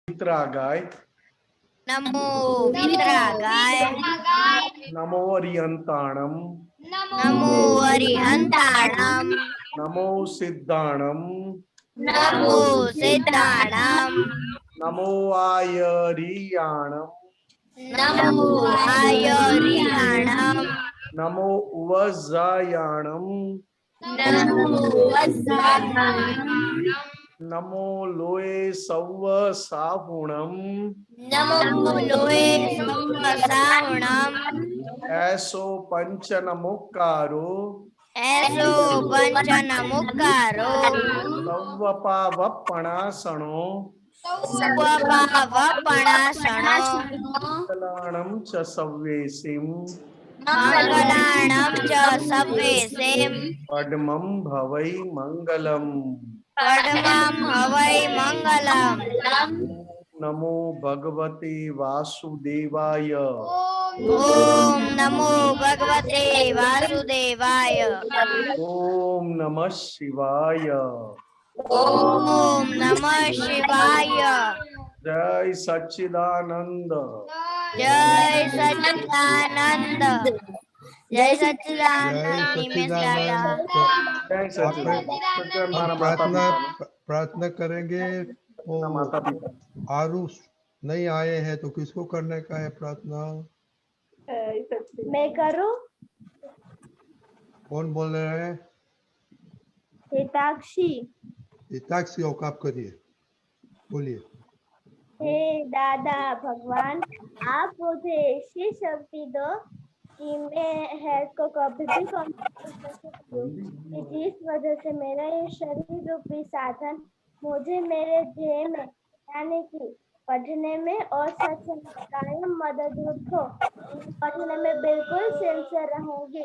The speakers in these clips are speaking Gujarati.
वितरागाय नमो वितरागाय नमो अरिहंताणम नमो अरिहंताणम नमो सिद्धाणम नमो सिद्धाणम नमो आयरियाणम नमो आयरियाणम नमो उवज्जायाणम नमो वज्रायाणम नमो लोए सव्व साहुणम नमो लोए सवसाहुणम ऐसो पंचनमुक्कारो ऐसो पंचनमुक्कारो सव्वपावपणासणो स्वपावपणासनो कलाणं च सव्येसिं मंगलाणं च सव्येसें पद्मं भवै मङ्गलम् पद्मं हवै मंगलम्। नमो भगवते वासुदेवाय ओम नमो भगवते वासुदेवाय ओम नमः शिवाय ओम नमः शिवाय जय सच्चिदानंद जय सच्चिदानंद जय सच्चिदानंद निमेश दादा जय सच्चिदानंद हम प्रार्थना करेंगे। माता पिता आरु नहीं आए हैं तो किसको करने का है प्रार्थना? मैं करूं? कौन बोल रहे हैं? हिताक्षी। हिताक्षी हो, आप करिए, बोलिए। हे दादा भगवान, आप मुझे ऐसी शक्ति दो कि मैं हेल्थ को कभी भी कम कर सकूं, कि जिस वजह से मेरा ये शरीर रूपी साधन मुझे मेरे ध्येय में यानी कि पढ़ने में और सच में कायम मददरूप हो। पढ़ने में बिल्कुल सिंसियर रहूंगी,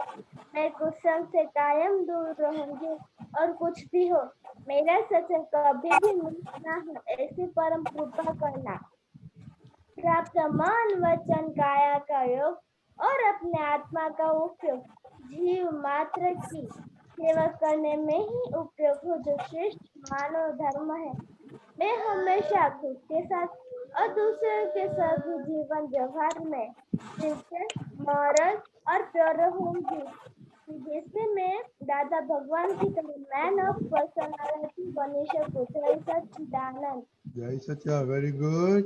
मैं कुसंग से कायम दूर रहूंगी और कुछ भी हो मेरा सत्संग कभी भी मिस ना हो, ऐसी परम कृपा करना। प्राप्त मन वचन काया का योग और अपने आत्मा का उपयोग जीव मात्र की सेवा करने में ही उपयोग हो, जो श्रेष्ठ मानव धर्म है। मैं हमेशा खुद के साथ और दूसरों के साथ भी जीवन व्यवहार में सिंसियर, मॉरल और प्योर रहूंगी, जिससे मैं दादा भगवान की तरह मैन ऑफ पर्सनालिटी बनी सकूं। जय सच्चिदानंद। जय सच्चा, वेरी गुड।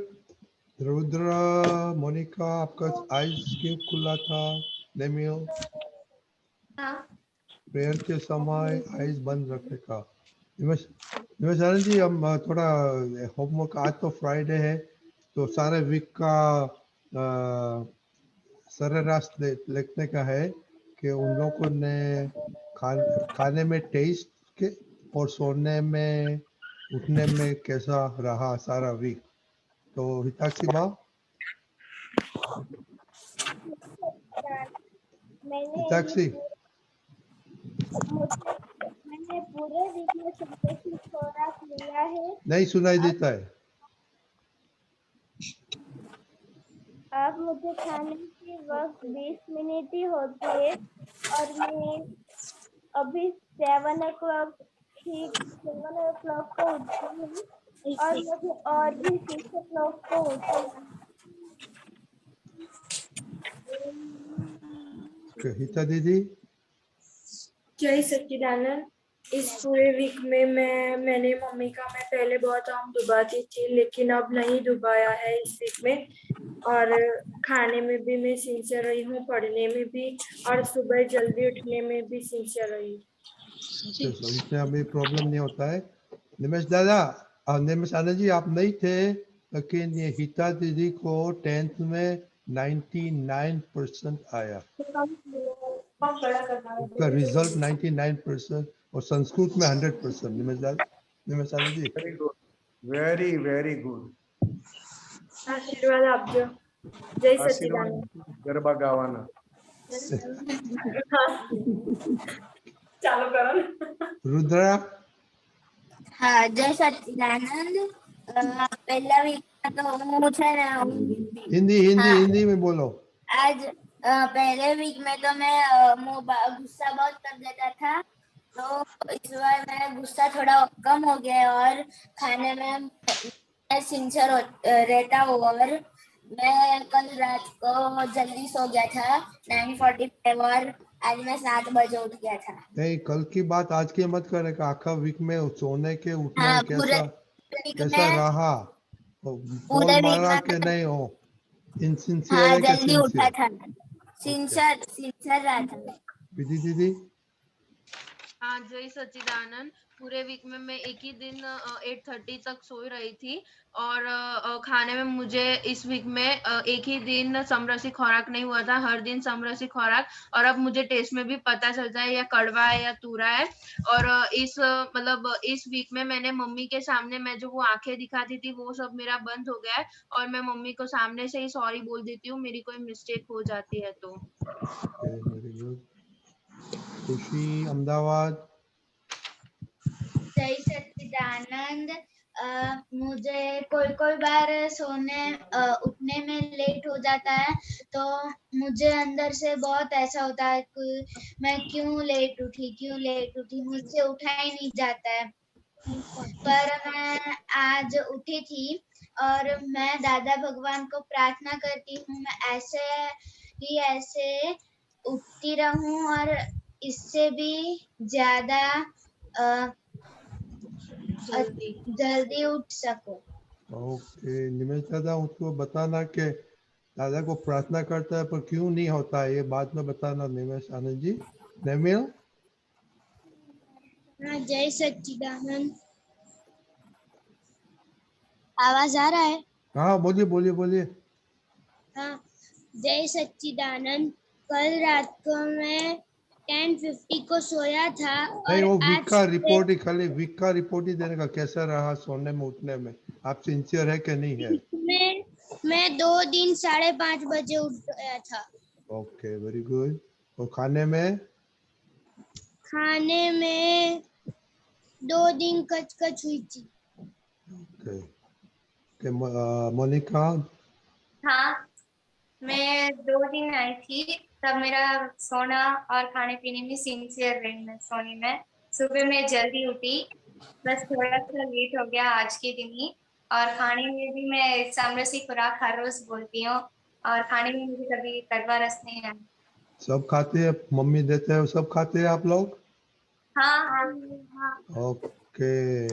रुद्र, मोनिका, आपका आइज क्यों खुला था? नेमियो, प्रेयर के समय आइज बंद रखने का। निमेश जी, हम थोड़ा होमवर्क, आज तो फ्राइडे है तो सारे वीक का सरेराश लिखने का है कि उन लोगों ने खाने में टेस्ट के और सोने में उठने में कैसा रहा सारा वीक। तो हिताक्षी माँ, हिताक्षी, मैंने पूरे वीक में संतोषी खुराक लिया है। नहीं सुनाई देता है। अब मुझे खाने की वक्त 20 मिनट ही होती है और मैं अभी 7 o'clock को उठती हूँ और मुझे और भी 6 o'clock को उठना है। हिता दीदी, जय सच्चिदानंद। इस पूरे वीक में मैंने मम्मी का मैं पहले बहुत आम डुबाती थी, लेकिन अब नहीं डुबाया है इस वीक में। और खाने में भी मैं सिंसियर रही हूँ, पढ़ने में भी, और सुबह जल्दी उठने में भी सिंसियर रही हूँ। उसमें अभी प्रॉब्लम नहीं होता है। निमेश दादा, निमेश आनंद जी, आप नहीं थे, लेकिन ये हिता दीदी को 10th में 99% आया। उसका रिजल्ट 99% और संस्कृत में 100%। Nimesh Anand ji, very good, very very good. आशीर्वाद आप जो। जय सच्चिदानंद। गरबा गावाना चालू करो। रुद्रा, हाँ जय सच्चिदानंद। पहला वीक तो मुझे हिंदी में बोलो। आज पहले वीक में तो मैं गुस्सा बहुत कर देता था, तो इस बार मेरा गुस्सा थोड़ा कम हो गया और खाने में मैं सिंसियर रहता हूँ और मैं कल रात को जल्दी सो गया था 9:45 और आज मैं 7 बजे उठ गया था। नहीं, कल की बात आज की मत करने का, आखा वीक में सोने के उठने हाँ, कैसा वीक कैसा में रहा, पूरे कॉल वीक मारा में के नहीं हो, इनसिंसियर हाँ है कि जल्दी उठा सिंसियर? था, सिंसियर रहा था मैं। विधि दीदी? हाँ, जय सच्चिदानंद। पूरे वीक में मैं एक ही दिन 8:30 तक सोई रही थी और खाने में मुझे इस वीक में एक ही दिन समरसी खुराक नहीं हुआ था, हर दिन समरसी खुराक। और अब मुझे टेस्ट में भी पता चलता है या कड़वा है या तूरा है। और मतलब इस वीक में मैंने मम्मी के सामने मैं जो वो आंखें दिखाती थी वो सब मेरा बंद हो गया है और मैं मम्मी को सामने से ही सॉरी बोल देती हूँ मेरी कोई मिस्टेक हो जाती है तो। Very good. खुशी अहमदाबाद? जय सच्चिदानंद। मुझे कोई बार उठने में लेट हो जाता है तो मुझे अंदर से बहुत ऐसा होता है कि मैं क्यों लेट उठी, मुझसे उठा ही नहीं जाता है। पर मैं आज उठी थी और मैं दादा भगवान को प्रार्थना करती हूँ मैं ऐसे उठती रहूं और इससे भी ज्यादा जल्दी उठ सको। ओके, निमेश दादा उसको बताना कि दादा को प्रार्थना करता है पर क्यों नहीं होता है, ये बाद में बताना निमेश आनंद जी। नेमिल? हाँ, जय सच्चिदानंद। आवाज आ रहा है? हाँ, बोलिए बोलिए बोलिए। हाँ, जय सच्चिदानंद। कल रात को मैं 10:50 को सोया था नहीं, और वो आज वीक का सुबह रिपोर्ट ही, खाली वीक का रिपोर्ट ही देने का, कैसा रहा सोने में उठने में, आप सिंसियर है कि नहीं है? मैं 2 दिन 5:30 बजे उठ गया था। Okay, very good. और खाने में? खाने में 2 दिन कचकच हुई थी। ओके, मोनिका? हाँ, मैं 2 दिन आई थी तब मेरा सोना और खाने पीने में सिंसियर रही मैं सोने में। सुबह मैं जल्दी उठी, बस थोड़ा सा लेट हो गया आज के दिन ही। और खाने में भी मैं समरसी खुराक हर रोज बोलती हूँ और खाने में मुझे कभी कड़वा रस नहीं आया। सब खाते हैं, मम्मी देते हैं सब खाते हैं आप लोग? हाँ हाँ। ओके।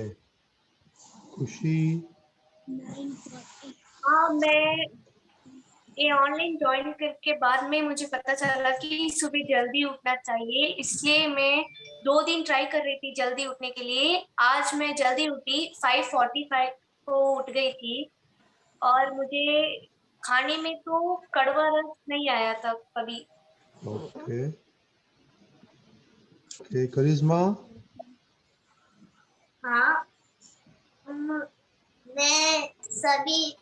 खुशी? हाँ, मैं ये ऑनलाइन ज्वाइन करके बाद में मुझे पता चला कि सुबह जल्दी उठना चाहिए, इसलिए मैं 2 दिन ट्राई कर रही थी जल्दी उठने के लिए। आज मैं जल्दी उठी, 5:45 को उठ गई थी और मुझे खाने में तो कड़वा रस नहीं आया था कभी। Okay okay. करिश्मा? हाँ, मैं सभी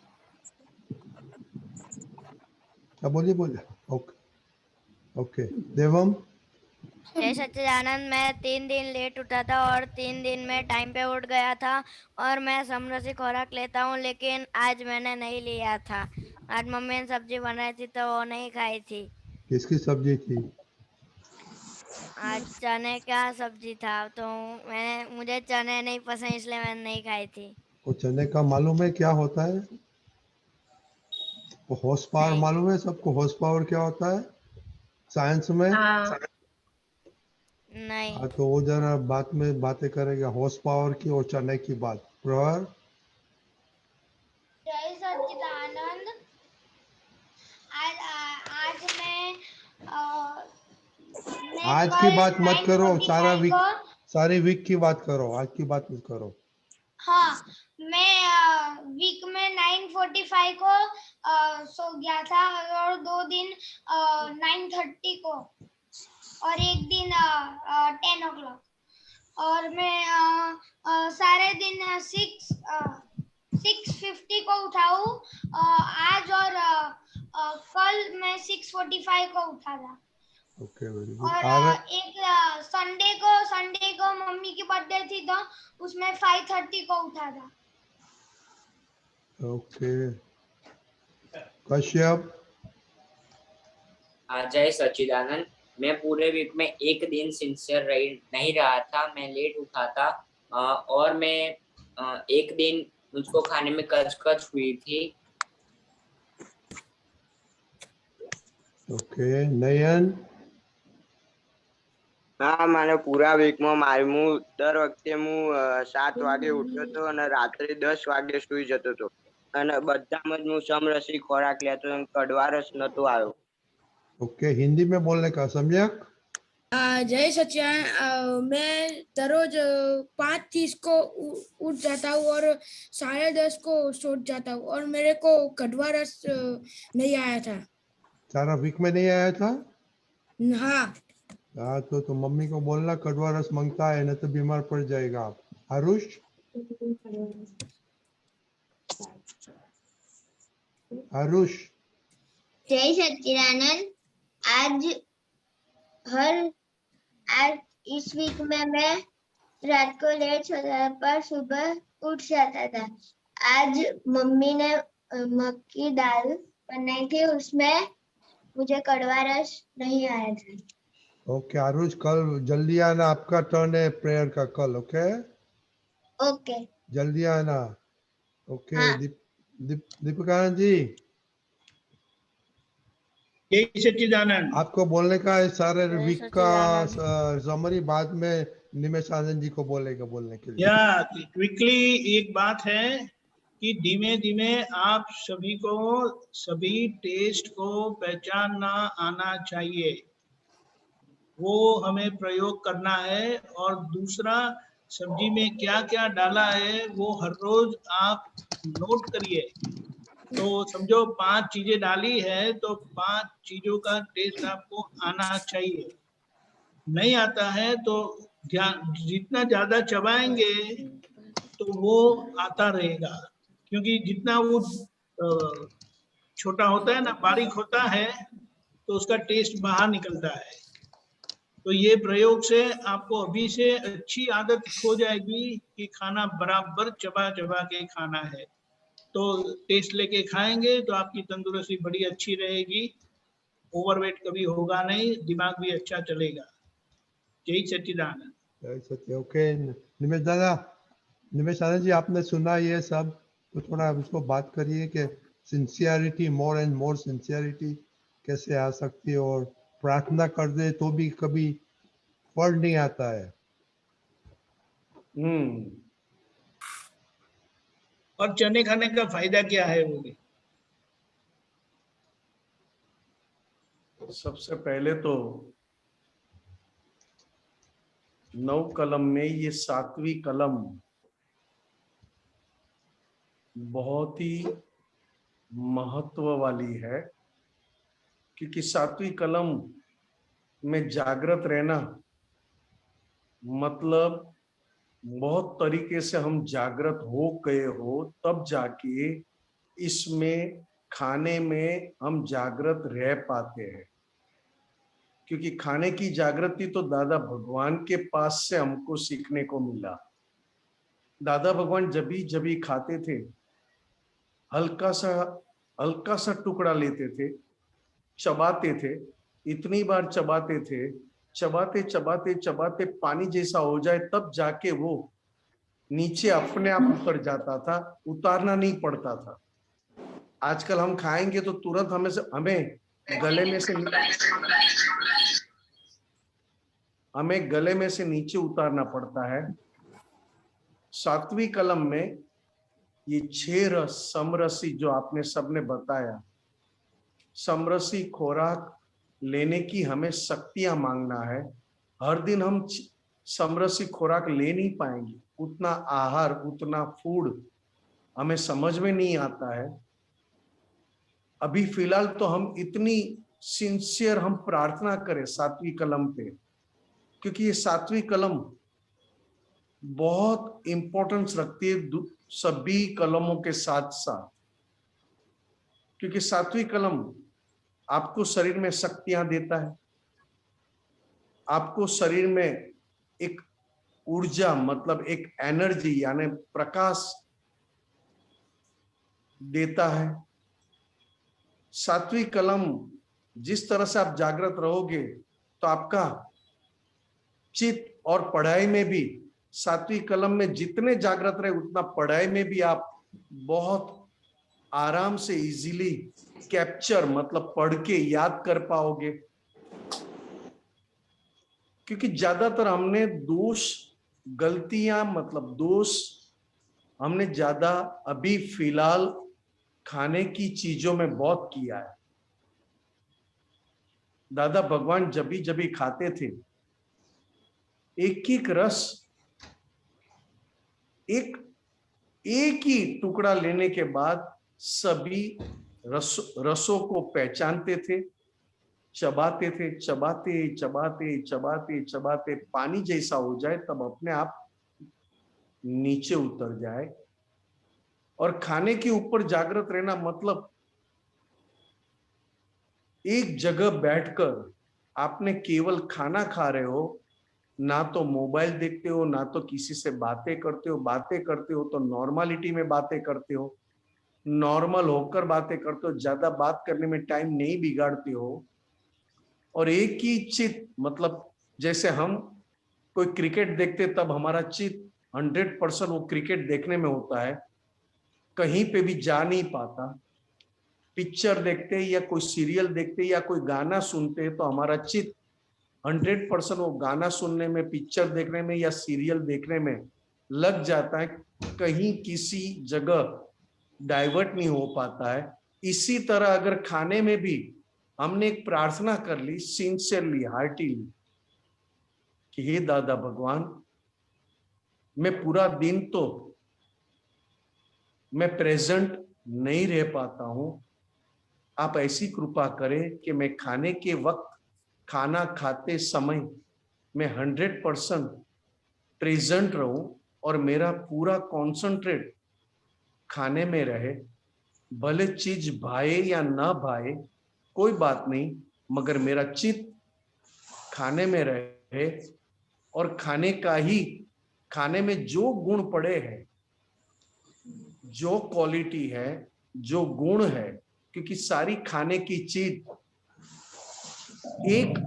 बोलिए बोलिए। Okay okay. देवम? जय सच्चिदानंद। मैं 3 दिन लेट उठा था और 3 दिन में टाइम पे उठ गया था और मैं समरसी खुराक लेता हूँ लेकिन आज मैंने नहीं लिया था। आज मम्मी ने सब्जी बनाई थी तो वो नहीं खाई थी। किसकी सब्जी थी? आज चने का सब्जी था तो मुझे चने नहीं पसंद इसलिए मैंने नहीं खाई थी। वो चने का मालूम है क्या होता है? वो हॉर्स पावर नहीं। मालूम है सबको? हॉर्स पावर क्या होता है साइंस में? हाँ, नहीं। हाँ, तो वो जरा बात में बातें करेगा हॉर्स पावर की और चने की बात। प्रहर? जय सच्चिदानंद। आज मैं आज कल की बात मत करो, 9:45 वीक, को सारी वीक की बात करो, आज की बात मत करो। हाँ, मैं वीक में 9:45 को सो गया था और 2 दिन 9:30 को और एक दिन 10 o'clock और मैं सारे दिन 6:50 को उठा हूँ। आज और कल मैं 6:45 को उठा था। Okay, very good. और एक संडे को मम्मी की बर्थडे थी तो उसमें 5:30 को उठा था। ओके। कश्यप? जय सच्चिदानंद। मैं पूरे वीक में एक दिन सिंसियर नहीं रहा था, मैं लेट उठा था और मैं एक दिन मुझको खाने में कचकच हुई थी। ओके नयन હા મને પૂરા વીકમાં હું દર વખતે હું 7 વાગે ઉઠ્યો હતો અને રાત્રે 10 વાગે સૂઈ જતો હતો અને બધામાં જ હું સમરસી ખોરાક લેતો હતો, કડવા રસ નતો આવ્યો. ओके हिंदी में बोलने का समझा? जय सच्चिदानंद, मैं दररोज 5:30 को उठ जाता हूँ और 10:30 को सो जाता हूँ और मेरे को कड़वा रस नहीं आया था। सारा वीक में नहीं आया था? हाँ हाँ तो मम्मी को बोलना कड़वा रस मांगता है, नहीं तो बीमार पड़ जाएगा आप। आरुष आरुष जय सच्चिदानंद। आज इस वीक में मैं रात को लेट सोता पर सुबह उठ जाता था। आज मम्मी ने मक्की दाल बनाई थी, उसमें मुझे कड़वा रस नहीं आया था। ओके आरुष कल जल्दी आना, आपका टर्न है प्रेयर का कल। ओके ओके जल्दी आना। ओके हाँ। दीपिकानंद जी जय सच्चिदानंद। आपको बोलने का है सारे जय वीक का सच्चिदानंद। समरी बाद में निमेश आनंद जी को बोलेगा बोलने के लिए। या क्विकली एक बात है कि धीमे धीमे आप सभी को सभी टेस्ट को पहचानना आना चाहिए, वो हमें प्रयोग करना है। और दूसरा, सब्जी में क्या क्या डाला है वो हर रोज आप नोट करिए। तो समझो 5 चीजें डाली है तो 5 चीजों का टेस्ट आपको आना चाहिए। नहीं आता है तो जितना ज्यादा चबाएंगे तो वो आता रहेगा, क्योंकि जितना वो छोटा होता है ना, बारीक होता है, तो उसका टेस्ट बाहर निकलता है। तो ये प्रयोग से आपको अभी से अच्छी आदत हो जाएगी कि खाना बराबर चबा चबा के खाना है। तो टेस्ट लेके खाएंगे तो आपकी तंदुरुस्ती बड़ी अच्छी रहेगी, ओवरवेट कभी होगा नहीं, दिमाग भी अच्छा चलेगा। जय सच्चिदानंद। जय सच्चिदानंद। ओके निमेश आनंद जी आपने सुना ये सब, तो थोड़ा उसको बात करिए कि sincerity, more and more sincerity कैसे आ सकती है, और प्रार्थना कर दे तो भी कभी फल नहीं आता है। और चने खाने का फायदा क्या है वो भी? सबसे पहले तो 9 कलम में ये 7वीं कलम बहुत ही महत्व वाली है, क्योंकि 7वीं कलम में जागृत रहना मतलब बहुत तरीके से हम जागृत हो गए हो, तब जाके इसमें खाने में हम जागृत रह पाते हैं। क्योंकि खाने की जागृति तो दादा भगवान के पास से हमको सीखने को मिला। दादा भगवान जब भी खाते थे, हल्का सा टुकड़ा लेते थे, चबाते थे, इतनी बार चबाते थे, चबाते चबाते चबाते पानी जैसा हो जाए तब जाके वो नीचे अपने आप उतर जाता था, उतारना नहीं पड़ता था। आजकल हम खाएंगे तो तुरंत हमें गले में से नीचे उतारना पड़ता है। 7वीं कलम में ये 6 रस समरसी जो आपने सबने बताया, समरसी खोराक लेने की हमें शक्तियां मांगना है। हर दिन हम समरसी खोराक ले नहीं पाएंगे, उतना आहार, उतना फूड हमें समझ में नहीं आता है। अभी फिलहाल तो हम इतनी सिंसियर हम प्रार्थना करें 7वीं कलम पे, क्योंकि ये 7वीं कलम बहुत इंपॉर्टेंस रखती है सभी कलमों के साथ साथ। क्योंकि 7वीं कलम आपको शरीर में शक्तियां देता है, आपको शरीर में एक ऊर्जा मतलब एक एनर्जी यानी प्रकाश देता है। 7वीं कलम जिस तरह से आप जागृत रहोगे तो आपका चित्त और पढ़ाई में भी 7वीं कलम में जितने जागृत रहे उतना पढ़ाई में भी आप बहुत आराम से इजीली कैप्चर मतलब पढ़ के याद कर पाओगे, क्योंकि ज्यादातर हमने गलतियां मतलब दोष हमने ज्यादा अभी फिलहाल खाने की चीजों में बहुत किया है। दादा भगवान जब भी खाते थे, एक एक रस, एक ही टुकड़ा लेने के बाद सभी रसों को पहचानते थे, चबाते थे, चबाते चबाते चबाते चबाते पानी जैसा हो जाए तब अपने आप नीचे उतर जाए। और खाने के ऊपर जागृत रहना मतलब एक जगह बैठकर आपने केवल खाना खा रहे हो, ना तो मोबाइल देखते हो, ना तो किसी से बातें करते हो। बातें करते हो तो नॉर्मलिटी में बातें करते हो, नॉर्मल होकर बातें करते हो, ज्यादा बात करने में टाइम नहीं बिगाड़ते हो। और एक ही चित मतलब जैसे हम कोई क्रिकेट देखते तब हमारा चित 100% वो क्रिकेट देखने में होता है, कहीं पे भी जा नहीं पाता। पिक्चर देखते या कोई सीरियल देखते या कोई गाना सुनते तो हमारा चित 100% वो गाना सुनने में, पिक्चर देखने में या सीरियल देखने में लग जाता है, कहीं किसी जगह डाइवर्ट नहीं हो पाता है। इसी तरह अगर खाने में भी हमने एक प्रार्थना कर ली सिंसियरली, हार्टीली, कि हे दादा भगवान, मैं पूरा दिन तो मैं प्रेजेंट नहीं रह पाता हूं, आप ऐसी कृपा करें कि मैं खाने के वक्त, खाना खाते समय मैं 100% प्रेजेंट रहूं और मेरा पूरा कॉन्सेंट्रेट खाने में रहे। भले चीज भाए या ना भाए कोई बात नहीं, मगर मेरा चित्त खाने में रहे और खाने में जो गुण पड़े हैं, जो क्वालिटी है, जो गुण है, क्योंकि सारी खाने की चीज एक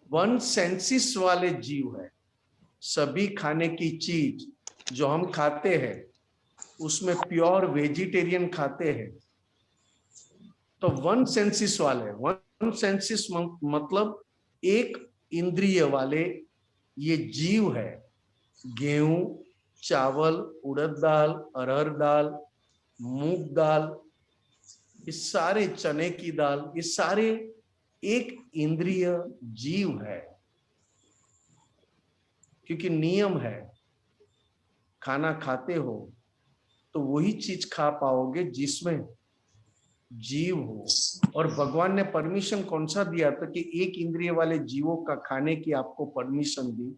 वन सेंसिस वाले जीव है। सभी खाने की चीज जो हम खाते हैं उसमें प्योर वेजिटेरियन खाते हैं तो वन सेंसिस वाले, वन सेंसिस मतलब एक इंद्रिय वाले ये जीव है। गेहूं, चावल, उड़द दाल, अरहर दाल, मूंग दाल, ये सारे चने की दाल, ये सारे एक इंद्रिय जीव है। क्योंकि नियम है, खाना खाते हो तो वही चीज खा पाओगे जिसमें जीव हो। और भगवान ने परमिशन कौन सा दिया था कि एक इंद्रिय वाले जीवों का खाने की आपको परमिशन दी?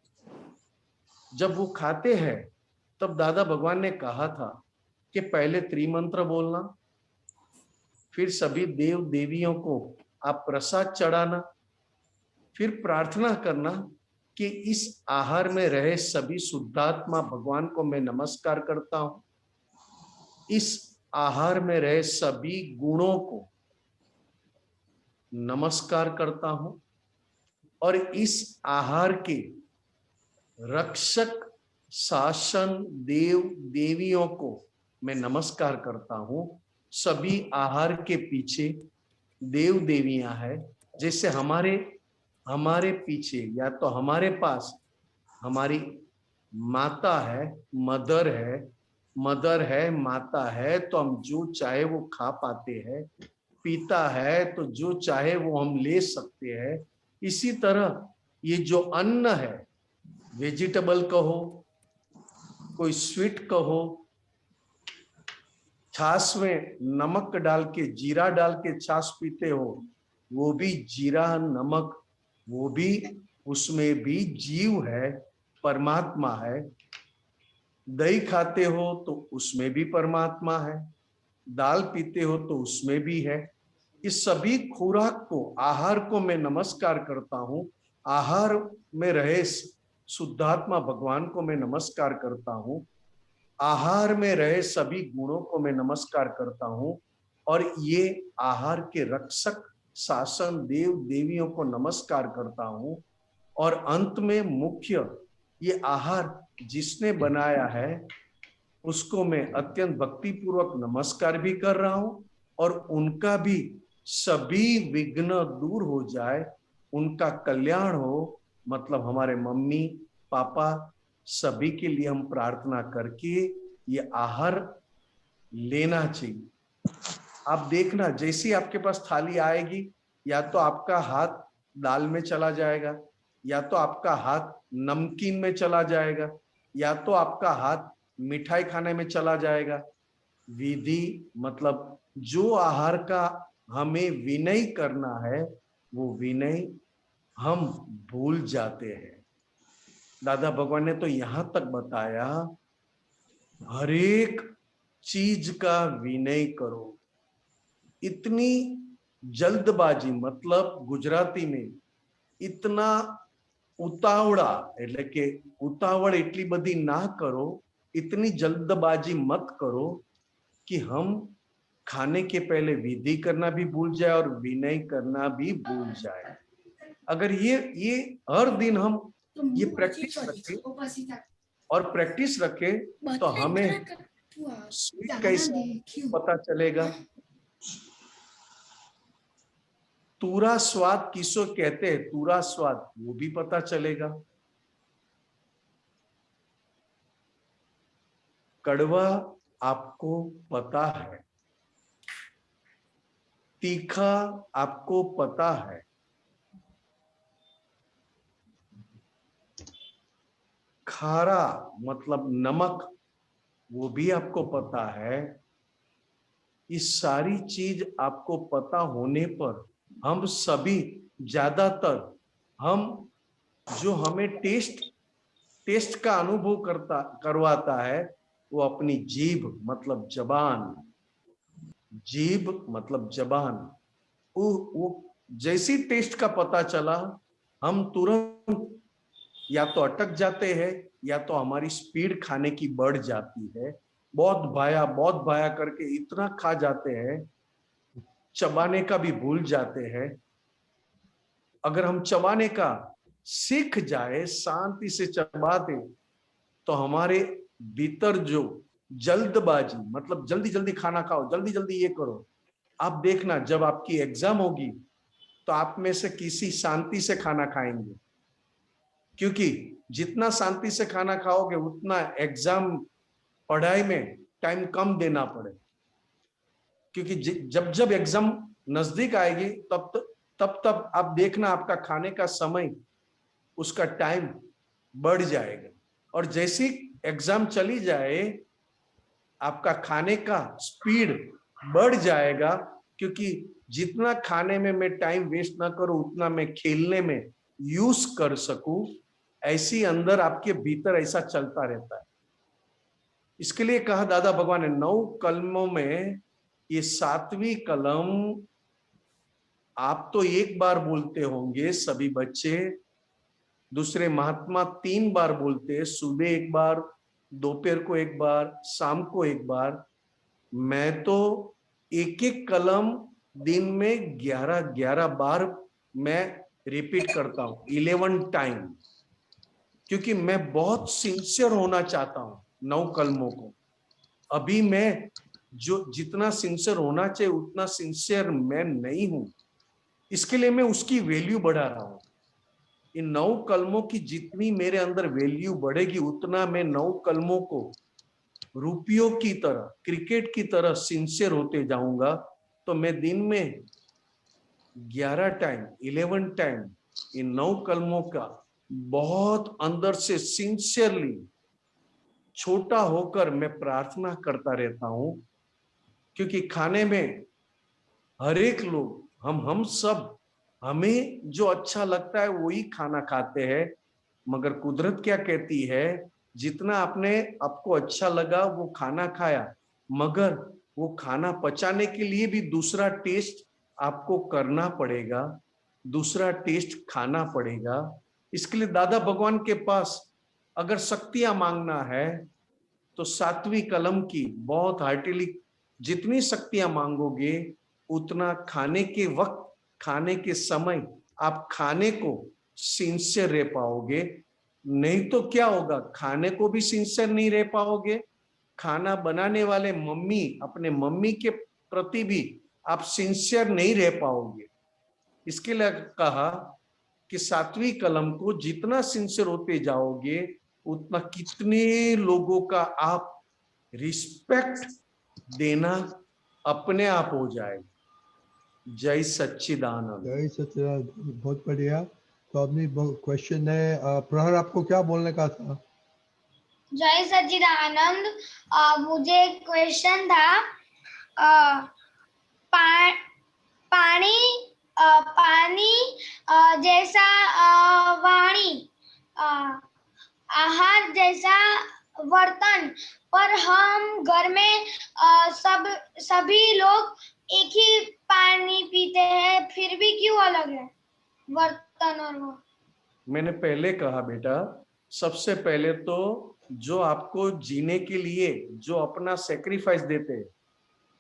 जब वो खाते हैं तब दादा भगवान ने कहा था कि पहले त्रिमंत्र बोलना, फिर सभी देव देवियों को आप प्रसाद चढ़ाना, फिर प्रार्थना करना कि इस आहार में रहे सभी शुद्धात्मा भगवान को मैं नमस्कार करता हूं, इस आहार में रहे सभी गुणों को नमस्कार करता हूं और इस आहार के रक्षक शासन देव देवियों को मैं नमस्कार करता हूं। सभी आहार के पीछे देव देवियां हैं। जैसे हमारे पीछे या तो हमारे पास हमारी माता है, मदर है, माता है, तो हम जो चाहे वो खा पाते हैं। पिता है तो जो चाहे वो हम ले सकते हैं। इसी तरह ये जो अन्न है, वेजिटेबल कहो, कोई स्वीट कहो, छाछ में नमक डाल के, जीरा डाल के छाछ पीते हो, वो भी जीरा नमक, वो भी उसमें भी जीव है, परमात्मा है। दही खाते हो तो उसमें भी परमात्मा है, दाल पीते हो तो उसमें भी है। इस सभी खुराक को, आहार को मैं नमस्कार करता हूं। आहार में रहे शुद्धात्मा भगवान को मैं नमस्कार करता हूं। आहार में रहे सभी गुणों को मैं नमस्कार करता हूं और ये आहार के रक्षक शासन देव देवियों को नमस्कार करता हूं। और अंत में मुख्य ये आहार जिसने बनाया है उसको मैं अत्यंत भक्ति पूर्वक नमस्कार भी कर रहा हूं और उनका भी सभी विघ्न दूर हो जाए, उनका कल्याण हो, मतलब हमारे मम्मी पापा सभी के लिए हम प्रार्थना करके ये आहार लेना चाहिए। आप देखना, जैसी आपके पास थाली आएगी, या तो आपका हाथ दाल में चला जाएगा, या तो आपका हाथ नमकीन में चला जाएगा, या तो आपका हाथ मिठाई खाने में चला जाएगा। विधि मतलब जो आहार का हमें विनय करना है, वो विनय हम भूल जाते हैं। दादा भगवान ने तो यहां तक बताया, हर एक चीज का विनय करो। इतनी जल्दबाजी, मतलब गुजराती में इतना उतावड़ा, એટલે કે ઉતાવળ એટલી બધી ના करो, इतनी जल्दबाजी मत करो कि हम खाने के पहले विधि करना भी भूल जाए और विनय करना भी भूल जाए। अगर ये हर दिन हम ये प्रैक्टिस रखें और प्रैक्टिस रखें, तो हमें स्वीट कैसे पता चलेगा, तूरा स्वाद किसको कहते हैं, तूरा स्वाद वो भी पता चलेगा। कड़वा आपको पता है, तीखा आपको पता है, खारा मतलब नमक वो भी आपको पता है। ये सारी चीज आपको पता होने पर हम सभी, ज्यादातर हम जो हमें टेस्ट का अनुभव करवाता है, वो अपनी जीभ मतलब जबान, जीभ मतलब जबान। वो जैसी टेस्ट का पता चला, हम तुरंत या तो अटक जाते हैं, या तो हमारी स्पीड खाने की बढ़ जाती है। बहुत भाया करके इतना खा जाते हैं, चबाने का भी भूल जाते हैं। अगर हम चबाने का सीख जाए, शांति से चबा दे, तो हमारे भीतर जो जल्दबाजी, मतलब जल्दी जल्दी खाना खाओ, जल्दी जल्दी ये करो, आप देखना जब आपकी एग्जाम होगी तो आप में से किसी शांति से खाना खाएंगे, क्योंकि जितना शांति से खाना खाओगे उतना एग्जाम पढ़ाई में टाइम कम देना पड़े, क्योंकि जब जब एग्जाम नजदीक आएगी तब आप देखना आपका खाने का समय, उसका टाइम बढ़ जाएगा। और जैसी एग्जाम चली जाए, आपका खाने का स्पीड बढ़ जाएगा, क्योंकि जितना खाने में मैं टाइम वेस्ट ना करूं, उतना मैं खेलने में यूज कर सकूं। ऐसी अंदर आपके भीतर ऐसा चलता रहता है। इसके लिए कहा दादा भगवान ने 9 कलमों में ये 7वीं कलम आप तो एक बार बोलते होंगे सभी बच्चे, दूसरे महात्मा 3 बार बोलते, सुबह एक बार, दोपहर को एक बार, शाम को एक बार। मैं तो एक एक कलम दिन में 11 बार मैं रिपीट करता हूं, 11 टाइम, क्योंकि मैं बहुत सिंसियर होना चाहता हूं 9 कलमों को। अभी मैं जो जितना सिंसियर होना चाहिए उतना सिंसियर मैं नहीं हूं, इसके लिए मैं उसकी वैल्यू बढ़ा रहा हूं। इन 9 कलमों की जितनी मेरे अंदर वैल्यू बढ़ेगी, उतना मैं 9 कलमों को रुपयों की तरह, क्रिकेट की तरह सिंसियर होते जाऊंगा। तो मैं दिन में 11 टाइम, 11 टाइम इन 9 कलमों का बहुत अंदर से सिंसियरली, छोटा होकर मैं प्रार्थना करता रहता हूं। क्योंकि खाने में हर एक लोग, हम सब, हमें जो अच्छा लगता है वही खाना खाते हैं, मगर कुदरत क्या कहती है, जितना आपको अच्छा लगा वो खाना खाया, मगर वो खाना पचाने के लिए भी दूसरा टेस्ट आपको करना पड़ेगा, दूसरा टेस्ट खाना पड़ेगा। इसके लिए दादा भगवान के पास अगर शक्तियां मांगना है तो 7वीं कलम की बहुत हार्टिली जितनी शक्तियां मांगोगे, उतना खाने के वक्त, खाने के समय आप खाने को सिंसियर रह पाओगे। नहीं तो क्या होगा, खाने को भी सिंसियर नहीं रह पाओगे खाना बनाने वाले मम्मी, अपने मम्मी के प्रति भी आप सिंसियर नहीं रह पाओगे। इसके लिए कहा कि 7वीं कलम को जितना सिंसियर होते जाओगे उतना कितने लोगों का आप रिस्पेक्ट देना अपने आप हो जाएगा। जय सच्चिदानंद। जय सच्चिदानंद, बहुत बढ़िया। तो अपनी क्वेश्चन है, प्रहर आपको क्या बोलने का था? जय सच्चिदानंद। मुझे एक क्वेश्चन था। पानी पानी जैसा वाणी, आहार जैसा बर्तन, पर हम घर में सभी लोग एक ही पानी पीते हैं, फिर भी क्यों अलग है बर्तन और वो? मैंने पहले कहा बेटा, सबसे पहले तो जो आपको जीने के लिए जो अपना सेक्रीफाइस देते हैं,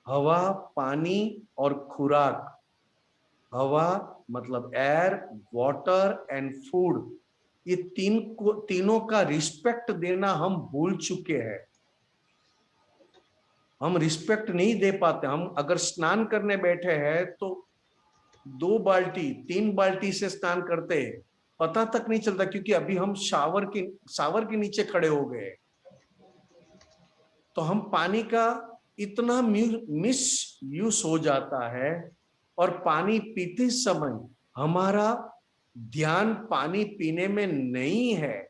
हवा, पानी और खुराक। हवा मतलब एयर, वाटर एंड फूड, ये तीनों का रिस्पेक्ट देना हम भूल चुके हैं। हम रिस्पेक्ट नहीं दे पाते। हम अगर स्नान करने बैठे हैं तो 2 बाल्टी 3 बाल्टी से स्नान करते हैं, पता तक नहीं चलता, क्योंकि अभी हम शावर के नीचे खड़े हो गए। तो हम पानी का इतना मिस यूज हो जाता है, और पानी पीते समय हमारा ध्यान पानी पीने में नहीं है।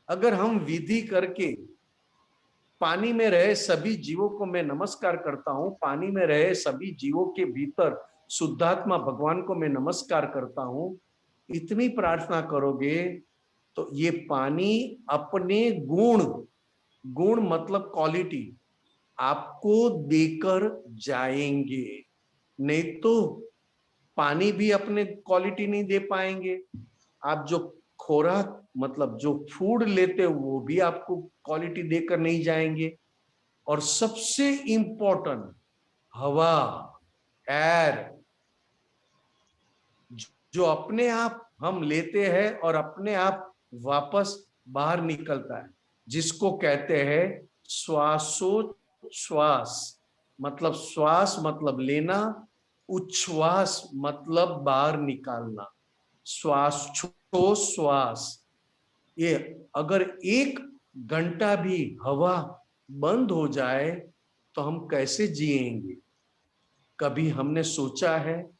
अगर हम विधि करके पानी में रहे सभी जीवों को मैं नमस्कार करता हूं, पानी में रहे सभी जीवों के भीतर शुद्धात्मा भगवान को मैं नमस्कार करता हूं, इतनी प्रार्थना करोगे तो ये पानी अपने गुण मतलब क्वालिटी आपको देकर जाएंगे। नहीं तो पानी भी अपने क्वालिटी नहीं दे पाएंगे। आप जो खुराक मतलब जो फूड लेते हो वो भी आपको क्वालिटी देकर नहीं जाएंगे। और सबसे इंपॉर्टेंट हवा, एयर, जो अपने आप हम लेते हैं और अपने आप वापस बाहर निकलता है, जिसको कहते हैं श्वासोच्छ्वास। मतलब श्वास मतलब लेना, उच्छ्वास मतलब बाहर निकालना। श्वास। ये अगर 1 घंटा भी हवा बंद हो जाए तो हम कैसे जिएंगे? कभी हमने सोचा है?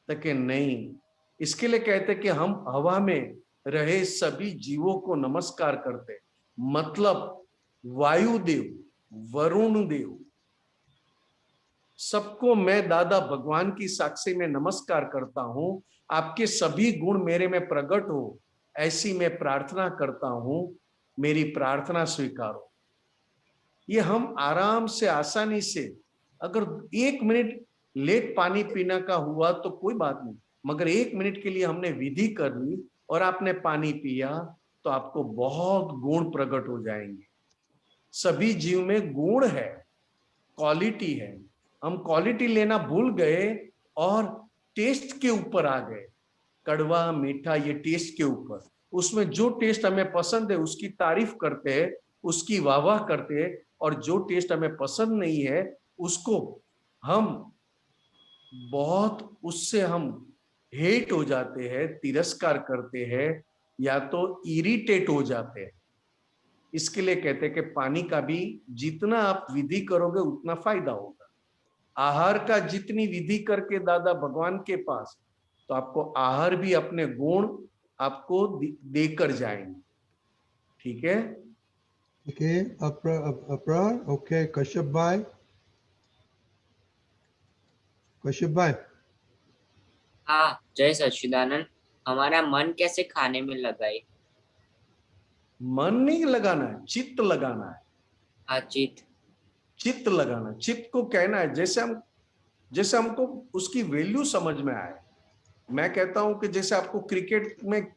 कि नहीं। इसके लिए कहते कि हम हवा में रहे सभी जीवों को नमस्कार करते, मतलब वायुदेव, वरुण देव, सबको मैं दादा भगवान की साक्षी में नमस्कार करता हूं। आपके सभी गुण मेरे में प्रकट हो, ऐसी मैं प्रार्थना करता हूं। मेरी प्रार्थना स्वीकारो। ये हम आराम से आसानी से, अगर 1 मिनट लेट पानी पीना का हुआ तो कोई बात नहीं, मगर 1 मिनट के लिए हमने विधि कर ली और आपने पानी पिया तो आपको बहुत गुण प्रकट हो जाएंगे। सभी जीव में गुण है, क्वालिटी है। हम क्वालिटी लेना भूल गए और टेस्ट के ऊपर आ गए। कड़वा मीठा ये टेस्ट के ऊपर, उसमें जो टेस्ट हमें पसंद है उसकी तारीफ करते हैं, उसकी वाह करते हैं, और जो टेस्ट हमें पसंद नहीं है उसको हम बहुत, उससे हम हेट हो जाते हैं, तिरस्कार करते हैं, या तो इरिटेट हो जाते हैं। इसके लिए कहते हैं कि पानी का भी जितना आप विधि करोगे उतना फायदा होगा। आहार का जितनी विधि करके दादा भगवान के पास, तो आपको आहार भी अपने गुण आपको देकर जाएंगे। ठीक है? ठीक है। अप्रहर, ओके। कश्यप भाई। हाँ, जय सच्चिदानंद। हमारा मन कैसे खाने में लगाए? मन नहीं लगाना है, चित्त लगाना है। हाँ, चित्त लगाना, चित्त को कहना है, जैसे हमको उसकी वैल्यू समझ में आए। मैं कहता हूं कि जैसे आपको क्रिकेट में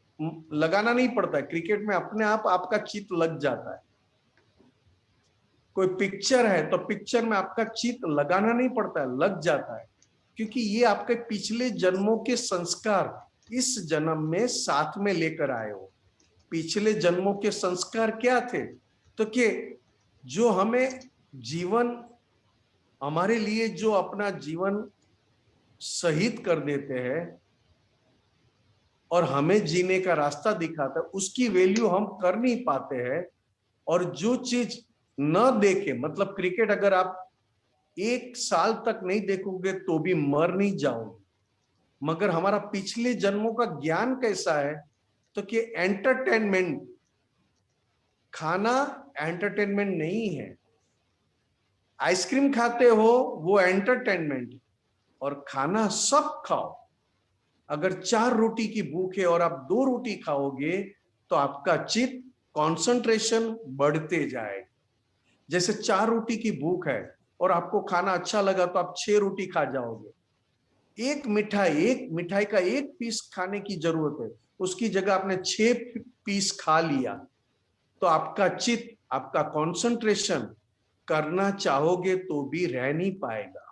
लगाना नहीं पड़ता है, क्रिकेट में अपने आप आपका चित्त लग जाता है। कोई पिक्चर है तो पिक्चर में आपका चित्त लगाना नहीं पड़ता है, लग जाता है, क्योंकि ये आपके पिछले जन्मों के संस्कार इस जन्म में साथ में लेकर आए हो। पिछले जन्मों के संस्कार क्या थे? तो कि जो हमें जीवन, हमारे लिए जो अपना जीवन शहीद कर देते हैं और हमें जीने का रास्ता दिखाता है, उसकी वैल्यू हम कर नहीं पाते हैं। और जो चीज न देखे, मतलब क्रिकेट अगर आप 1 साल तक नहीं देखोगे तो भी मर नहीं जाओगे, मगर हमारा पिछले जन्मों का ज्ञान कैसा है, तो कि एंटरटेनमेंट, खाना एंटरटेनमेंट नहीं है। आइसक्रीम खाते हो वो एंटरटेनमेंट, और खाना सब खाओ। अगर 4 रोटी की भूख है और आप 2 रोटी खाओगे तो आपका चित्त, कंसंट्रेशन बढ़ते जाएगा। जैसे 4 रोटी की भूख है और आपको खाना अच्छा लगा तो आप 6 रोटी खा जाओगे। एक मिठाई का 1 पीस खाने की जरूरत है, उसकी जगह आपने 6 पीस खा लिया, तो आपका चित्त, आपका कंसंट्रेशन करना चाहोगे तो भी रह नहीं पाएगा।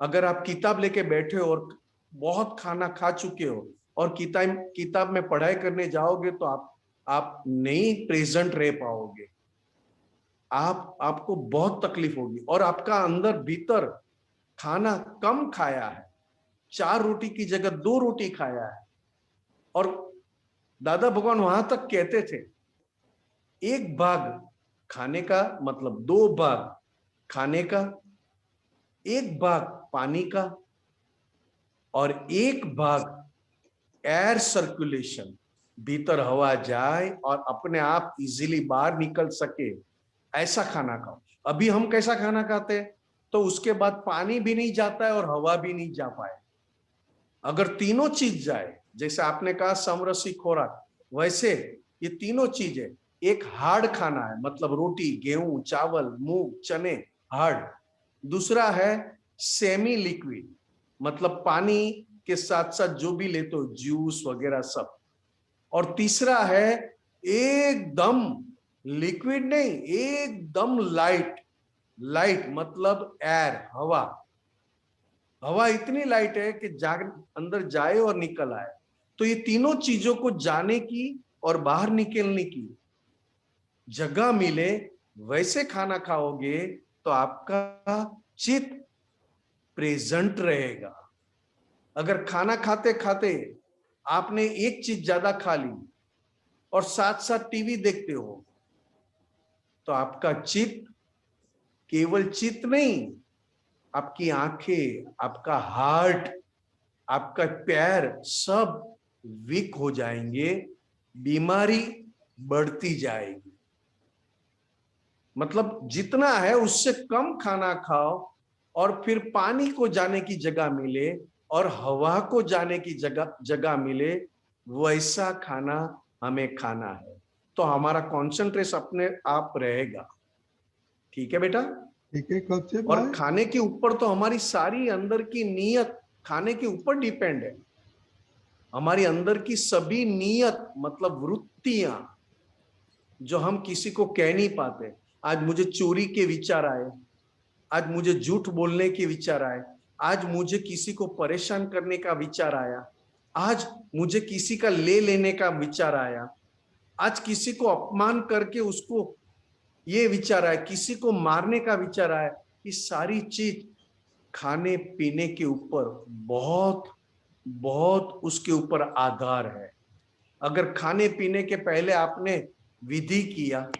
अगर आप किताब लेके बैठे हो और बहुत खाना खा चुके हो और किताब में पढ़ाई करने जाओगे तो आप नहीं प्रेजेंट रह पाओगे। आपको बहुत तकलीफ होगी। और आपका अंदर भीतर खाना कम खाया है, 4 रोटी की जगह 2 रोटी खाया है। और दादा भगवान वहां तक कहते थे, 1 भाग खाने का मतलब 2 भाग खाने का, 1 भाग पानी का, और 1 भाग एयर सर्कुलेशन, भीतर हवा जाए और अपने आप इजीली बाहर निकल सके, ऐसा खाना खाओ। अभी हम कैसा खाना खाते हैं, तो उसके बाद पानी भी नहीं जाता है और हवा भी नहीं जा पाए। अगर तीनों चीज जाए, जैसे आपने कहा समरसी खोराक, वैसे ये तीनों चीजें, एक हार्ड खाना है मतलब रोटी, गेहूं, चावल, मूंग, चने, हार्ड। दूसरा है सेमी लिक्विड, मतलब पानी के साथ साथ जो भी लेते हो, जूस वगैरह सब। और तीसरा है एकदम लिक्विड नहीं, एकदम लाइट मतलब एयर, हवा इतनी लाइट है कि अंदर जाए और निकल आए। तो ये तीनों चीजों को जाने की और बाहर निकलने की जगह मिले, वैसे खाना खाओगे तो आपका चित्त प्रेजेंट रहेगा। अगर खाना खाते खाते आपने एक चीज ज्यादा खा ली और साथ साथ टीवी देखते हो, तो आपका चित्त, केवल चित्त नहीं, आपकी आंखें, आपका हार्ट, आपका पैर सब वीक हो जाएंगे, बीमारी बढ़ती जाएगी। मतलब जितना है उससे कम खाना खाओ, और फिर पानी को जाने की जगह मिले और हवा को जाने की जगह मिले, वैसा खाना हमें खाना है, तो हमारा कॉन्सेंट्रेशन अपने आप रहेगा। ठीक है बेटा? ठीक है, कब से और खाने के ऊपर तो हमारी सारी अंदर की नीयत खाने के ऊपर डिपेंड है। हमारी अंदर की सभी नीयत मतलब वृत्तियां जो हम किसी को कह नहीं पाते, आज मुझे चोरी के विचार आए, आज मुझे झूठ बोलने के विचार आए, आज मुझे किसी को परेशान करने का विचार आया, आज मुझे किसी का ले लेने का विचार आया, आज किसी को अपमान करके उसको ये विचार आया, किसी को मारने का विचार आया। ये सारी चीज खाने पीने के ऊपर बहुत बहुत उसके ऊपर आधार है। अगर खाने पीने के पहले आपने विधि किया,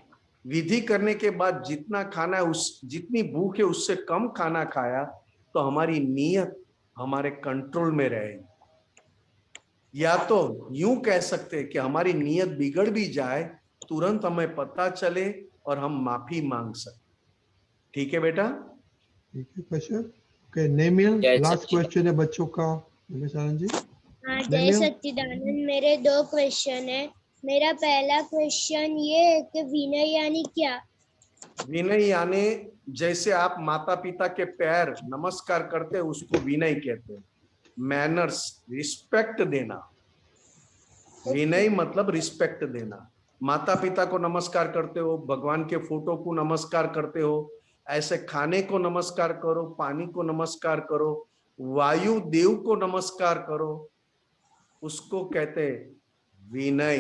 विधि करने के बाद जितना खाना है, जितनी भूख है उससे कम खाना खाया, तो हमारी नीयत हमारे कंट्रोल में रहेगी। या तो यूं कह सकते हैं कि हमारी नीयत बिगड़ भी जाए, तुरंत हमें पता चले और हम माफी मांग सकते। ठीक है बेटा? ठीक है कश्यप। ओके, नेमिल, लास्ट क्वेश्चन है बच्चों का। आनंद जी। हाँ, जय सच्चिदानंद। मेरे 2 क्वेश्चन है। मेरा पहला क्वेश्चन ये है कि विनय यानी क्या? विनय यानी जैसे आप माता पिता के पैर नमस्कार करते हैं, उसको विनय कहते हैं। मैनर्स, रिस्पेक्ट देना। विनय मतलब रिस्पेक्ट देना। माता पिता को नमस्कार करते हो, भगवान के फोटो को नमस्कार करते हो, ऐसे खाने को नमस्कार करो, पानी को नमस्कार करो, वायु देव को नमस्कार करो, उसको कहते हैं विनय।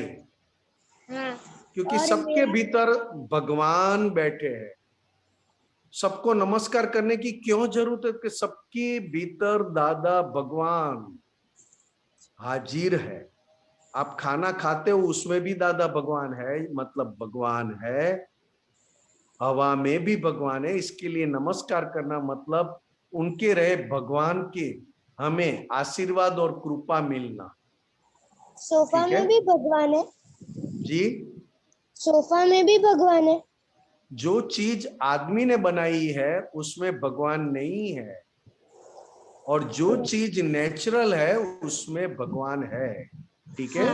क्योंकि सबके भीतर भगवान बैठे हैं, सबको नमस्कार करने की क्यों जरूरत है? कि सबके भीतर दादा भगवान हाजिर है। आप खाना खाते हो उसमें भी दादा भगवान है, मतलब भगवान है। हवा में भी भगवान है, इसके लिए नमस्कार करना मतलब उनके रहे भगवान के हमें आशीर्वाद और कृपा मिलना। सोफा ठीक है? में भी भगवान है। जी, सोफा में भी भगवान है। जो चीज आदमी ने बनाई है उसमें भगवान नहीं है, और जो चीज नेचुरल है उसमें भगवान है। ठीक है?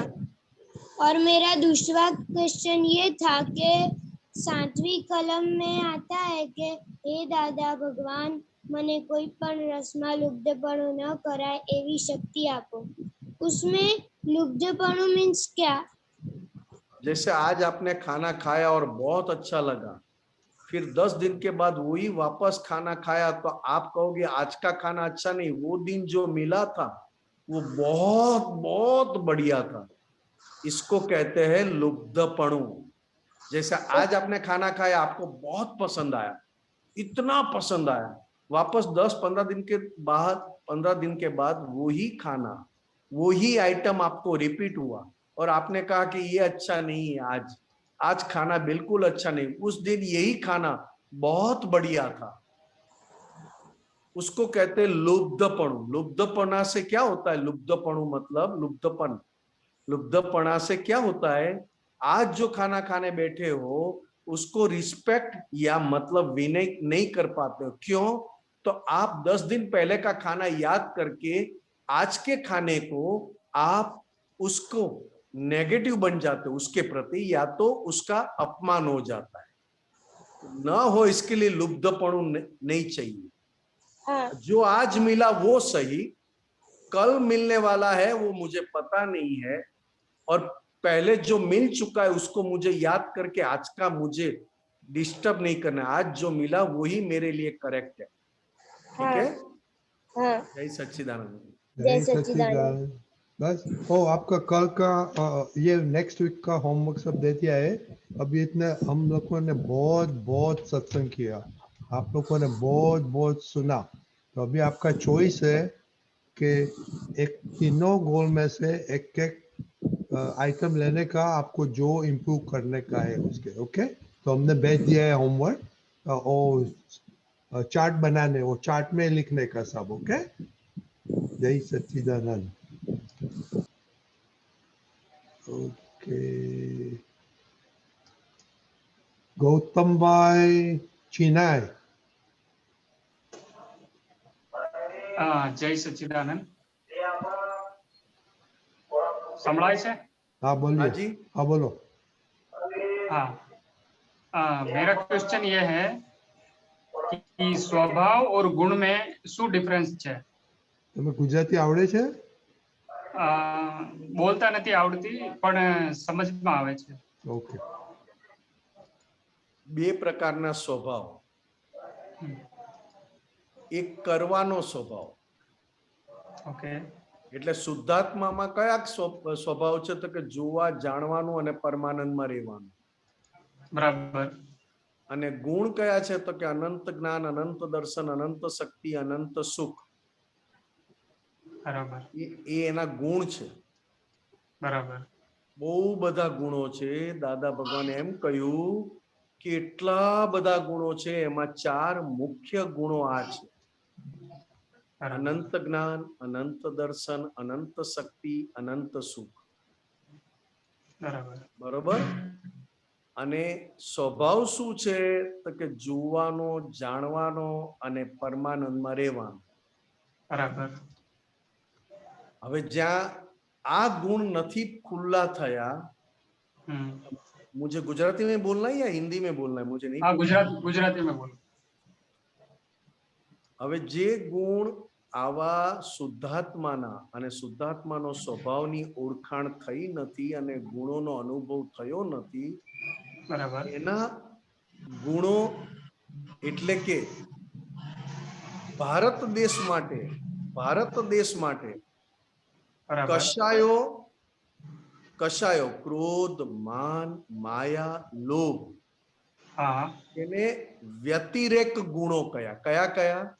और मेरा दूसरा क्वेश्चन ये था कि 7वीं कलम में आता है कि हे दादा भगवान મને કોઈ પણ રસમાં લુપ્તપણું ન કરાય એવી શક્તિ આપો। उसमें लुप्तपणुं मीन्स क्या? जैसे आज आपने खाना खाया और बहुत अच्छा लगा, फिर 10 दिन के बाद वही वापस खाना खाया तो आप कहोगे आज का खाना अच्छा नहीं, वो दिन जो मिला था वो बहुत बहुत बढ़िया था। इसको कहते हैं लुब्धपणु। जैसे आज आपने खाना खाया, आपको बहुत पसंद आया, इतना पसंद आया, वापस 10-15 दिन के बाद 15 दिन के बाद वही खाना, वही आइटम आपको रिपीट हुआ और आपने कहा कि ये अच्छा नहीं है, आज खाना बिल्कुल अच्छा नहीं। उस दिन यही खाना बहुत बढ़िया था। उसको कहते हैं लुब्धपणु। लुब्धपना से क्या होता है? लुब्धपणु मतलब लुब्धपन। लुब्धपना से क्या होता है? आज जो खाना खाने बैठे हो उसको रिस्पेक्ट या मतलब विनय नहीं कर पाते हो। क्यों? तो आप 10 दिन पहले का खाना याद करके आज के खाने को आप उसको नेगेटिव बन जाते हो उसके प्रति, या तो उसका अपमान हो जाता है। ना हो इसके लिए लुब्धपणु नहीं चाहिए। जो आज मिला वो सही, कल मिलने वाला है वो मुझे पता नहीं है, और पहले जो मिल चुका है उसको मुझे याद करके आज का मुझे डिस्टर्ब नहीं करना। आज जो मिला वही मेरे लिए करेक्ट है। ठीक है? जय सच्चिदानंद। जय सच्चिदानंद। बस ओ आपका कल का ये नेक्स्ट वीक का होमवर्क सब दे दिया है। अभी इतने हम लोगों ने बहुत बहुत सत्संग किया, आप लोगों ने बहुत बहुत सुना, तो अभी आपका चॉइस है कि एक तीनों गोल में से एक एक आइटम लेने का, आपको जो इम्प्रूव करने का है उसके। ओके, तो हमने भेज दिया है होमवर्क और चार्ट बनाने, वो चार्ट में लिखने का सब। ओके, जय सच्चिदानंद। ओके, गौतम भाई चिनाई। जय सच्चिदानंद। संभळाय છે? हाँ बोलिए। हाँ जी, हाँ बोलो। हाँ, मेरा क्वेश्चन ये है कि स्वभाव और गुण में શું ડિફરન્સ છે? તમે ગુજરાતી આવડે છે? બોલતા નથી આવડતી પણ સમજમાં આવે છે। ઓકે, બે પ્રકારના સ્વભાવ, એક કરવાનો સ્વભાવ। ઓકે, એટલે શુદ્ધાત્મામાં કયા સ્વભાવ છે? તો કે જોવા, જાણવાનું અને પરમાનંદમાં રહેવાનું। બરાબર। અને ગુણ કયા છે? તો કે અનંત જ્ઞાન, અનંત દર્શન, અનંત શક્તિ, અનંત સુખ। બરાબર, એ એના ગુણ છે। બરાબર, બહુ બધા ગુણો છે। દાદા ભગવાને એમ કહ્યું કે એટલા બધા ગુણો છે, એમાં 4 મુખ્ય ગુણો આ છે: અનંત જ્ઞાન, અનંત દર્શન, અનંત શક્તિ, અનંત સુખ। બરોબર? અને સ્વભાવ શું છે? તો કે જોવાનો, જાણવાનો અને પરમાનંદમાં રહેવાનો। બરાબર। હવે જ્યાં આ ગુણ નથી खुला થયા, मुझे गुजराती में बोलना है या हिंदी में बोलना है? मुझे नहीं। हाँ, गुजराती में बोलो। હવે જે ગુણ આવા શુદ્ધાત્માના અને શુદ્ધાત્માનો સ્વભાવની ઓળખાણ થઈ નથી અને ગુણોનો અનુભવ થયો નથી, બરાબર, એના ગુણો એટલે કે ભારત દેશ માટે કશાયો ક્રોધ, માન, માયા, લોભ हाँ એને વ્યતિરેક ગુણો કયા કયા કયા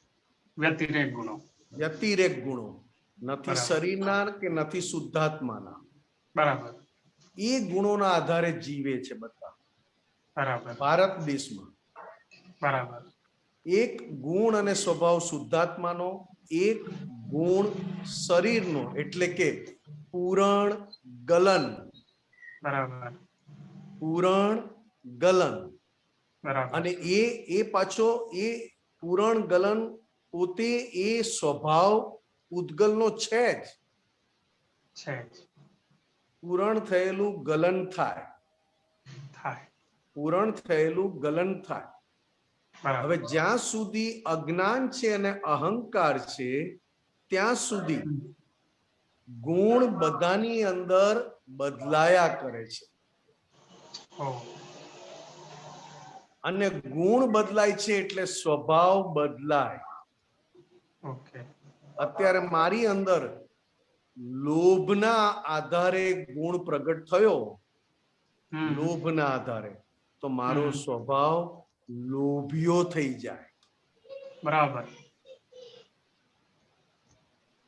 व्यतिरेक गुणों વ્યતિરેક ગુણો નથી બરાબર. શરીરના કે નથી શુદ્ધાત્માના बराबर એ ગુણોના આધારે જીવે છે બધા बराबर ભારત દેશમાં बराबर એક ગુણ અને સ્વભાવ શુદ્ધાત્માનો એક ગુણ શરીરનો એટલે કે પૂરણ ગલન बराबर પૂરણ ગલન बराबर અને એ પાછો એ પૂરણ ગલન પોતે એ સ્વભાવ ઉદ્ગલનો છે જ छे પૂરણ થયેલું ગલન થાય थाय પૂરણ થયેલું ગલન થાય बराबर હવે જ્યાં સુધી અજ્ઞાન છે અને અહંકાર છે ત્યાં સુધી ગુણ બધાની અંદર બદલાયા કરે છે ओ અને ગુણ બદલાય છે એટલે સ્વભાવ બદલાય ओके અત્યારે મારી અંદર લોભના આધારે ગુણ પ્રગટ થયો લોભના આધારે તો મારો સ્વભાવ લોભિયો થઈ જાય बराबर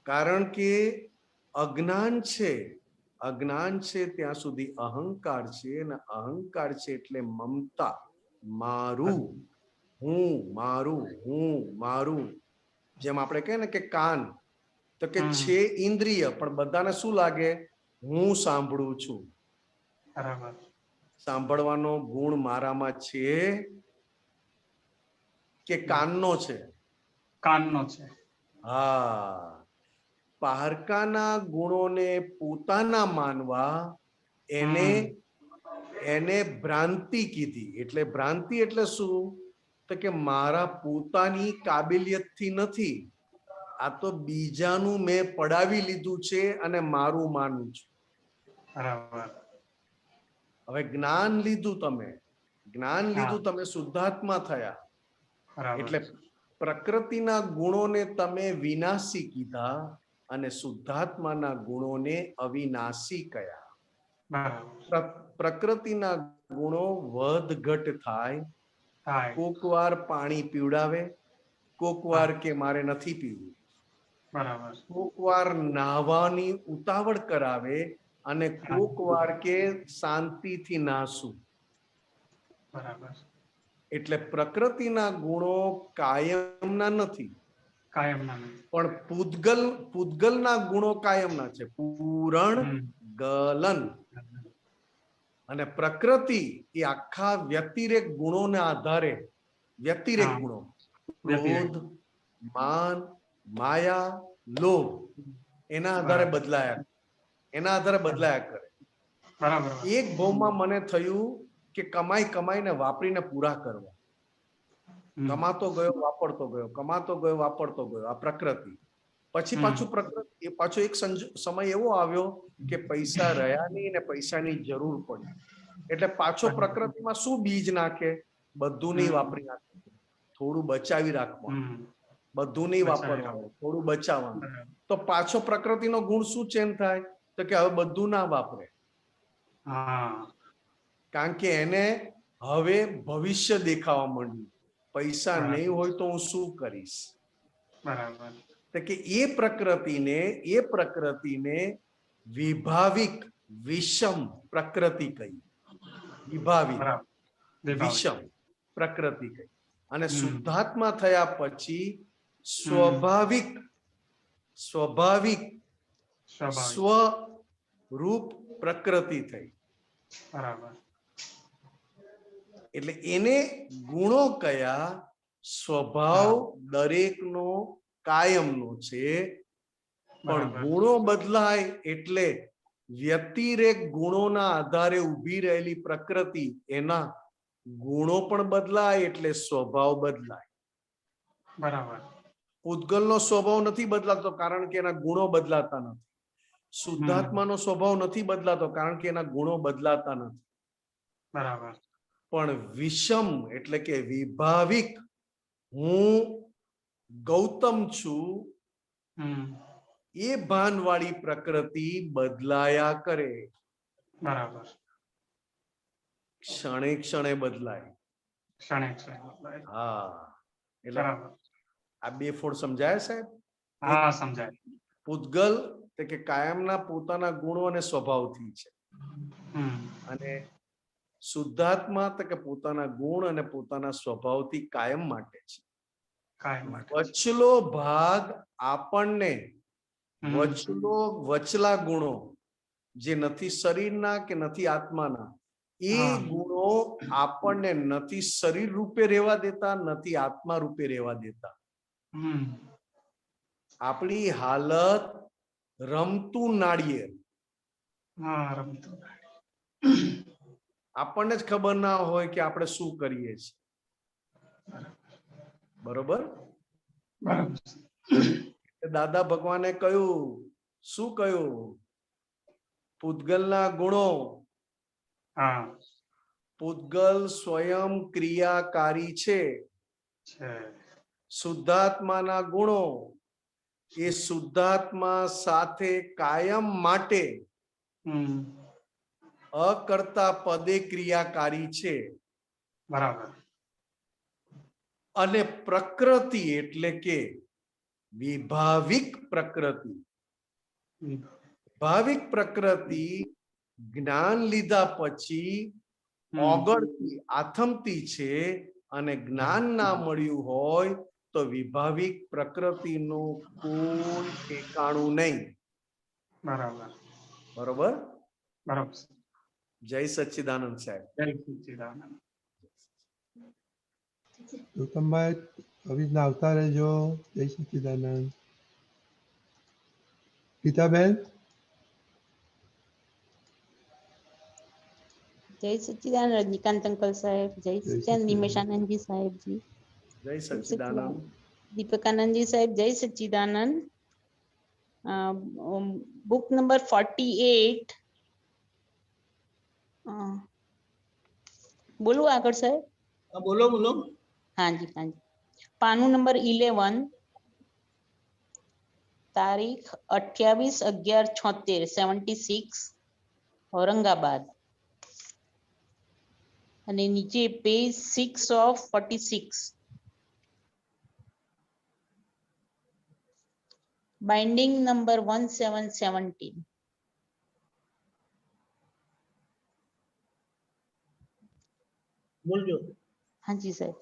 કારણ કે અજ્ઞાન છે ત્યાં સુધી અહંકાર છે અને અહંકાર છે એટલે મમતા મારું હું જેમ આપણે કહે ને કે કાન તો કે છે ઇન્દ્રિય પણ બધાને શું લાગે હું સાંભળું છું बराबर સાંભળવાનો ગુણ મારામાં છે કે કાનનો છે काननो छे હા પારકાના ગુણોને પોતાના માનવા એને ભ્રાંતિ કીધી એટલે ભ્રાંતિ એટલે શું તો કે મારા પોતાની કાબિલિયતથી નથી આ તો બીજાનું મેં પડાવી લીધું છે અને મારું માનું છું बराबर હવે જ્ઞાન લીધું તમે શુદ્ધાત્મા થયા बराबर એટલે પ્રકૃતિના ગુણોને તમે વિનાશી કીધા અને શુદ્ધાત્માના ગુણોને અવિનાશી કયા बराबर પ્રકૃતિના ગુણો વધ ઘટ થાય थाय કોક વાર પાણી પીવડાવે કોક વાર કે મારે નથી પીવું बराबर કોક વાર નાહવાની ઉતાવળ કરાવે અને કોક વાર કે શાંતિથી નાસું बराबर એટલે પ્રકૃતિના ગુણો કાયમના નથી कायमना नहीं પણ પૂતગલના ગુણો કાયમના છે પૂરણ ગલન અને પ્રકૃતિ એ આખા વ્યતિરેક ગુણોના આધારે વ્યતિરેક ગુણો ક્રોધ માન માયા લોભ એના આધારે બદલાયા કરે बराबर એક ભાવમાં મને થયું કે કમાઈને વાપરીને પૂરા કરવા કમાતો ગયો વાપરતો ગયો આ પ્રકૃતિ પછી પાછું એક સમય એવો આવ્યો કે પૈસા રહ્યા નહીં ને પૈસાની જરૂર પડી એટલે પાછો પ્રકૃતિમાં શું બીજ નાખે બધું નહીં વાપરી નાખે થોડું બચાવી રાખવાનું બધું નહીં વાપરવાનું થોડું બચાવવાનું તો પાછો પ્રકૃતિનો ગુણ શું ચેન્જ થાય તો કે હવે બધું ના વાપરે કારણ કે એને હવે ભવિષ્ય દેખાવા માંડ્યું પૈસા નહીં હોય તો હું શું કરીશ बराबर તો કે એ પ્રકૃતિને વિભાવિક વિષમ પ્રકૃતિ કહી વિભાવિક વિષમ પ્રકૃતિ કહી અને શુદ્ધાત્મા થયા પછી સ્વાભાવિક સ્વરૂપ પ્રકૃતિ થઈ बराबर એટલે એને ગુણો કયા સ્વભાવ દરેકનો કાયમનો છે પણ ગુણો બદલાય એટલે વ્યતિરેક ગુણોના આધારે ઊભી રહેલી પ્રકૃતિ એના ગુણો પણ બદલાય એટલે સ્વભાવ બદલાય बराबर પૂતગલનો સ્વભાવ નથી બદલાતો કારણ કે એના ગુણો બદલાતા નથી શુદ્ધાત્માનો સ્વભાવ નથી બદલાતો કારણ કે એના ગુણો બદલાતા નથી बराबर પણ વિષમ એટલે કે વિભાવિક હું ગૌતમ છું એ ભાનવાળી પ્રકૃતિ બદલાયા કરે बराबर ક્ષણે ક્ષણે બદલાય ક્ષણે ક્ષણે. હા, એટલે બરાબર. આ બે ફોડ સમજાય સાહેબ? હા સમજાય. પૂતગલ એટલે કે કાયમના પોતાના ગુણો અને સ્વભાવથી છે, અને શુદ્ધાત્મા એટલે કે પોતાના ગુણ અને પોતાના સ્વભાવથી કાયમ માટે છે. કાયમ માટે. વચલો ભાગ આપણને વચલા ગુણો જે નથી શરીરના કે નથી આત્માના, એ ગુણો આપણને નથી શરીર રૂપે રહેવા દેતા, નથી આત્મા રૂપે રહેવા દેતા. આપણી હાલત રમતું નાળિયેર. આપણને જ ખબર ના હોય કે આપણે શું કરીએ છીએ. બરોબર? દાદા ભગવાને કહ્યું, શું કહ્યું? પૂતગલના ગુણો. પૂતગલ સ્વયં ક્રિયાકારી છે. શુદ્ધાત્માના ગુણો એ શુદ્ધાત્મા સાથે કાયમ માટે અકર્તા પદે ક્રિયાકારી છે. બરાબર. અને પ્રકૃતિ એટલે કે વિભાવિક પ્રકૃતિ. ભાવિક પ્રકૃતિ જ્ઞાન લીધા પછી ઓગળતી આથમતી છે, અને જ્ઞાન ના મળ્યું હોય તો વિભાવિક પ્રકૃતિનું કોઈ ઠેકાણું નહીં. બરાબર. બરોબર? બરાબર. જય સચ્ચિદાનંદ સાહેબ. જય સચ્ચિદાનંદ. ગૌતમભાઈ આવી રીતના આવતા રહેજો. જય સચ્ચિદાનંદ. ગીતાબેન. જય સચ્ચિદાનંદ રજનીકાંત અંકલ સાહેબ. જય સચ્ચિદાનંદ નિમેશાનંદજી સાહેબજી. જય સચ્ચિદાનંદ. દીપકાનંદજી સાહેબ. જય સચ્ચિદાનંદ. Book number 48. બોલો આગળ સાહેબ. બોલો બોલો. હાજી હાજી. પાનું નંબર 11, તારીખ 28/11/76, 76, ઔરંગાબાદ. અને નીચે પેજ 6 of 46. Binding number 1717. બોલજો. હાજી સાહેબ.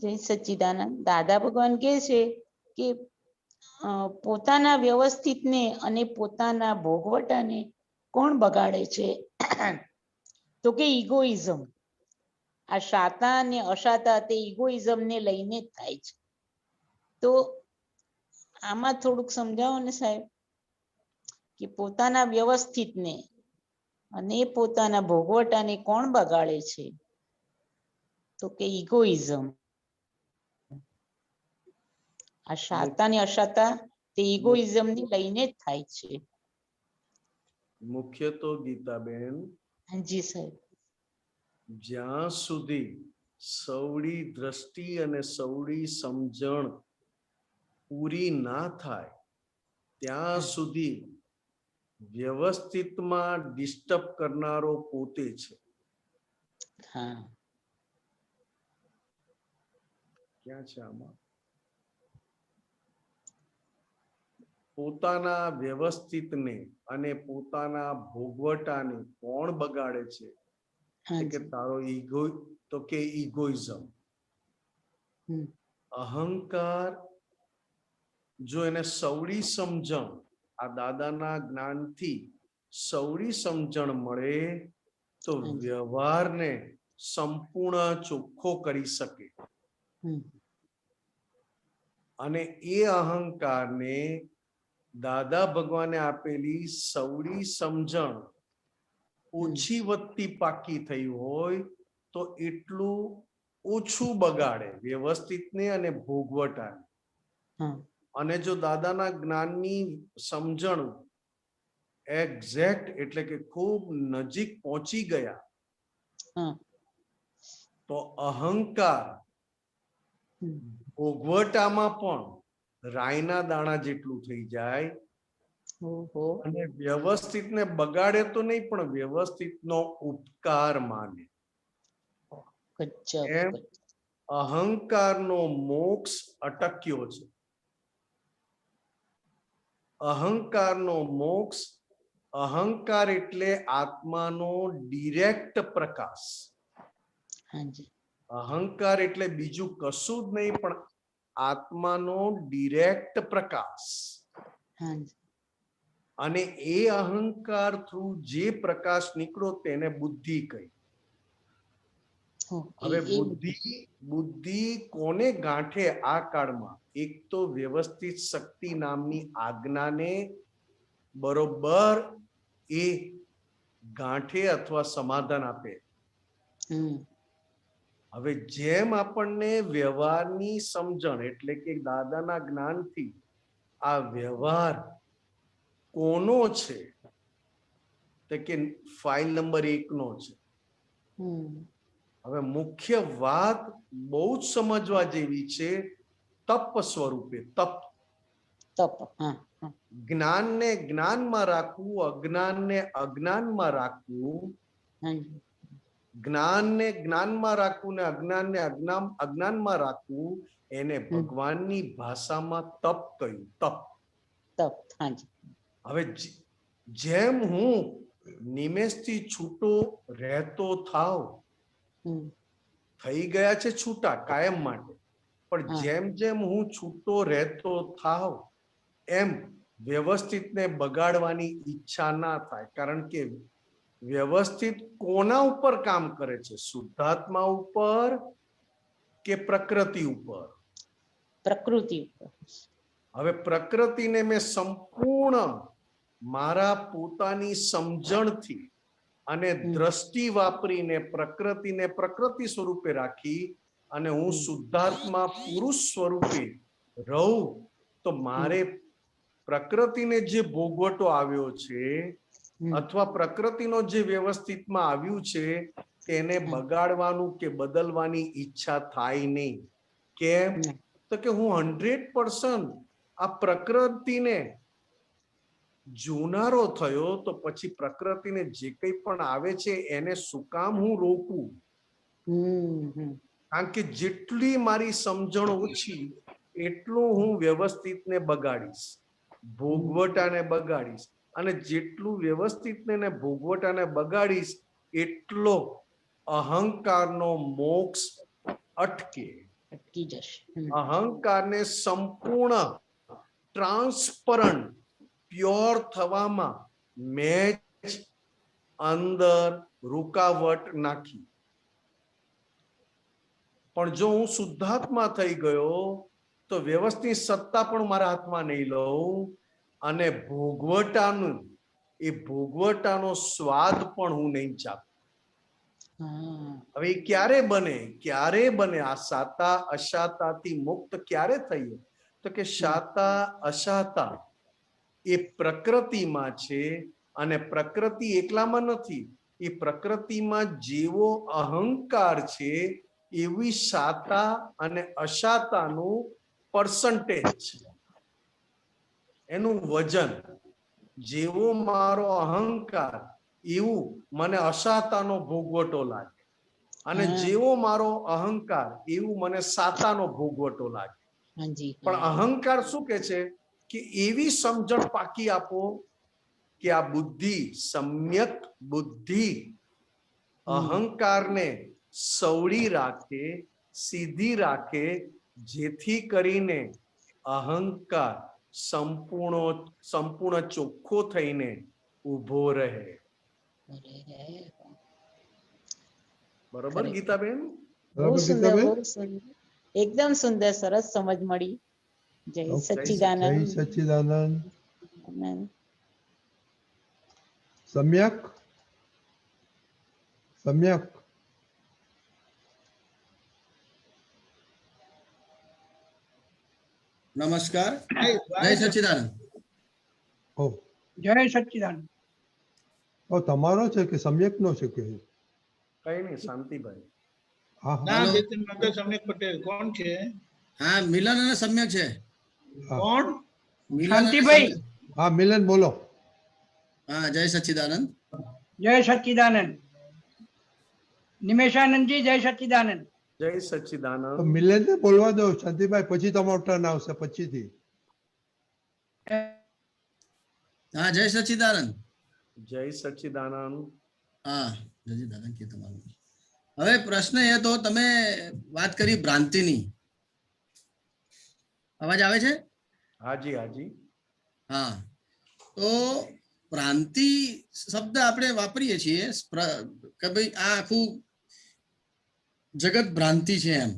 જય સચ્ચિદાનંદ. દાદા ભગવાન કહે છે કે પોતાના વ્યવસ્થિતને અને પોતાના ભોગવટાને કોણ બગાડે છે? તો કે ઇગોઇઝમ. આ શાતા અને અશાતા તે ઇગોઇઝમ ને લઈને જ થાય છે. તો આમાં થોડુંક સમજાવો ને સાહેબ, કે પોતાના વ્યવસ્થિતને અને પોતાના ભોગવટાને કોણ બગાડે છે? તો કે ઇગોઇઝમ. આ શાતા ને અશાતા તે ઇગોઇઝમ ને લઈને જ થાય છે. મુખ્ય તો ગીતાબેન, જી સાહેબ, જ્યાં સુધી સૌડી દ્રષ્ટિ અને સૌડી સમજણ પૂરી ના થાય ત્યાં સુધી વ્યવસ્થિતમાં ડિસ્ટર્બ કરનારો પોતે છે. હા, ક્યાં છે આમાં? પોતાના વ્યવસ્થિતને અને પોતાના ભોગવટાને કોણ બગાડે છે? કે તારો ઈગો, તો કે ઈગોઇઝમ. અહંકાર જો એને સૌડી સમજણ, આ દાદાના જ્ઞાનથી સૌડી સમજણ મળે તો વ્યવહારને સંપૂર્ણ ચોખ્ખો કરી શકે. અને એ અહંકારને દાદા ભગવાને આપેલી સૌડી સમજણ ઓછી વધતી પાકી થઈ હોય તો એટલું ઓછું બગાડે વ્યવસ્થિતને અને ભોગવટાને. અને જો દાદાના જ્ઞાનની સમજણ એક્ઝેક્ટ એટલે કે ખૂબ નજીક પહોંચી ગયા તો અહંકાર ભોગવટામાં પણ રાયના દાણા જેટલું થઈ જાય. અને વ્યવસ્થિતને બગાડે તો નહીં, પણ વ્યવસ્થિતનો ઉપકાર માને. ગજબ, એમ અહંકારનો મોક્ષ અટક્યો છે. અહંકારનો મોક્ષ, અહંકાર એટલે આત્માનો ડિરેક્ટ પ્રકાશ. હાજી, અહંકાર એટલે બીજું કશું જ નહીં પણ આત્માનો ડિરેક્ટ પ્રકાશ. હાજી, અને એ અહંકાર થ્રુ જે પ્રકાશ નીકળ્યો તેને બુદ્ધિ કહી. હવે બુદ્ધિ કોને ગાંઠે આ કાળમાં? એક તો વ્યવસ્થિત શક્તિ નામની આજ્ઞાને બરોબર એ ગાંઠે અથવા સમાધાન આપે. હવે જેમ આપણને વ્યવહારની સમજણ એટલે કે દાદાના જ્ઞાનથી આ વ્યવહાર કોનો છે તો કે ફાઇલ નંબર 1 નો છે. હવે મુખ્ય વાત બહુ જ સમજવા જેવી છે. તપ સ્વરૂપે તપ જ્ઞાનને જ્ઞાનમાં રાખવું, અજ્ઞાનને અજ્ઞાનમાં રાખવું, જ્ઞાનને જ્ઞાનમાં રાખવું ને અજ્ઞાનને અજ્ઞાનમાં રાખવું, એને ભગવાનની ભાષામાં તપ કહ્યું. તપ. હવે જેમ હું નિમેષથી છૂટો રહેતો થાવ, થઈ ગયા છે છૂટા કાયમ માટે, પણ જેમ જેમ હું છૂટો રહેતો થાવ એમ વ્યવસ્થિતને બગાડવાની ઈચ્છા ના થાય. કારણ કે વ્યવસ્થિત કોના ઉપર કામ કરે છે? શુદ્ધાત્મા ઉપર કે પ્રકૃતિ ઉપર? પ્રકૃતિ ઉપર. હવે પ્રકૃતિને મેં સંપૂર્ણ મારા પોતાની સમજણથી અને દ્રષ્ટિ વાપરીને પ્રકૃતિને પ્રકૃતિ સ્વરૂપે રાખી અને હું શુદ્ધાત્મા પુરુષ સ્વરૂપે રહું, તો મારે પ્રકૃતિને જે ભોગવટો આવ્યો છે અથવા પ્રકૃતિનો જે વ્યવસ્થિતમાં આવ્યું છે તેને બગાડવાનું કે બદલવાની ઈચ્છા થાય નહીં. કેમ? તો કે હું 100% આ પ્રકૃતિને જોનારો થયો, તો પછી પ્રકૃતિને જે કંઈ પણ આવે છે એને શું કામ હું રોકું? કારણ કે જેટલી મારી સમજણ ઓછી એટલું હું વ્યવસ્થિતને બગાડીશ, ભોગવટાને બગાડીશ, અને જેટલું વ્યવસ્થિતને ને ભોગવટાને બગાડીશ એટલો અહંકારનો મોક્ષ અટકી જશે. અહંકારને સંપૂર્ણ ટ્રાન્સપરન્ટ પ્યોર થવામાં મેં જ અંદર રૂકાવટ નાખી. પણ જો હું શુદ્ધાત્મા થઈ ગયો તો વ્યવસ્થિત સત્તા પણ મારા હાથમાં નહીં લઉં અને ભોગવટાનો સ્વાદ પણ હું નહીં ચાખું. હવે ક્યારે બને આ સાતા અશાતાથી મુક્ત ક્યારે થઈએ? તો કે શાતા અશાતા એ પ્રકૃતિમાં છે અને પ્રકૃતિ એકલામાં નથી. એ પ્રકૃતિમાં જેવો અહંકાર છે એવી શાતા અને અશાતાનું પર્સન્ટેજ છે, એનું વજન. જેવો મારો અહંકાર એવું મને અશાતાનો ભોગવટો લાગે, અને જેવો મારો અહંકાર એવું મને સાતાનો ભોગવટો લાગે. પણ અહંકાર શું કે છે કે એવી સમજણ પાકી આપો કે આ બુદ્ધિ, સમ્યક બુદ્ધિ અહંકારને સવડી રાખે, સીધી રાખે, જેથી કરીને અહંકાર સંપૂર્ણ ચોખ્ખો થઈને ઉભો રહે. બરોબર ગીતાબેન? બહુ સુંદર, એકદમ સુંદર, સરસ સમજ મળી. જય સચ્ચિદાનંદ. જય સચ્ચિદાનંદ. સમ્યક નમસ્કાર. જય સચ્ચિદાનંદ. જય સચ્ચિદાનંદ. તમારો છે કે સમ્યક નો છે? કે કઈ નહીં, શાંતિભાઈ. સમ્યક પટેલ કોણ છે? હા, મિલન અને સમ્યક છે. કોણ? શાંતિભાઈ. હા, મિલન બોલો. હા, જય સચ્ચિદાનંદ. જય સચ્ચિદાનંદ. નિમેશાનંદ જી જય સચ્ચિદાનંદ. જય સચ્ચિદાનંદ. તો મિલન ને બોલવા દો શાંતિભાઈ, પછી તમારો ટર્ન આવશે પછીથી. હા જય સચ્ચિદાનંદ. જય સચ્ચિદાનંદ. હા જય સચ્ચિદાનંદ કે તમારું. હવે પ્રશ્ન એ તો તમે વાત કરી ભ્રાંતિની. અવાજ આવે છે? હાજી હાજી. હા, તો ભ્રાંતિ શબ્દ આપણે વાપરીએ છીએ કે ભાઈ આ આખું જગત ભ્રાંતિ છે એમ.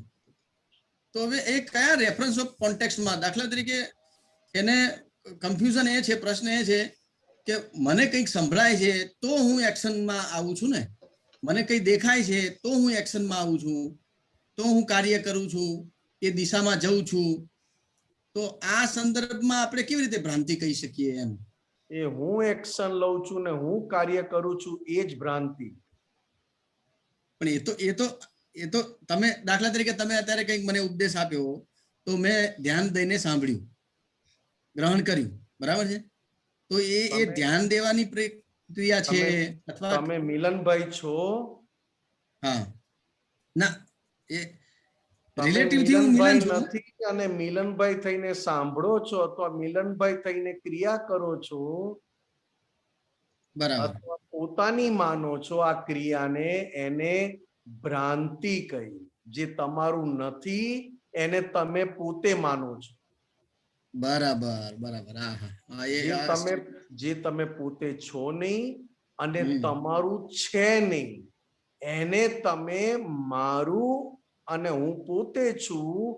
તો હવે એ કયા રેફરન્સ ઓફ કોન્ટેક્સ્ટમાં, દાખલા તરીકે એને કન્ફ્યુઝન એ છે, પ્રશ્ન એ છે કે મને કંઈક સંભળાય છે તો હું એક્શનમાં આવું છું ને, મને કંઈ દેખાય છે તો હું એક્શનમાં આવું છું, તો હું કાર્ય કરું છું, એ દિશામાં જઉં છું. તો આ સંદર્ભમાં આપણે કેવી રીતે ભ્રાંતિ કહી શકીએ એમ? એ હું એક્શન લઉં છું ને હું કાર્ય કરું છું એ જ ભ્રાંતિ. પણ એ તો તમે દાખલા તરીકે તમે અત્યારે કંઈક મને ઉપદેશ આપ્યો તો મેં ધ્યાન દઈને સાંભળ્યું, ગ્રહણ કર્યું, બરાબર છે? તો એ ધ્યાન દેવાની પ્રક્રિયા છે અથવા તમે મિલનભાઈ છો? હા ના, એ તમે રિલેટિવ થી હું મિલન છું નથી અને મિલનભાઈ થઈને સાંભળો છો અથવા મિલનભાઈ થઈને ક્રિયા કરો છો, બરાબર, અથવા પોતાની માનો છો આ ક્રિયાને, એને ભ્રાંતિ કહી. જે તમારું નથી એને તમે પોતે માનો છો. બરાબર બરાબર. જે તમે પોતે છો નહીં અને તમારું છે નહીં એને તમે મારું અને હું પોતે છું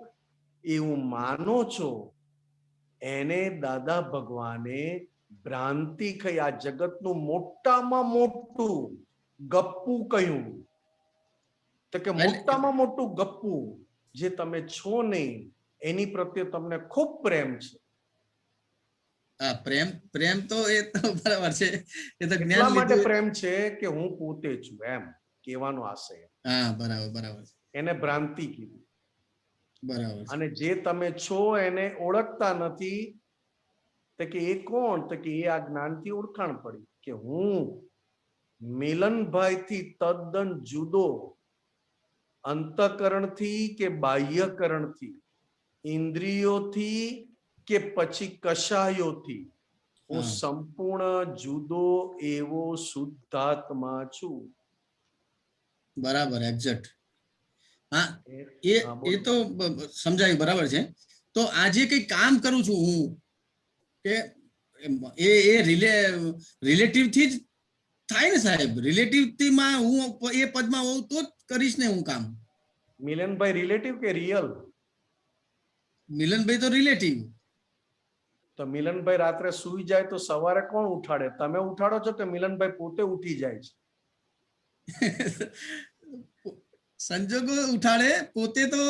એવું માનો છો, એને દાદા ભગવાને ભ્રાંતિ કહી. આ જગતનું મોટામાં મોટું ગપ્પુ કહ્યું. તો કે મોટામાં મોટું ગપ્પુ જે તમે છો નહીં એની પ્રત્યે તમને ખૂબ પ્રેમ છે. પ્રેમ તો એ તો બરાબર છે, એ તો જ્ઞાન એટલા માટે લીધું પ્રેમ છે કે હું પોતે છું એમ કહેવાનો આશય. હા બરાબર બરાબર. એને ભ્રાંતિ કીધી. બરાબર. અને જે તમે છો એને ઓળખતા નથી તો કે એ કોણ? તો કે એ આ જ્ઞાનથી ઓળખાણ પડી કે હું મિલનભાઈથી તદ્દન જુદો, અંતઃકરણથી કે બાહ્યકરણથી, ઇન્દ્રિયોથી કે પછી કશાયોથી હું સંપૂર્ણ જુદો એવો શુદ્ધાત્મા છું. બરાબર, એક્ઝેક્ટ. હા એ તો સમજાયું, બરાબર છે. તો આજે કઈ કામ કરું છું હું કે એ રિલેટિવ થી જ થાય ને સાહેબ? રિલેટિવ થી માં હું એ પદમાં હોઉં તો જ કરીશ ને હું કામ. મિલનભાઈ રિલેટિવ કે રિયલ? મિલનભાઈ તો રિલેટિવ. તો મિલનભાઈ રાત્રે સુઈ જાય તો સવારે કોણ ઉઠાડે? તમે ઉઠાડો છો કે મિલનભાઈ પોતે ઉઠી જાય છે? સંજોગો ઉઠાડે, પોતે તો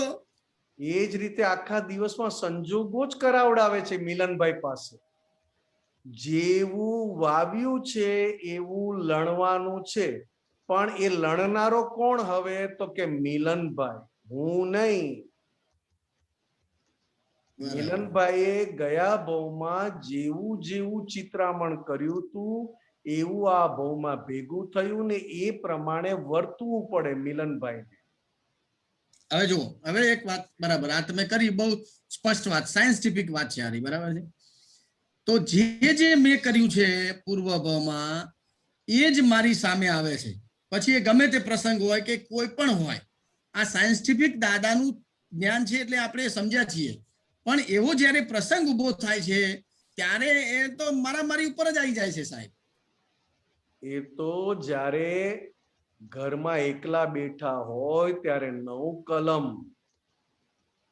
એ જ રીતે આખા દિવસમાં સંજોગો જ કરાવડાવે છે મિલનભાઈ પાસે. જેવું વાવ્યું છે એવું લણવાનું છે, પણ એ લણનારો કોણ હવે? તો કે મિલનભાઈ, હું નહીં. મિલનભાઈએ ગયા ભાવમાં જેવું જેવું ચિત્રામણ કર્યું હતું એવું આ ભાવમાં ભેગું થયું ને એ પ્રમાણે વર્તવું પડે મિલનભાઈને. હવે જુઓ, હવે એક વાત, બરાબર, આ તમે કરી બહુ સ્પષ્ટ વાત, સાયન્ટિફિક વાત છે આરી, બરાબર છે? તો જે મેં કર્યું છે પૂર્વભાવમાં એ જ મારી સામે આવે છે, પછી એ ગમે તે પ્રસંગ હોય કે કોઈ પણ હોય. આ સાયન્ટિફિક દાદાનું જ્ઞાન છે એટલે આપણે સમજ્યા છીએ, પણ એવો જ્યારે પ્રસંગ ઉભો થાય છે ત્યારે એ તો મારી ઉપર જ આવી જાય છે સાહેબ. એ તો જ્યારે ઘરમાં એકલા બેઠા હોય ત્યારે 9 કલમ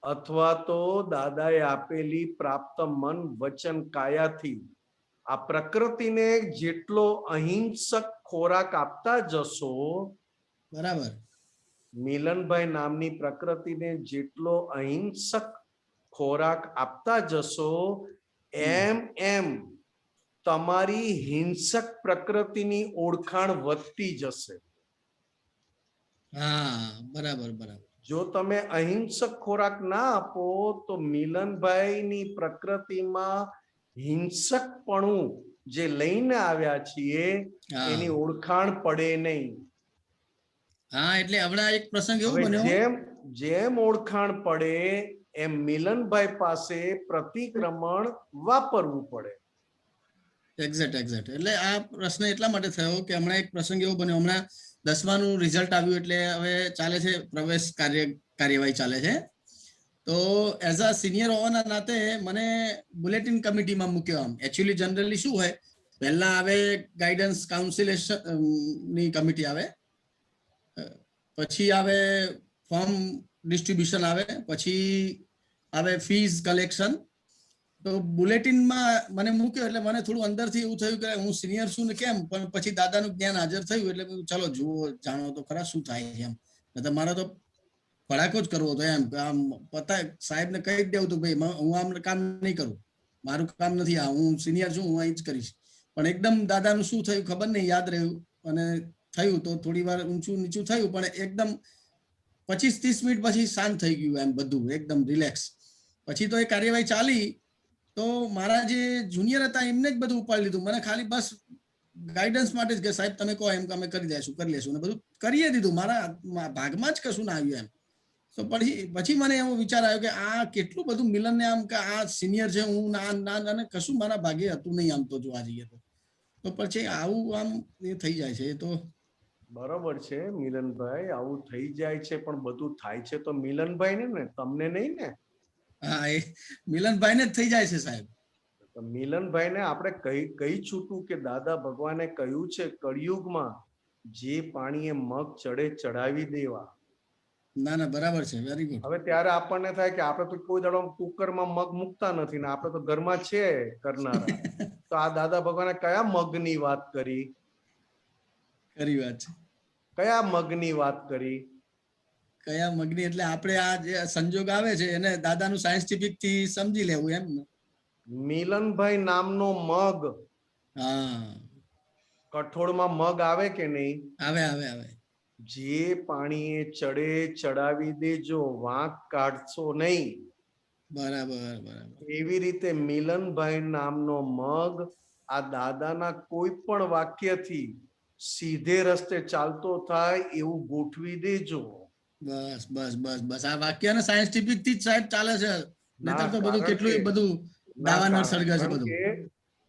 અથવા તો દાદાએ આપેલી પ્રાપ્ત મન વચન કાયાથી આ પ્રકૃતિને જેટલો અહિંસક ખોરાક આપતા જશો, બરાબર, મિલનભાઈ નામની પ્રકૃતિને જેટલો અહિંસક ખોરાક આપતા જશો એમ એમ તમારી હિંસક પ્રકૃતિની ઓળખાણ વધતી જશે. હા બરાબર બરાબર. જો તમે અહિંસક ખોરાક ના આપો તો મિલનભાઈની પ્રકૃતિમાં હિંસકપણું જે લઈને આવ્યા છીએ એની ઓળખાણ પડે નહીં. હા એટલે હમણાં એક પ્રસંગ એવો હવે બન્યો જેમ જેમ ઓળખાણ પડે એમ મિલનભાઈ પાસે પ્રતિક્રમણ વાપરવું પડે. એક્ઝેક્ટ એટલે આ પ્રશ્ન એટલા માટે થયો કે હમણાં એક પ્રસંગ એવો બન્યો, હમણાં 10માનું રિઝલ્ટ આવ્યું એટલે હવે ચાલે છે પ્રવેશ કાર્યવાહી ચાલે છે. તો એઝ અ સિનિયર હોવાના નાતે મને બુલેટિન કમિટીમાં મૂક્યો. આમ એકચ્યુઅલી જનરલી શું હોય, પહેલા આવે ગાઈડન્સ કાઉન્સિલેશન ની કમિટી આવે, પછી આવે ફોર્મ ડિસ્ટ્રીબ્યુશન આવે, પછી આવે ફીઝ કલેક્શન. તો બુલેટિનમાં મને મૂક્યો એટલે મને થોડું અંદરથી એવું થયું કે હું સિનિયર છું ને કેમ, પણ પછી દાદાનું જ્ઞાન હાજર થયું એટલે ચાલો જુઓ જાણો તો ખરા શું થાય છે એમ. મારો તો ભડાકો જ કરવો હતો એમ, આમ પતા સાહેબને કહી જ દેવું હતું ભાઈ હું આમ કામ નહીં કરું, મારું કામ નથી આ, હું સિનિયર છું, હું અહીં જ કરીશ. પણ એકદમ દાદાનું શું થયું ખબર નહીં, યાદ રહ્યું અને થયું તો થોડી વાર ઊંચું નીચું થયું, પણ એકદમ 25-30 મિનિટ પછી શાંત થઈ ગયું એમ, બધું એકદમ રિલેક્સ. પછી તો એ કાર્યવાહી ચાલી તો મારા જે જુનિયર હતા એમને જ બધું ઉપાડી લીધું, મને ખાલી બસ ગાઈડન્સ માટે જ કે સાહેબ તમે કહો એમ અમે કરી લેશું ને બધું કરીએ દીધું, મારા ભાગમાં જ કશું ના આવ્યું એમ. તો પછી મને એવો વિચાર આવ્યો કે આ કેટલું બધું મિલનને આમ કે આ સિનિયર છે, હું ના કશું મારા ભાગે હતું નહીં આમ તો જોવા જઈએ તો પછી આવું આમ એ થઈ જાય છે. એ તો બરોબર છે મિલનભાઈ, આવું થઈ જાય છે, પણ બધું થાય છે તો મિલનભાઈ ને તમને નહીં ને. હા એ મિલનભાઈ ને જ થઈ જાય છે સાહેબ. મિલનભાઈ ને આપણે કહી છૂટું કે દાદા ભગવાને કહ્યું છે કળિયુગમાં જે પાણીએ મગ ચડે ચડાવી દેવા. ના બરાબર છે, વેરી ગુડ. હવે ત્યારે આપણને થાય કે આપણે તો કોઈ દાડો કુકરમાં મગ મૂકતા નથી ને આપણે તો ઘરમાં છે કરનારા. તો આ દાદા ભગવાને કયા મગની વાત કરી? ખરી વાત છે. કયા મગની વાત કરી? કયા મગની એટલે આપણે આ જે સંજોગ આવે છે એને દાદાનું સાયન્ટિફિક થી સમજી લેવું એમ ને. મિલનભાઈ નામનો મગ, હા કઠોળમાં મગ આવે કે નહીં? આવે. જે પાણીએ ચડે ચડાવી દેજો, વાંક કાઢશો નહીં. બરાબર. એવી રીતે મિલનભાઈ નામનો મગ આ દાદાના કોઈ પણ વાક્યથી સીધે રસ્તે ચાલતો થાય એવું ગોઠવી દેજો. બસ આ વાક્યને સાયન્ટિફિક થી જ સાહેબ ચાલે છે, નહીતર તો બધું કેટલું બધું દાવાનળ સળગે છે બધું.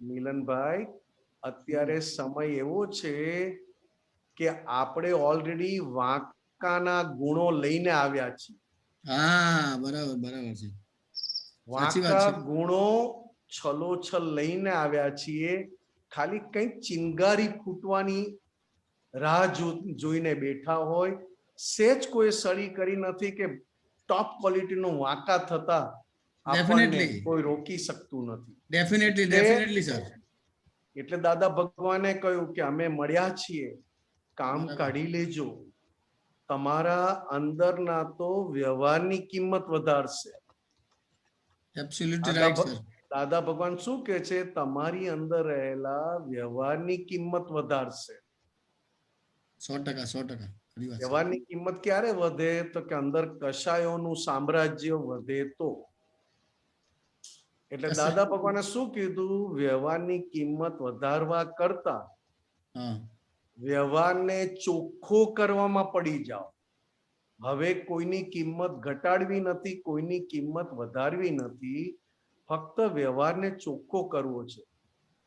મિલનભાઈ અત્યારે સમય એવો છે કે આપણે ઓલરેડી વાંકાના ગુણો લઈને આવ્યા છીએ. હા બરાબર છે. વાંકા ગુણો છલોછલ લઈને આવ્યા છીએ, ખાલી કંઈક ચિંગારી ફૂટવાની રાહ જોઈને બેઠા હોય. સેજ કોઈ સળી કરી નથી કે ટોપ ક્વોલિટીનું વાંકા થતા આપણને કોઈ રોકી શકતું નથી. Definitely sir. એટલે દાદા ભગવાને કહ્યું કે અમે મળ્યા છીએ, કામ કાઢી લેજો. તમારા અંદરના તો વ્યવહારની કિંમત વધારશે. દાદા ભગવાન શું કે છે? તમારી અંદર રહેલા વ્યવહારની કિંમત વધારશે. 100%. વ્યવહારની કિંમત ક્યારે વધે? તો કે અંદર કશાયોનું સામ્રાજ્ય વધે તો. એટલે દાદા ભગવાને શું કીધું? વ્યવહારની કિંમત વધારવા કરતા વ્યવહારને ચોખ્ખો કરવામાં પડી જાઓ. હવે કોઈની કિંમત ઘટાડવી નથી, કોઈની કિંમત વધારવી નથી, ફક્ત વ્યવહારને ચોખ્ખો કરવો છે.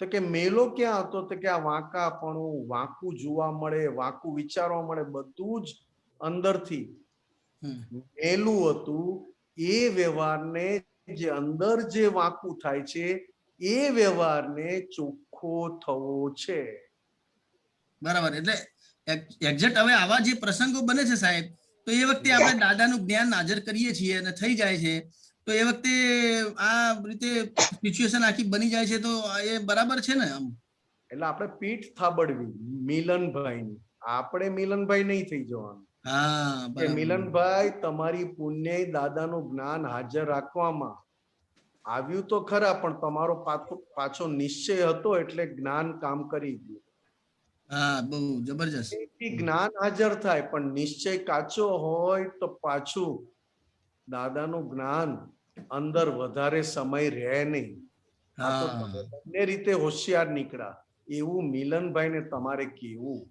તો કે મેલો ક્યાં હતો? તો કે આ વાંકાપણું, વાંકું જોવા મળે, વાંકું વિચારવા મળે, બધું જ અંદરથી મેલું હતું. એ વ્યવહારને જે અંદર જે વાંકું થાય છે એ વ્યવહારને ચોખ્ખો થવો છે. બરાબર. એટલે એક્ઝેક્ટ હવે આવા જે પ્રસંગો બને છે સાહેબ, તો એ વખતે આપણે દાદાનું જ્ઞાન હાજર કરીએ છીએ અને થઈ જાય છે, તો એ વખતે આ રીતે સિચ્યુએશન આખી બની જાય છે, તો એ બરાબર છે ને આમ. એટલે આપણે પીઠ થાબડવી મિલનભાઈની, આપણે મિલનભાઈ નહીં થઈ જવાનું. કે મિલનભાઈ તમારી પુણ્ય દાદાનું જ્ઞાન હાજર રાખવામાં આવ્યું તો ખરા, પણ તમારો પાછો નિશ્ચય હતો એટલે જ્ઞાન કામ કરી ગયું. હા, બહુ જબરજસ્ત. જ્ઞાન હાજર થાય પણ નિશ્ચય કાચો હોય તો પાછું દાદાનું જ્ઞાન અંદર વધારે સમય રહે નહીં. બંને રીતે હોશિયાર નીકળ્યા એવું મિલનભાઈ ને તમારે કેવું.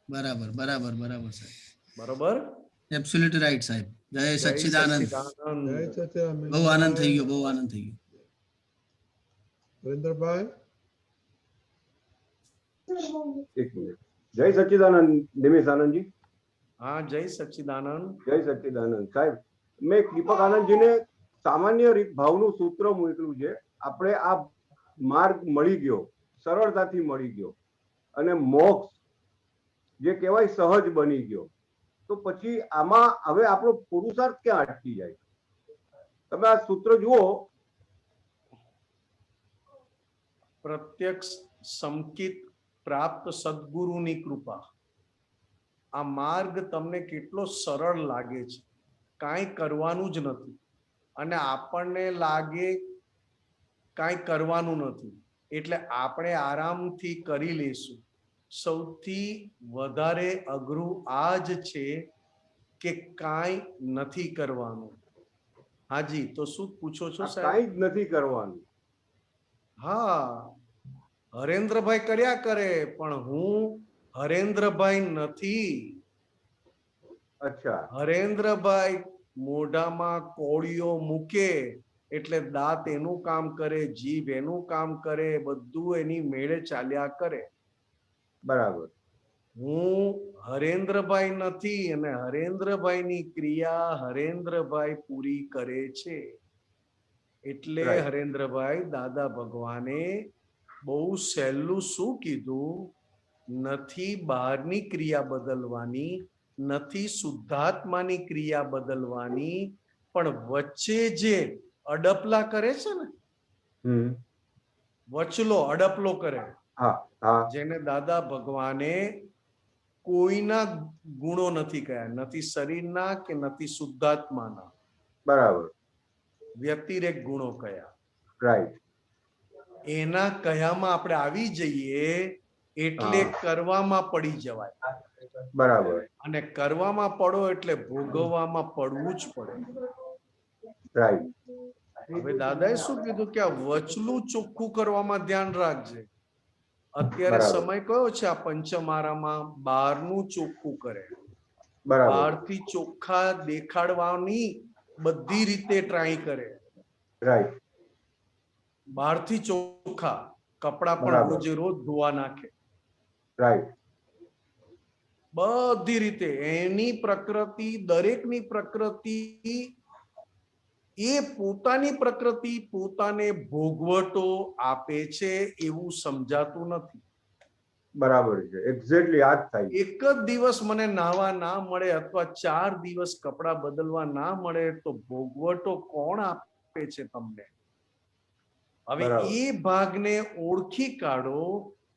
બરાબર સાહેબ. બરોબર? એબ્સોલ્યુટલી રાઈટ સાહેબ. જય સચ્ચિદાનંદ. જય સચ્ચિદાનંદ. બહુ આનંદ થઈ ગયો, બહુ આનંદ થઈ ગયો. સુરેન્દ્રભાઈ એક મિનિટ. જય સચ્ચિદાનંદ નિમેશ આનંદજી. હા, જય સચ્ચિદાનંદ. જય સચ્ચિદાનંદ સાહેબ. મેં દીપક આનંદજીને સામાન્ય રીત ભાવનું સૂત્ર મૂક્યું છે. આપણે આ માર્ગ મળી ગયો, સરળતાથી મળી ગયો, અને મોક્ષ જે કહેવાય સહજ બની ગયો, તો પછી આમાં હવે આપણો પુરુષાર્થ ક્યાં અટકી જાય? તમે આ સૂત્ર જુઓ. પ્રત્યક્ષ સંકિત પ્રાપ્ત સદગુરુની કૃપા. આ માર્ગ તમને કેટલો સરળ લાગે છે, કાંઈ કરવાનું જ નથી, અને આપણને લાગે કાંઈ કરવાનું નથી, એટલે આપણે આરામથી કરી લેશું. સૌથી વધારે અઘરું આ જ છે કે કાંઈ નથી કરવાનું. હાજી, તો શું પૂછો છો સાહેબ? કાંઈ જ નથી કરવાનું. હા, હરેન્દ્રભાઈ કર્યા કરે, પણ હું હરેન્દ્રભાઈ નથી. અચ્છા. હરેન્દ્રભાઈ મોઢામાં કોળીઓ મૂકે એટલે દાંત એનું કામ કરે, જીભ એનું કામ કરે, બધું એની મેળે ચાલ્યા કરે. બરાબર. હું હરેન્દ્રભાઈ નથી, અને હરેન્દ્રભાઈની ક્રિયા હરેન્દ્રભાઈ પૂરી કરે છે. એટલે હરેન્દ્રભાઈ દાદા ભગવાને બહુ સહેલું શું કીધું? નથી બહારની ક્રિયા બદલવાની, નથી શુદ્ધાત્માની ક્રિયા બદલવાની, પણ વચ્ચે જે અડપલા કરે છે ને, વચલો અડપલો કરે, જેને દાદા ભગવાને કોઈના ગુણો નથી કહ્યા, નથી શરીરના કે નથી શુદ્ધાત્માના. બરાબર. વ્યતિરેક ગુણો કયા. રાઈટ. એના કયામાં આપણે આવી જઈએ એટલે કરવામાં પડી જવાય. બરાબર. અને કરવામાં પડો એટલે ભોગવવામાં પડવું જ પડે. રાઈટ. હવે દાદાએ શું કીધું કે આ વચલું ચોખ્ખું કરવામાં ધ્યાન રાખજે. અત્યારે સમય કયો છે આ પંચમારામાં? બહારનું ચોખ્ખું કરે, બહારથી ચોખ્ખા દેખાડવાની બધી રીતે ટ્રાય કરે. રાઈટ. બહારથી ચોખ્ખા કપડા પણ રોજે રોજ ધોવા નાખે. રાઈટ. બધી રીતે એની પ્રકૃતિ, દરેકની પ્રકૃતિ, એ પોતાની પ્રકૃતિ પોતાને ભોગવટો આપે છે એવું સમજાતું નથી. બરાબર છે. એક્ઝેક્ટલી આ જ થાય. એક જ દિવસ મને નાહવા ના મળે અથવા 4 દિવસ કપડા બદલવા ના મળે તો ભોગવટો કોણ આપે છે તમને? હવે એ ભાગને ઓળખી કાઢો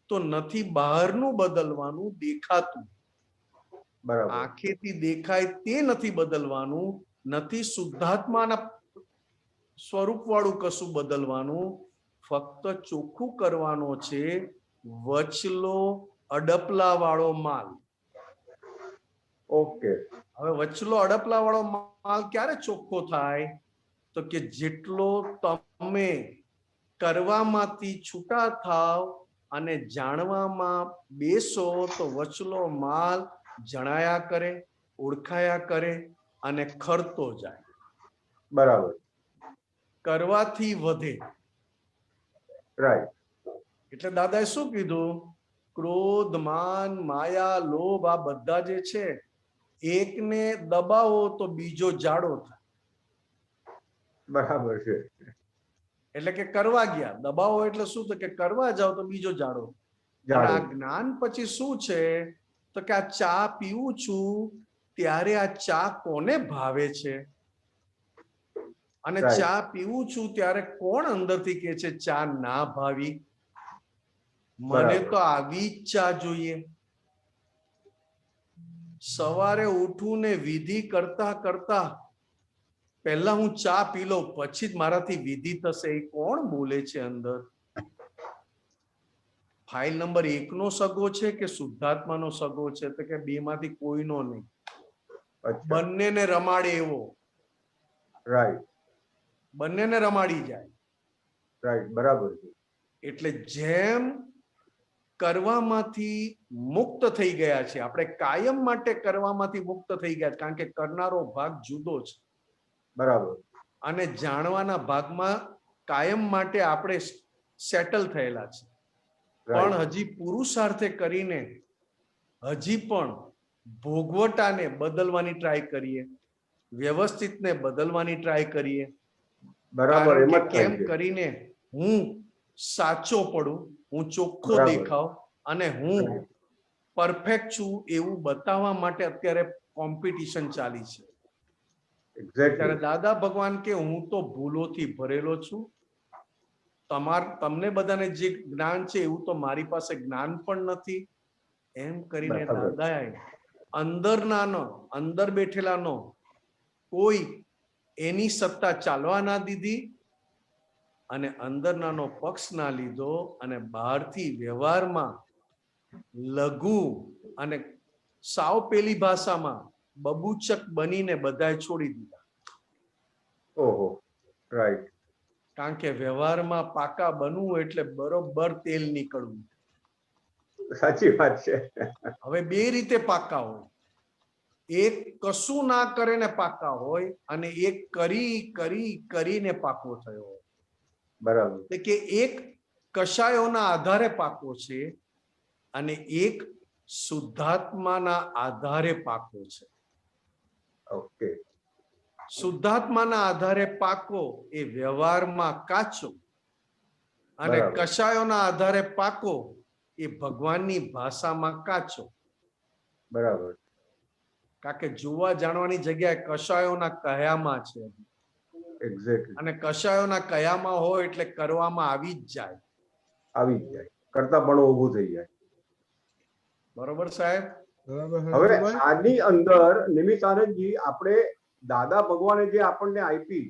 તો નથી બહારનું બદલવાનું, દેખાતું, આંખેથી દેખાય તે નથી બદલવાનું, નથી શુદ્ધાત્માના સ્વરૂપ વાળું કશું બદલવાનું, ફક્ત ચોખ્ખું કરવાનો છે વચલો અડપલા વાળો માલ. ઓકે. હવે વચલો અડપલા વાળો માલ ક્યારે ચોખ્ખો થાય? તો કે જેટલો તમે કરવામાંથી છૂટા થાવ અને જાણવામાં બેસો તો વચલો માલ જણાયા કરે, ઓળખાયા કરે અને ખરતો જાય. બરાબર. કરવાથી વધે. રાઈટ. એટલે દાદાએ શું કીધું? ક્રોધ, માન, માયા, લોભ, આ બધા જે છે એકને દબાવો તો બીજો જાડો થાય. બરાબર છે. એટલે કે કરવા ગયા, દબાવો એટલે શું? તો કે કરવા જાવ તો બીજો જાડો. આ જ્ઞાન પછી શું છે? તો કે આ ચા પીવું છું ત્યારે આ ચા કોને ભાવે છે? અને ચા પીવું છું ત્યારે કોણ અંદરથી કે છે ચા ના ભાવી? મને તો આવી જ ચા જોઈએ. સવારે ઉઠું ને વિધિ કરતા કરતા પહેલા હું ચા પી લઉં, પછી જ મારાથી વિધિ થશે. એ કોણ બોલે છે અંદર? ફાઇલ નંબર 1 નો સગો છે કે શુદ્ધાત્માનો સગો છે? તો કે બે માંથી કોઈનો નહીં, બંનેને રમાડે એવો. રાઈટ. બંનેને રમાડી જાય. રાઈટ. બરાબર છે. એટલે જેમ કરવામાંથી મુક્ત થઈ ગયા છે, આપણે કાયમ માટે કરવામાંથી મુક્ત થઈ ગયા, કારણ કે કરનારો ભાગ જુદો છે. બરાબર. અને જાણવાના ભાગમાં કાયમ માટે આપણે સેટલ થયેલા છે. પણ હજી પુરુષાર્થે કરીને હજી પણ ભોગવટાને બદલવાની ટ્રાય કરીએ, વ્યવસ્થિતને બદલવાની ટ્રાય કરીએ. બરાબર. એમ જ કેમ થાય છે. કરીને હું સાચો પડું, હું ચોખ્ખો બરાબર. દેખાવ અને હું પરફેક્ટ છું એવું બતાવવા માટે અત્યારે કોમ્પિટિશન ચાલી છે. ત્યારે દાદા ભગવાન કે હું તો ભૂલોથી ભરેલો છું, તમને બધાને જે જ્ઞાન છે એવું તો મારી પાસે જ્ઞાન પણ નથી. એમ કરીને દાદાએ અંદર બેઠેલાનો કોઈ એની સત્તા ચાલવા ના દીધી અને અંદરનાનો પક્ષ ના લીધો અને બહારથી વ્યવહારમાં લઘુ અને સાવ પેલી ભાષામાં બબૂચક બનીને બધાએ છોડી દીધા. ઓહો, રાઈટ. કારણ કે વ્યવહારમાં પાકા બનવું એટલે બરોબર તેલ નીકળવું. સાચી વાત છે. હવે બે રીતે પાકા હોય, એક કશું ના કરે ને પાકા હોય અને એક કરીને પાકો થયો હોય. બરાબર. કે એક કશાયોના આધારે પાકો છે અને એક શુદ્ધાત્માના આધારે પાકો છે. ઓકે. શુદ્ધાત્માના આધારે પાકો એ વ્યવહારમાં કાચો અને કશાયોના આધારે પાકો એ ભગવાનની ભાષામાં કાચો. બરાબર. કારણ કે જોવા જાણવાની જગ્યાએ કશાયોના કયામાં છે. એક્ઝેક્ટલી. અને કશાયોના કયામાં હોય એટલે કરવામાં આવી જ જાય. આવી જ જાય, કરતા પણ ઊભું થઈ જાય. બરોબર સાહેબ. હવે આની અંદર નિમિત્ત આનંદજી, આપણે દાદા ભગવાને જે આપણને આપી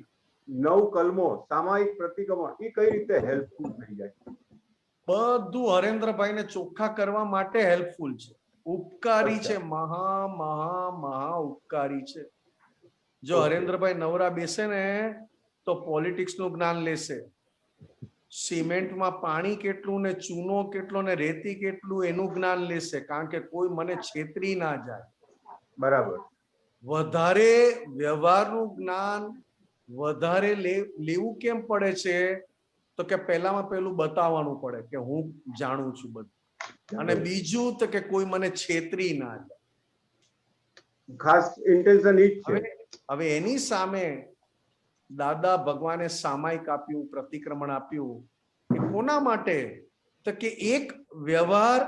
9 કલમો સામાયિક પ્રતિક્રમણ, એ કઈ રીતે હેલ્પફુલ થઈ જાય? બધું હરેન્દ્રભાઈને ચોખ્ખા કરવા માટે હેલ્પફુલ છે, ઉપકારી છે, મહા ઉપકારી છે. જો હરેન્દ્રભાઈ નવરા બેસે ને તો પોલિટિક્સ નું જ્ઞાન લેશે, સિમેન્ટમાં પાણી કેટલું ને ચૂનો કેટલો ને રેતી કેટલું એનું જ્ઞાન લેશે, કારણ કે કોઈ મને છેતરી ના જાય. બરાબર. વધારે વ્યવહારનું જ્ઞાન વધારે લેવું કેમ પડે છે? તો કે પહેલામાં પહેલું બતાવવાનું પડે કે હું જાણું છું બધું, અને બીજું તો કે કોઈ મને છેતરી ના જાય. ખાસ ઇન્ટેન્શન ઈ જ છે. હવે એની સામે દાદા ભગવાને સામાયિક આપ્યું, પ્રતિક્રમણ આપ્યું. એ કોના માટે? તો કે એક વ્યવહાર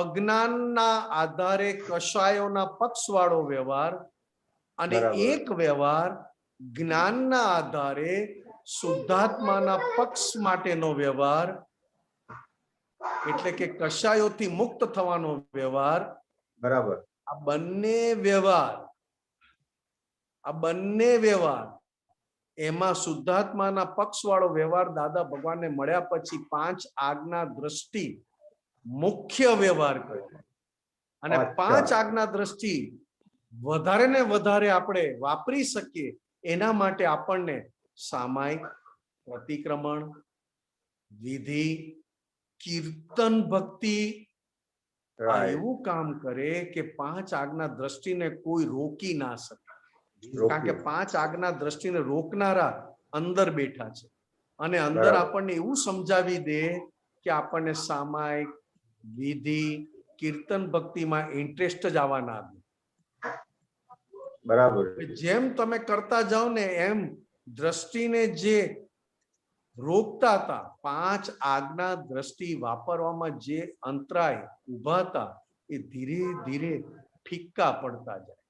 અજ્ઞાનના આધારે કશાયોના પક્ષવાળો વ્યવહાર અને એક વ્યવહાર જ્ઞાનના આધારે શુદ્ધાત્માના પક્ષ માટેનો વ્યવહાર, એટલે કે કશાયોથી મુક્ત થવાનો વ્યવહાર. બરાબર. આ બંને વ્યવહાર એમાં શુદ્ધાત્માના પક્ષવાળો વ્યવહાર દાદા ભગવાનને મળ્યા પછી 5 આજ્ઞા દ્રષ્ટિ મુખ્ય વ્યવહાર કર્યો. અને 5 આજ્ઞા દ્રષ્ટિ વધારે ને વધારે આપણે વાપરી શકીએ એના માટે આપણને સામાયિક, પ્રતિક્રમણ, વિધિ, કીર્તન, ભક્તિ એવું કામ કરે કે 5 આજ્ઞા દ્રષ્ટિને કોઈ રોકી ના શકે. કારણ કે 5 આજ્ઞા દ્રષ્ટિને રોકનારા અંદર બેઠા છે, અને અંદર આપણને એવું સમજાવી દે કે આપણને સામાયિક, વિધિ, કીર્તન, ભક્તિમાં ઇન્ટરેસ્ટ જ આવવા ના દે. બરાબર. જેમ તમે કરતા જાઓ ને એમ દ્રષ્ટિને જે રોકતા હતા, 5 આજ્ઞા દ્રષ્ટિ વાપરવામાં જે અંતરાય ઉભા હતા એ ધીરે ધીરે ફિક્કા પડતા જાય.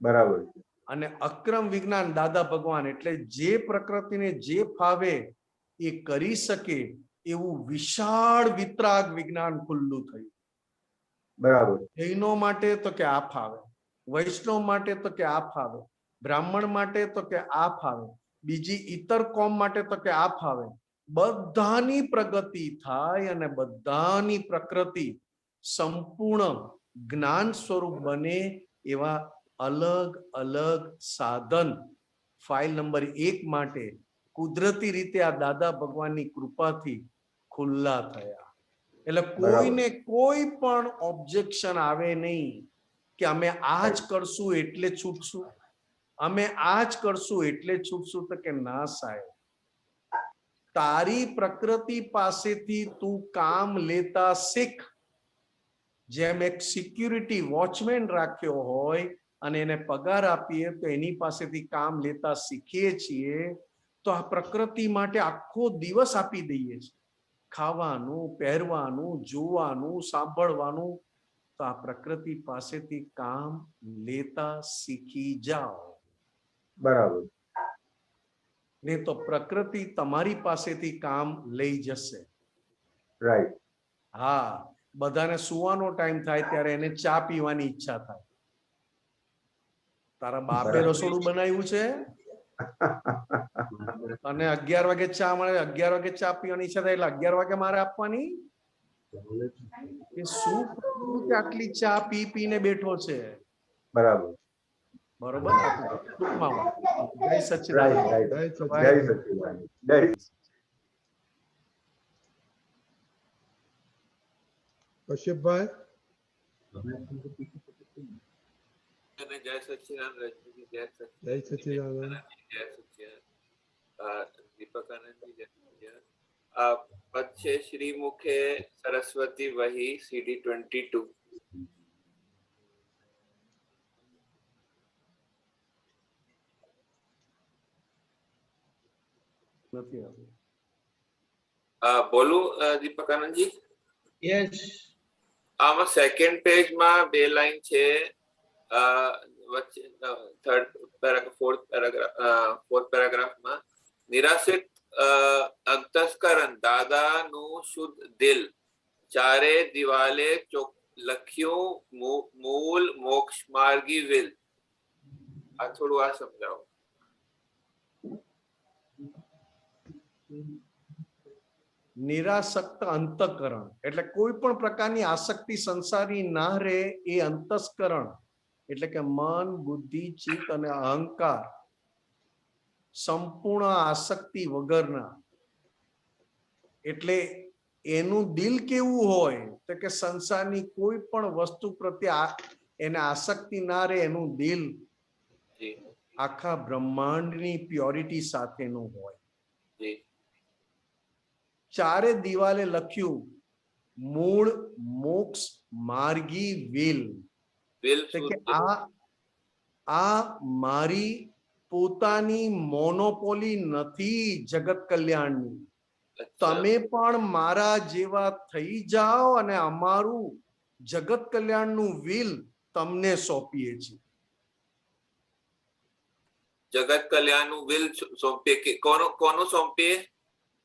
બરાબર. અને અક્રમ વિજ્ઞાન દાદા ભગવાન એટલે જે પ્રકૃતિને જે ફાવે એ કરી શકે એવું વિશાળ વિતરાગ વિજ્ઞાન ખુલ્લું થયું. બરાબર. જૈનો માટે તો કે આ ફાવે, વૈષ્ણવ માટે તો કે આ ફાવે, બ્રાહ્મણ માટે તો કે આ ફાવે, બીજી ઇતર કોમ માટે તો કે આ ફાવે. બધાની પ્રગતિ થાય અને બધાની પ્રકૃતિ સંપૂર્ણ જ્ઞાન સ્વરૂપ બને એવા અલગ અલગ સાધન ફાઇલ નંબર 1 માટે કુદરતી રીતે આ દાદા ભગવાનની કૃપાથી ખુલ્લા થયા. એટલે કોઈને કોઈ પણ ઓબ્જેક્શન આવે નહીં કે અમે આ જ કરશું એટલે છૂટશું, અમે આ જ કરશું એટલે છૂટશું. તો કે ના સાહેબ, તારી પ્રકૃતિ પાસેથી તું કામ લેતા શીખ. જેમ એક સિક્યુરિટી વોચમેન રાખ્યો હોય અને એને પગાર આપીએ તો એની પાસેથી કામ લેતા શીખીએ છીએ, તો આ પ્રકૃતિ માટે આખો દિવસ આપી દઈએ છીએ. ખાવાનું, પહેરવાનું, જોવાનું, સાંભળવાનું. તો આ પ્રકૃતિ પાસેથી કામ લેતા શીખી જાઓ. બરાબર. ને તો પ્રકૃતિ તમારી પાસેથી કામ લઈ જશે. રાઈટ. હા, બધાને સુવાનો ટાઈમ થાય ત્યારે એને ચા પીવાની ઈચ્છા થાય. તારા બાપે રસોડું બનાવ્યું છે અને 11 વાગે ચા મળે, 11 વાગે ચા પીવાની ઈચ્છા થાય એટલે 11 વાગે મારે આપવાની. એ શું આટલી ચા પી પીને બેઠો છે. બરાબર. બરોબર. જય સચ્ચિદાનંદ. જય સચ્ચિદાનંદ. જય કશ્યપભાઈ. જય સચ્ચિદાનંદ. જય સચ્ચિદાનંદ. दीपक आनंद जी जय. पद छे श्री मुखे सरस्वती वही CD 22. બોલું દીપક આનંદજી? યસ. આમાં સેકન્ડ પેજ માં 2 લાઈન છે, વચ્ચે फोर्थ पैराग्राफ में निराशित अंतस्करण दादा नु शुद्ध दिल चारे दिवाले लख्यू मूल मोक्ष मार्गी विल. आ थोड़ू आ समझाओ. નિરાસક્ત અંતઃકરણ એટલે કોઈ પણ પ્રકારની આસક્તિ સંસારી ના રહે એ અંતસ્કરણ એટલે કે મન, બુદ્ધિ, ચિત્ત અને અહંકાર સંપૂર્ણ આસક્તિ વગરના. એટલે એનું દિલ કેવું હોય તો કે સંસારની કોઈ પણ વસ્તુ પ્રત્યે એને આસક્તિ ના રહે. એનું દિલ આખા બ્રહ્માંડની પ્યોરિટી સાથેનું હોય. ચારે દિવાલે લખ્યું મૂળ મોક્ષ માર્ગી વિલ. આ મારી પોતાની મોનોપોલી નથી જગત કલ્યાણની. તમે પણ મારા જેવા થઈ જાઓ અને અમારું જગત કલ્યાણનું વિલ તમને સોંપીએ છીએ. જગત કલ્યાણનું વિલ સોંપીએ કે કોનું સોંપીએ?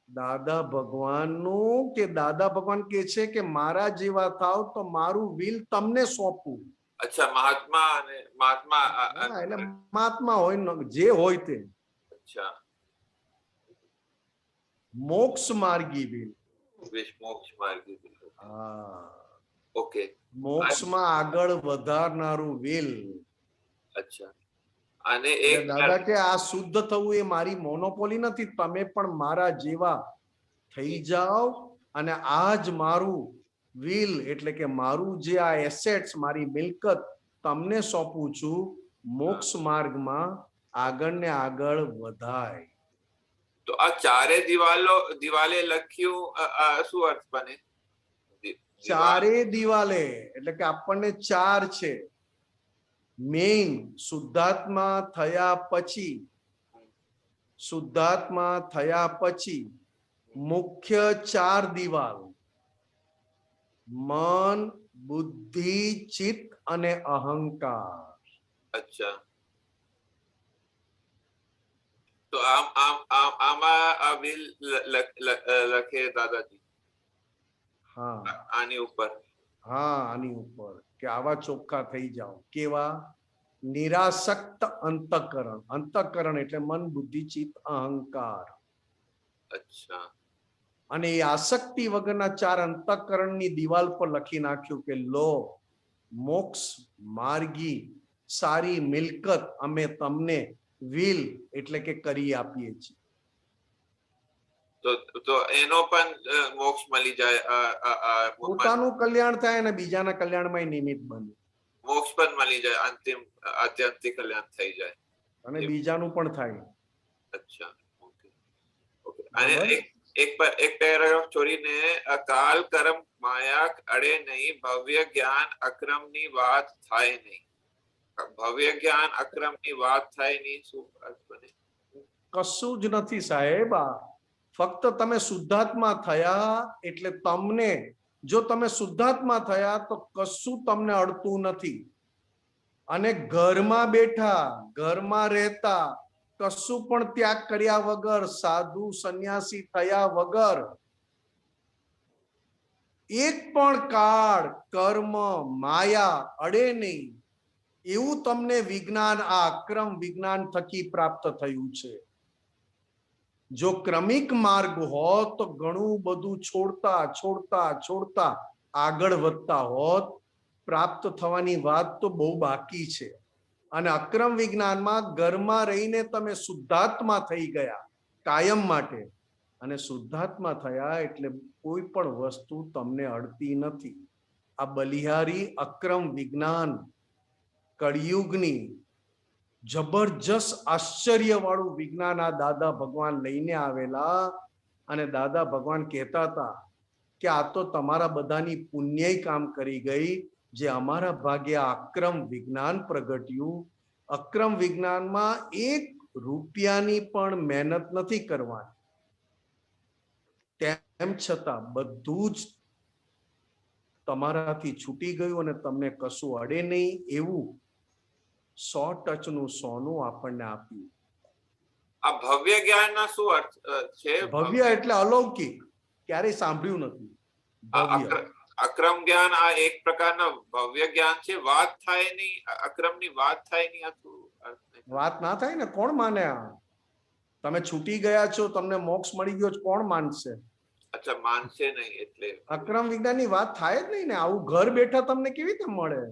દાદા ભગવાનનું. કે દાદા ભગવાન કે છે કે મારા જેવા થાવ તો મારું વિલ તમને સોંપું. અચ્છા, મહાત્મા અને મહાત્મા એટલે મહાત્મા હોય જે હોય તે. અચ્છા, મોક્ષ માર્ગી વિલ. મોક્ષ માર્ગી વિલ. હા, ઓકે. મોક્ષમાં આગળ વધારનારું વિલ. અચ્છા. અને એક દાદા કે આ શુદ્ધ થવું એ મારી મોનોપોલી નથી. તમે પણ મારા જેવા થઈ જાઓ અને આ જ મારું વિલ એટલે કે મારું જે આ એસેટ્સ, મારી મિલકત તમને સોંપું છું. મોક્ષ માર્ગમાં આગળ ને આગળ વધાય. તો આ ચારે દિવાલે લખ્યું શું અર્થ બને? ચારે દિવાલે એટલે કે આપણને ચાર છે. મેઇન શુદ્ધાત્મા થયા પછી મુખ્ય ચાર દિવાલ મન, બુદ્ધિ, ચિત્ત અને અહંકાર. અચ્છા. તો આમાં આ વિલ લખે દાદાજી? હા, આની ઉપર. હા, આની ઉપર કે આવા ચોખ્ખા થઈ જાઓ. કેવા? નિરાસક્ત અંતઃકરણ. અંતઃકરણ એટલે મન, બુદ્ધિ, ચિત્ત, અહંકાર. અચ્છા. અને એ આસક્તિ વગરના ચાર અંતઃકરણની દિવાલ પર લખી નાખ્યું કે લો મોક્ષ માર્ગી સારી મિલકત અમે તમને વિલ એટલે કે કરી આપીએ છીએ. તો તો એનો પણ મોક્ષ મળી જાય, પોતાનું કલ્યાણ થાય અને બીજાના કલ્યાણમાં નિમિત્ત બને, મોક્ષ પણ મળી જાય, અંતિમ આત્યંતિક કલ્યાણ થઈ જાય અને બીજાનું પણ થાય. અચ્છા, ઓકે ઓકે. અને એક પેરેગ્રાફ છોડીને કાલ કર્મ માયા અડે નહીં, ભવ્ય જ્ઞાન અક્રમની વાત થાય નહીં. ભવ્ય જ્ઞાન અક્રમની વાત થાય નહીં, શું અર્થ બને? કશું જ નથી સાહેબ. ફક્ત તમે શુદ્ધાત્મા થયા એટલે તમને, જો તમે શુદ્ધાત્મા થયા તો કશું તમને અડતું નથી. અને ઘરમાં બેઠા, ઘરમાં રહેતા, કશું પણ ત્યાગ કર્યા વગર, સાધુ સંન્યાસી થયા વગર એક પણ કાળ કર્મ માયા અડે નહીં, એવું તમને વિજ્ઞાન, આ અક્રમ વિજ્ઞાન થકી પ્રાપ્ત થયું છે. જો ક્રમિક માર્ગ હોત તો ઘણું બધું છોડતા છોડતા છોડતા આગળ વધતા હોત. પ્રાપ્ત થવાની વાત તો બહુ બાકી છે. અને અક્રમ વિજ્ઞાનમાં ઘરમાં રહીને તમે શુદ્ધાત્મા થઈ ગયા કાયમ માટે, અને શુદ્ધાત્મા થયા એટલે કોઈ પણ વસ્તુ તમને અડતી નથી. આ બલિહારી અક્રમ વિજ્ઞાન કળિયુગની જબરજસ્ત આશ્ચર્ય વાળું વિજ્ઞાન આ દાદા ભગવાન લઈને આવેલા. અને દાદા ભગવાન કહેતા હતા કે આ તો તમારા બધાની પુણ્ય કામ કરી ગઈ, જે અમારા ભાગ્ય અક્રમ વિજ્ઞાન પ્રગટ્યું. અક્રમ વિજ્ઞાનમાં 1 રૂપિયાની પણ મહેનત નથી કરવાની, તેમ છતાં બધું જ તમારાથી છૂટી ગયું અને તમને કશું અડે નહીં, એવું 100 ટચનું સોનું આપણને આપ્યું. આ ભવ્ય જ્ઞાનના શું અર્થ છે? ભવ્ય એટલે અલૌકિક, ક્યારેય સાંભળ્યું નથી. ભવ્ય અક્રમ જ્ઞાન આ એક પ્રકારના ભવ્ય જ્ઞાન છે. વાત થાય નહીં, અક્રમની વાત થાય નહીં, વાત ના થાય ને કોણ માને? આ તમે છૂટી ગયા છો, તમને મોક્ષ મળી ગયો, કોણ માનશે? અચ્છા, માનશે નહીં. એટલે અક્રમ વિજ્ઞાનની વાત થાય જ નહીં ને. આવું ઘર બેઠા તમને કેવી રીતે મળે?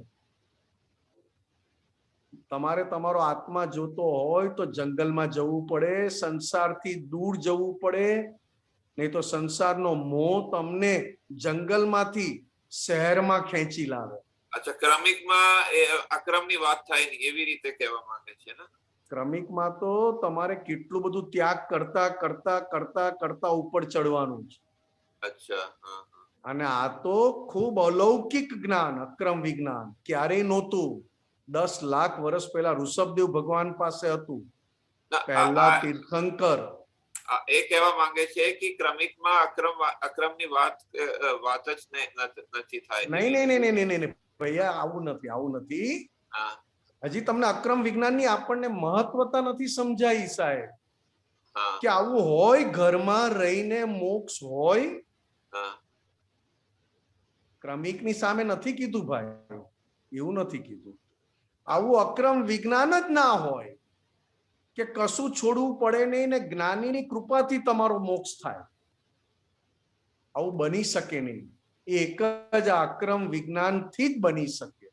તમારે તમારો આત્મા જોતો હોય તો જંગલમાં જવું પડે, સંસારથી દૂર જવું પડે, નહીં તો સંસારનો મોહ તમને જંગલમાંથી શહેરમાં ખેંચી લાવે. અચ્છા, ક્રમિકમાં અક્રમની વાત થાય નહીં એવી રીતે કહેવા માંગે છે ને? ક્રમિકમાં તો તમારે કેટલું બધું ત્યાગ કરતા કરતા કરતા કરતા ઉપર ચડવાનું છે. અચ્છા. અને આ તો ખૂબ અલૌકિક જ્ઞાન, અક્રમ વિજ્ઞાન ક્યારેય નહોતું. 10 લાખ વર્ષ પહેલા ઋષભદેવ ભગવાન પાસે હતું, પહેલા તીર્થંકર. એ કહેવા માંગે છે કે ક્રમિકમાં અક્રમની વાત જ નથી થાય. નહીં નહીં નહીં નહીં નહીં ભૈયા, આવું નથી, આવું નથી. હજી તમને અક્રમ વિજ્ઞાનની આપણને મહત્વતા નથી સમજાઈ સાહેબ, કે આવું હોય, ઘરમાં રહીને મોક્ષ હોય. ક્રમિકની સામે નથી કીધું ભાઈ, એવું નથી કીધું. આવું અક્રમ વિજ્ઞાન જ ના હોય કે કશું છોડવું પડે નહીં ને જ્ઞાનીની કૃપાથી તમારો મોક્ષ થાય, આવું બની શકે નહીં. એક જ અક્રમ વિજ્ઞાનથી જ બની શકે.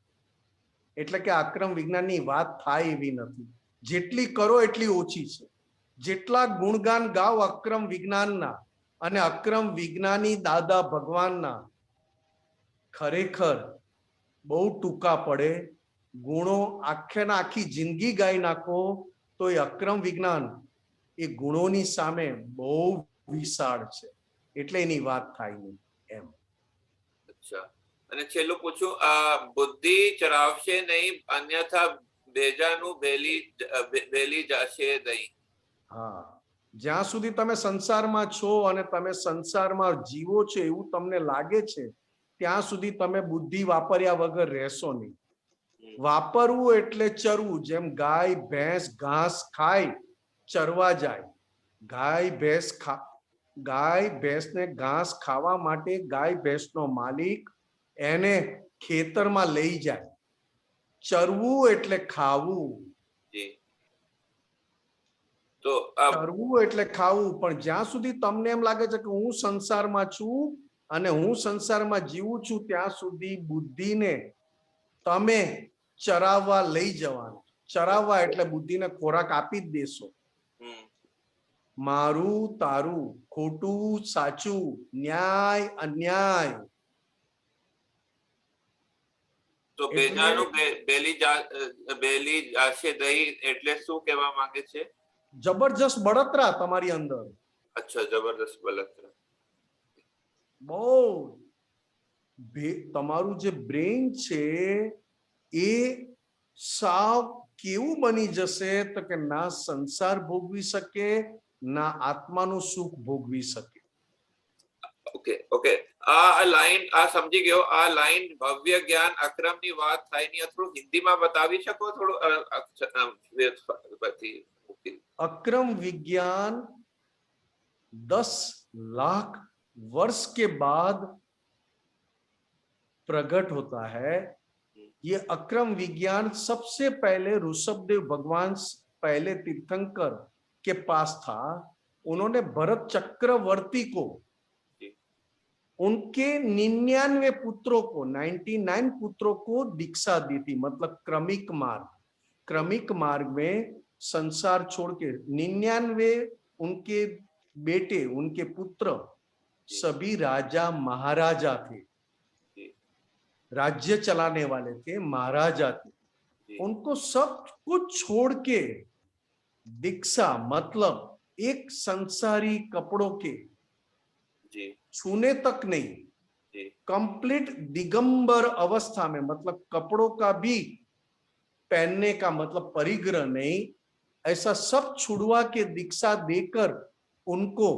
એટલે કે અક્રમ વિજ્ઞાનની વાત થાય એવી નથી. જેટલી કરો એટલી ઓછી છે. જેટલા ગુણગાન ગાવ અક્રમ વિજ્ઞાનના અને અક્રમ વિજ્ઞાની દાદા ભગવાનના, ખરેખર બહુ ટૂંકા પડે. ગુણો આખે ના આખી જિંદગી ગાઈ નાખો તો એ અક્રમ વિજ્ઞાન એ ગુણોની સામે બહુ વિશાળ છે, એટલે એની વાત થાય નહીં એમ. અચ્છા, અને છેલ્લું પૂછું, બુદ્ધિ ચરાવશે નહીં, અન્યથા બેજાનું બેલી જશે નહીં. હા, જ્યાં સુધી તમે સંસારમાં છો અને તમે સંસારમાં જીવો છો એવું તમને લાગે છે, ત્યાં સુધી તમે બુદ્ધિ વાપર્યા વગર રહેશો નહીં. વાપરવું એટલે ચરવું. જેમ ગાય ભેંસ ઘાસ ખાય, ચરવા જાય. ગાય ભેંસને ઘાસ ખાવા માટે ગાય ભેંસનો માલિક એને ખેતરમાં લઈ જાય. ચરવું એટલે ખાવું. ચરવું એટલે ખાવું. પણ જ્યાં સુધી તમને એમ લાગે છે કે હું સંસારમાં છું અને હું સંસારમાં જીવું છું, ત્યાં સુધી બુદ્ધિને તમે ચરાવવા લઈ જવાનું. ચરાવવા એટલે બુદ્ધિને ખોરાક આપી જ દેશો. मारू तारू, खोटू साचू, न्याय अन्याय। તો બેજાનું બેલી જાશે દઈ એટલે શું કહેવા માંગે છે? જબરજસ્ત બળતરા તમારી અંદર। અચ્છા, જબરદસ્ત બળતરા। બહુ તમારું જે બ્રેઇન છે એ સાવ કેવું બની જશે તો કે ના સંસાર ભોગવી શકે ના આત્માનું સુખ ભોગવી શકે। ઓકે ઓકે, આ લાઈન આ સમજી ગયો। આ લાઈન ભવ્ય જ્ઞાન અક્રમની વાત થાય ની, થોડું હિન્દીમાં બતાવી શકો થોડું? अक्रम विज्ञान 10 लाख वर्ष के बाद प्रकट होता है। ये अक्रम विज्ञान सबसे पहले ऋषभदेव भगवान पहले तीर्थंकर के पास था। उन्होंने भरत चक्रवर्ती को उनके 99 पुत्रों को 99 पुत्रों को दीक्षा दी थी, मतलब क्रमिक मार्ग। क्रमिक मार्ग में संसार छोड़ के 99 उनके बेटे, उनके पुत्र सभी राजा महाराजा थे, राज्य चलाने वाले थे, महाराजा थे। उनको सब कुछ छोड़ के दीक्षा मतलब एक संसारी कपड़ों के छूने तक नहीं, कंप्लीट दिगंबर अवस्था में, मतलब कपड़ों का भी पहनने का मतलब परिग्रह नहीं, ऐसा सब छुड़वा के दीक्षा देकर उनको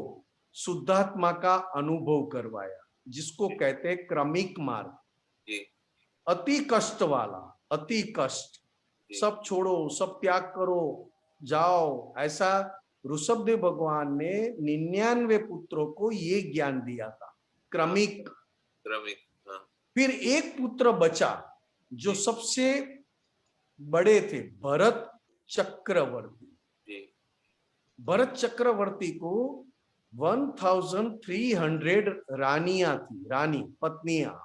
शुद्धात्मा का अनुभव करवाया, जिसको कहते हैं क्रमिक मार्ग। अति कष्ट वाला, अति कष्ट, सब छोड़ो, सब त्याग करो, जाओ, ऐसा ऋषभदेव भगवान ने 99 पुत्रों को ये ज्ञान दिया था, क्रमिक। फिर एक पुत्र बचा जो सबसे बड़े थे, भरत चक्रवर्ती। भरत चक्रवर्ती को 1300 रानियां थी, रानी पत्नियां।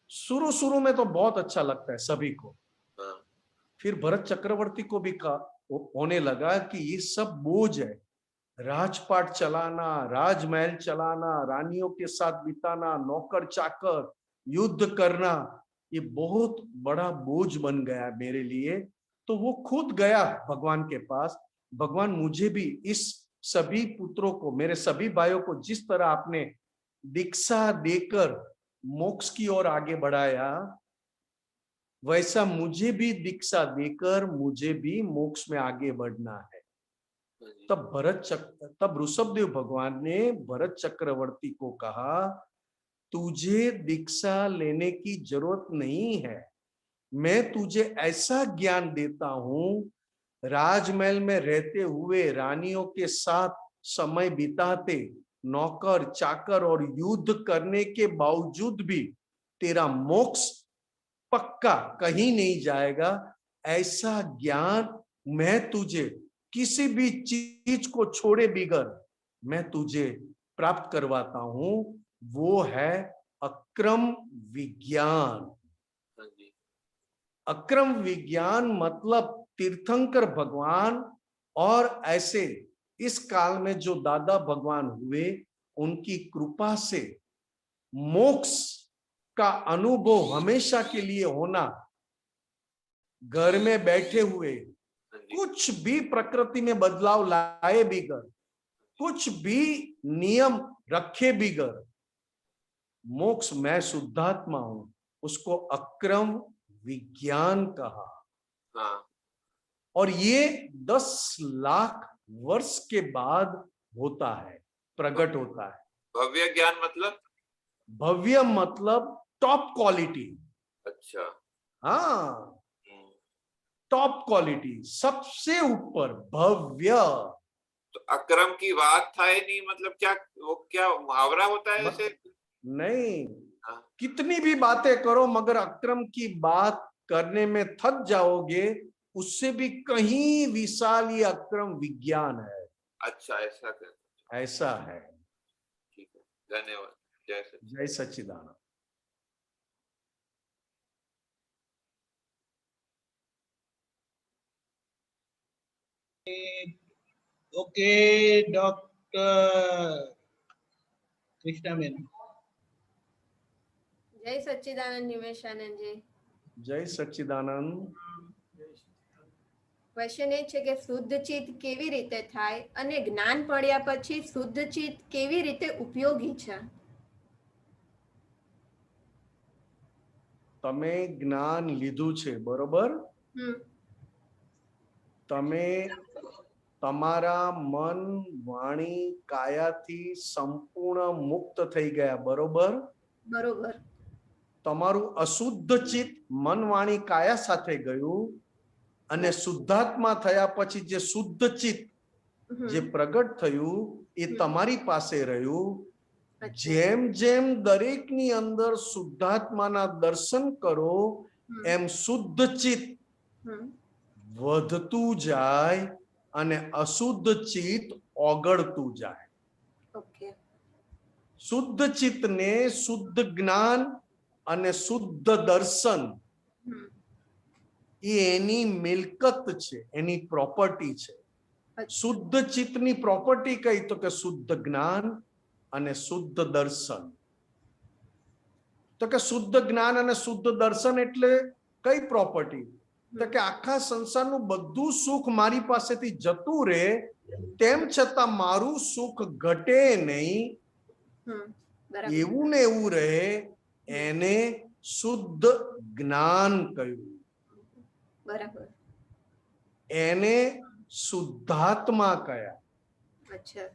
शुरू में तो बहुत अच्छा लगता है सभी को। फिर भरत चक्रवर्ती को भी होने लगा कि ये सब बोझ है, राजपाट चलाना, राजमहल चलाना, रानियों के साथ बिताना, नौकर चाकर, युद्ध करना, ये बहुत बड़ा बोझ बन गया मेरे लिए। तो वो खुद गया भगवान के पास, भगवान मुझे भी इस सभी पुत्रों को, मेरे सभी भाइयों को जिस तरह आपने दीक्षा देकर मोक्ष की ओर आगे बढ़ाया, वैसा मुझे भी दीक्षा देकर मुझे भी मोक्ष में आगे बढ़ना है। तब ऋषभदेव भगवान ने भरत चक्रवर्ती को कहा, तुझे दीक्षा लेने की जरूरत नहीं है, मैं तुझे ऐसा ज्ञान देता हूं, राजमहल में रहते हुए रानियों के साथ समय बिताते, नौकर चाकर और युद्ध करने के बावजूद भी तेरा मोक्ष पक्का, कहीं नहीं जाएगा। ऐसा ज्ञान मैं तुझे किसी भी चीज को छोड़े बिगर मैं तुझे प्राप्त करवाता हूं, वो है अक्रम विज्ञान। अक्रम विज्ञान मतलब तीर्थंकर भगवान और ऐसे इस काल में जो दादा भगवान हुए, उनकी कृपा से मोक्ष का अनुभव हमेशा के लिए होना। घर में बैठे हुए कुछ भी प्रकृति में बदलाव लाए बिगर, कुछ भी नियम रखे बिगर, मोक्ष मैं शुद्धात्मा हूं, उसको अक्रम विज्ञान कहा। और ये 10 लाख वर्ष के बाद होता है, प्रकट होता है। भव्य ज्ञान मतलब? भव्य मतलब टॉप क्वालिटी। अच्छा, हाँ, टॉप क्वालिटी, सबसे ऊपर भव्य। तो अक्रम की बात था ही नहीं, मतलब क्या वो क्या मुहावरा होता है ऐसे? नहीं, कितनी भी बातें करो मगर अक्रम की बात करने में थक जाओगे, उससे भी कहीं विशाल ये अक्रम विज्ञान है। अच्छा, ऐसा कर, ऐसा है। ठीक है, धन्यवाद। जय सच्चिदानंद। Okay doctor Krishnaben. જય સચ્ચિદાનંદ નિમેશાનંદજી. જય સચ્ચિદાનંદ. ક્વેશ્ચન એ છે કે શુદ્ધ ચિત્ત કેવી રીતે થાય અને જ્ઞાન પડ્યા પછી શુદ્ધ ચિત્ત કેવી રીતે ઉપયોગી છે? તમે જ્ઞાન લીધું છે બરોબર, તમે તમારા મન વાણી કાયાથી સંપૂર્ણ મુક્ત થઈ ગયા બરોબર. બરોબર. તમારું અશુદ્ધ ચિત્ત મન વાણી કાયા સાથે ગયું અને શુદ્ધાત્મા થયા પછી જે શુદ્ધ ચિત્ત જે પ્રગટ થયું એ તમારી પાસે રહ્યું. જેમ જેમ દરેકની અંદર શુદ્ધાત્માના દર્શન કરો એમ શુદ્ધ ચિત્ત વધતું જાય અને અશુદ્ધ ચિત્ત ઓગળતું જાય. શુદ્ધ ચિત્તને શુદ્ધ જ્ઞાન અને શુદ્ધ દર્શન એ એની મિલકત છે, એની પ્રોપર્ટી છે. શુદ્ધ ચિત્તની પ્રોપર્ટી કઈ તો કે શુદ્ધ જ્ઞાન અને શુદ્ધ દર્શન. તો કે શુદ્ધ જ્ઞાન અને શુદ્ધ દર્શન એટલે કઈ પ્રોપર્ટી? તો કે આખા સંસારનું બધું સુખ મારી પાસેથી જતું રહે તેમ છતાં મારું સુખ ઘટે નહીં, એવું ને એવું રહે, એને શુદ્ધ જ્ઞાન કહ્યું. બરાબર. એને શુદ્ધાત્મા કહ્યા. અચ્છા.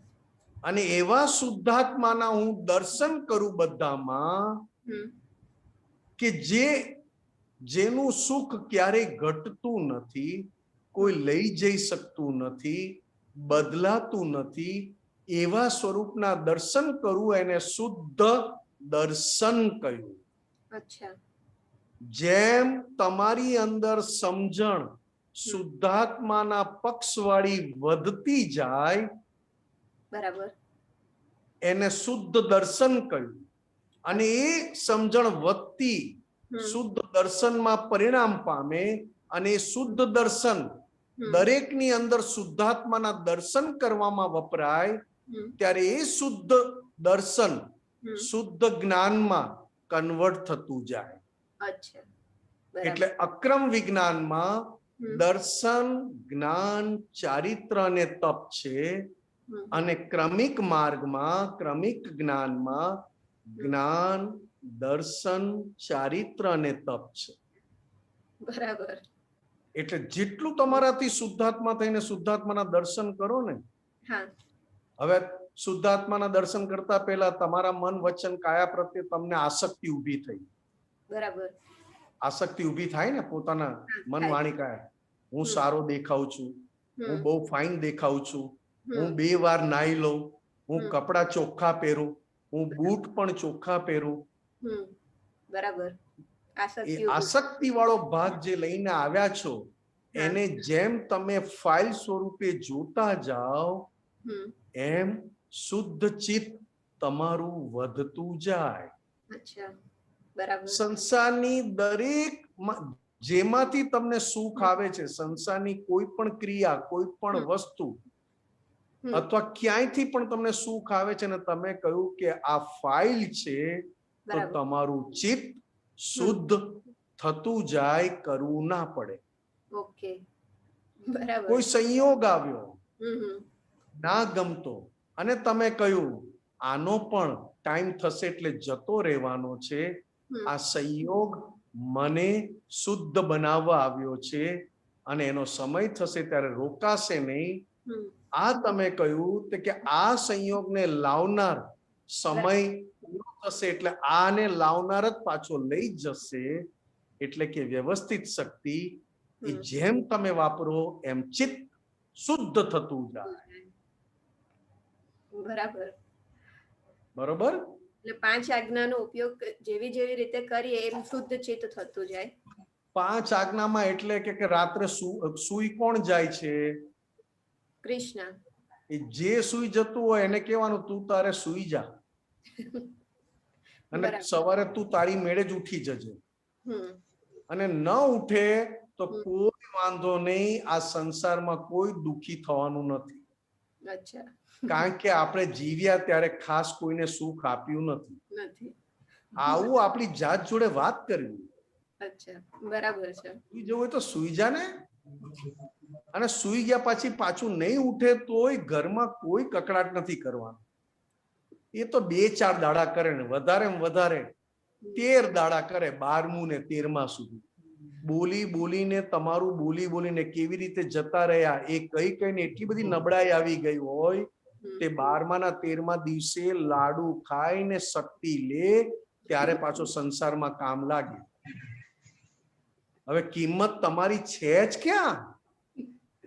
અને એવા શુદ્ધાત્માના હું દર્શન કરું બધામાં કે જેનું સુખ ક્યારેય ઘટતું નથી, કોઈ લઈ જઈ શકતું નથી, બદલાતું નથી, એવા સ્વરૂપના દર્શન કરું એને શુદ્ધ દર્શન કહ્યું. અચ્છા. જેમ તમારી અંદર સમજણ શુદ્ધાત્માના પક્ષવાળી વધતી જાય બરાબર, એને શુદ્ધ દર્શન કહ્યું. અને એ સમજણ વધતી શુદ્ધ દર્શનમાં પરિણામ પામે અને એ શુદ્ધ દર્શન દરેકની અંદર શુદ્ધાત્માના દર્શન કરવામાં વપરાય ત્યારે એ શુદ્ધ દર્શન શુદ્ધ જ્ઞાનમાં કન્વર્ટ થતું જાય. અચ્છા. એટલે અક્રમ વિજ્ઞાનમાં દર્શન, જ્ઞાન, ચારિત્ર અને તપ છે અને ક્રમિક માર્ગમાં ક્રમિક જ્ઞાનમાં જ્ઞાન, દર્શન, ચારિત્ર અને તપ છે. બરાબર. એટલે જેટલું તમારાથી શુદ્ધાત્મા થઈને શુદ્ધાત્માના દર્શન કરો ને, હવે શુદ્ધાત્માના દર્શન કરતા પહેલા તમારા મન, વચન, કાયા પ્રત્યે તમને આસક્તિ ઊભી થઈ. બરાબર. આસક્તિ ઊભી થાય ને પોતાના મન, વાણી, કાયા. હું સારો દેખાઉં છું, હું બહુ ફાઇન દેખાઉં છું, હું 2 વાર નાઈ લઉં, હું કપડા ચોખ્ખા પહેરું, હું બૂટ પણ ચોખ્ખા પહેરું. બરાબર. એ આસક્તિ વાળો ભાગ જે લઈને આવ્યા છો એને જેમ તમે ફાઇલ સ્વરૂપે જોતા જાઓ એમ શુદ્ધ ચિત્ત તમારું વધતું જાય. અચ્છા. બરાબર. સંસારની દરેક જેમાંથી તમને સુખ આવે છે, સંસારની કોઈ પણ ક્રિયા, કોઈ પણ વસ્તુ અથવા ક્યાંયથી પણ તમને સુખ આવે છે ને તમે કહ્યું કે આ ફાઇલ છે, તો તમારું ચિત્ત શુદ્ધ થતું જાય, કરવું ના પડે. ઓકે. બરાબર. કોઈ સંયોગ આવ્યો ના ગમતો અને તમે કહ્યું આનો પણ ટાઈમ થશે એટલે જતો રહેવાનો છે, આ સંયોગ મને શુદ્ધ બનાવવા આવ્યો છે અને એનો સમય થશે ત્યારે રોકાશે નહીં. આ તમે કહ્યું કે આ સંયોગને લાવનાર સમય પૂરો થશે એટલે આને લાવનાર જ પાછો લઈ જશે. એટલે કે વ્યવસ્થિત શક્તિ જેમ તમે વાપરો એમ ચિત્ત શુદ્ધ થતું જાય. બરાબર. બરોબર. એટલે 5 આજ્ઞાનો ઉપયોગ જેવી જેવી રીતે કરીએ એમ શુદ્ધ ચિત્ત થતું જાય. 5 આજ્ઞામાં એટલે કે રાત્રે સુઈ કોણ જાય છે? કૃષ્ણ. એ જે સુઈ જતું હોય એને કહેવાનું તું તારે સુઈ જા અને સવારે તું તારી મેળે જ ઉઠી જજે. અને ન ઉઠે તો કોઈ વાંધો નહીં, આ સંસારમાં કોઈ દુખી થવાનું નથી, અચ્છા કારણ કે આપણે જીવ્યા ત્યારે ખાસ કોઈને સુખ આપ્યું નથી. નથી. આવું આપણી જાત જોડે વાત કરવી. અચ્છા બરાબર છે. સુઈ જવું હોય તો સુઈ જા ને, અને સુઈ ગયા પછી પાછું નહીં ઉઠે તોય ઘરમાં કોઈ કકડાટ નથી કરવાનો. એ તો 2-4 દાડા કરે ને વધારે 13 દાડા કરે, 12મું ને 13મા સુધી બોલી બોલીને તમારું બોલીને કેવી રીતે જતા રહ્યા એ કઈ ને એટલી બધી નબળાઈ આવી ગઈ હોય તે 12મા ના 13મા દિવસે લાડુ ખાઈને શક્તિ લે ત્યારે પાછો સંસારમાં કામ લાગે. હવે કિંમત તમારી છે જ ક્યાં?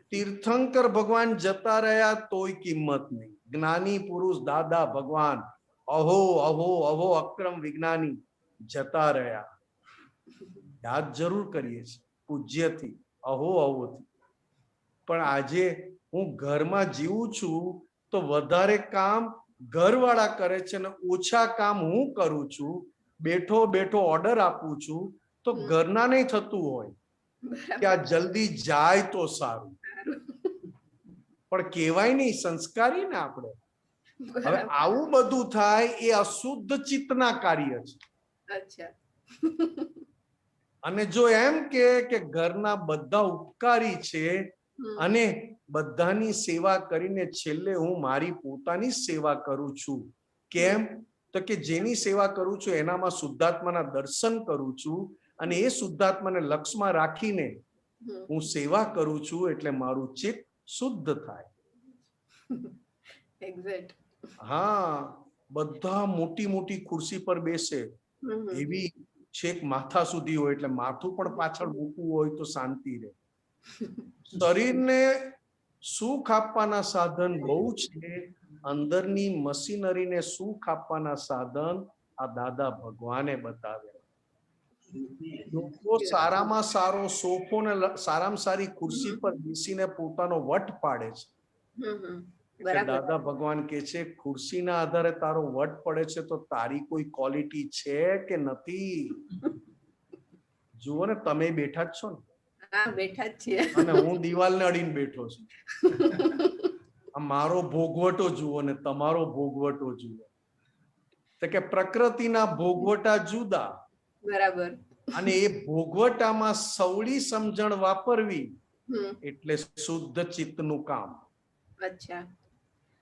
તીર્થંકર ભગવાન જતા રહ્યા તોય કિંમત નહીં. જ્ઞાની પુરુષ દાદા ભગવાન અહો અહો અહો અક્રમ વિજ્ઞાની જતા રહ્યા. યાદ જરૂર કરીએ છીએ પૂજ્યથી, અહો અહોથી, પણ આજે હું ઘરમાં જીવું છું તો વધારે કામ ઘરવાળા કરે છે ને ઓછા કામ હું કરું છું. બેઠો બેઠો ઓર્ડર આપું છું તો ઘરના નહીં થતું હોય કે આ જલ્દી જાય તો સારું, પણ કહેવાય નહીં સંસ્કારી ને આપણે. હવે આવું બધું થાય એ અશુદ્ધ ચિત્તના કાર્ય છે. અચ્છા. અને જો એમ કે ઘરના બધા ઉપકારી છે અને બધાની સેવા કરીને છેલ્લે હું મારી પોતાની સેવા કરું છું. કેમ? તો કે જેની સેવા કરું છું એનામાં શુદ્ધાત્માના દર્શન કરું છું અને એ શુદ્ધાત્માને લક્ષમાં રાખીને હું સેવા કરું છું એટલે મારું ચિત્ત શુદ્ધ થાય. એક્ઝેક્ટ. હા, બધા મોટી મોટી ખુરશી પર બેસે એવી છેક માથા સુધી હોય એટલે માથું પણ પાછળ મૂકવું હોય તો શાંતિ રહે. શરીરને સુખ આપવાના સાધન બહુ છે, અંદરની મશીનરીને સુખ આપવાના સાધન આ દાદા ભગવાને બતાવ્યા. લોકો સારામાં સારો સોફો ને સારામાં સારી ખુરશી પર બેસીને પોતાનો વટ પાડે છે. દાદા ભગવાન કે છે ખુરશીના આધારે તારો વટ પડે છે તો તારી કોઈ ક્વોલિટી છે કે નથી? જુઓ ને, તમે બેઠા જ છો ને. હા, બેઠા જ છીએ. અને હું દિવાલને અડીને બેઠો છું. મારો ભોગવટો જુઓ ને તમારો ભોગવટો જુઓ. તો કે પ્રકૃતિના ભોગવટા જુદા, બરાબર, અને એ ભોગવટામાં સવળી સમજણ વાપરવી એટલે શુદ્ધ ચિત્તનું કામ. અચ્છા,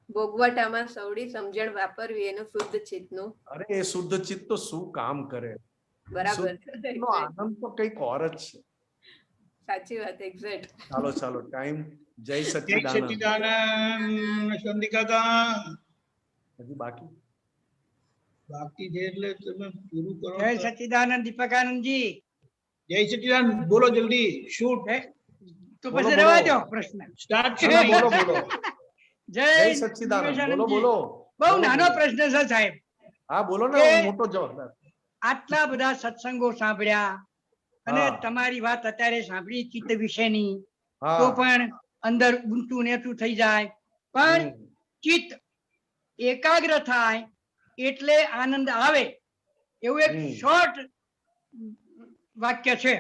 ભોગવટામાં સવળી સમજણ વાપરવી એનું શુદ્ધ ચિત્તનું. અરે એ શુદ્ધ ચિત્ત તો શું કામ કરે? બરાબર, આનંદ તો કઈક ઓર જ છે. સાચી વાત, એક્ઝેક્ટ. ચાલો ટાઈમ. જય જય સચ્ચિદાનંદ. સચ્ચિદાનંદ. સંધિ કાકા હજી બાકી છે એટલે તમે પૂરું કરો. જય સચ્ચિદાનંદ. દીપકાનંદજી જય સચ્ચિદાનંદ. બોલો જલ્દી, શૂટ. તો પછી રહેવા દો પ્રશ્ન. સ્ટાર્ટ. બોલો. જય સચ્ચિદાનંદ. બોલો. બહુ નાનો પ્રશ્ન છે સાહેબ. હા બોલો ને, મોટો જવાબ. આટલા બધા સત્સંગો સાંભળ્યા અને તમારી વાત અત્યારે સાંભળી ચિત્ત વિશેની, તો પણ અંદર ઊંચું નેચું થઈ જાય, પણ ચિત્ત એકાગ્ર થાય એટલે આનંદ આવે, એવું એક શોર્ટ વાક્ય છે.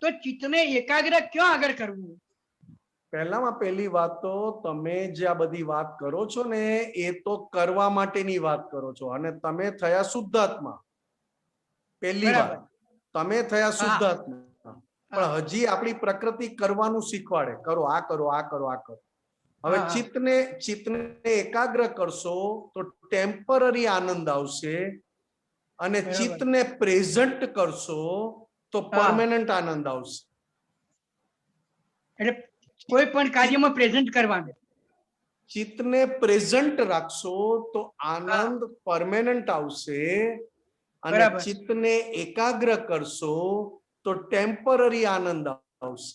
તો ચિત્તને એકાગ્ર ક્યાં આગળ કરવું? પહેલામાં પહેલી વાત તો તમે જે આ બધી વાત કરો છો ને એ તો કરવા માટેની વાત કરો છો, અને તમે થયા શુદ્ધાત્મા. પહેલી વાત તમે થયા શુદ્ધાત્મા, પણ હજી આપણી પ્રકૃતિ કરવાનું શીખવાડે, કરો આ કરો આ કરો આ કરો. હવે ચિત્તને એકાગ્ર કરશો તો ટેમ્પરરી આનંદ આવશે, અને ચિત્તને પ્રેઝન્ટ કરશો તો પરમેનન્ટ આનંદ આવશે. એટલે કોઈ પણ કાર્યમાં પ્રેઝન્ટ કરવાનું. ચિત્તને પ્રેઝન્ટ રાખશો તો આનંદ પરમેનન્ટ આવશે, અને ચિત્તને એકાગ્ર કરશો તો ટેમ્પરરી આનંદ આવશે.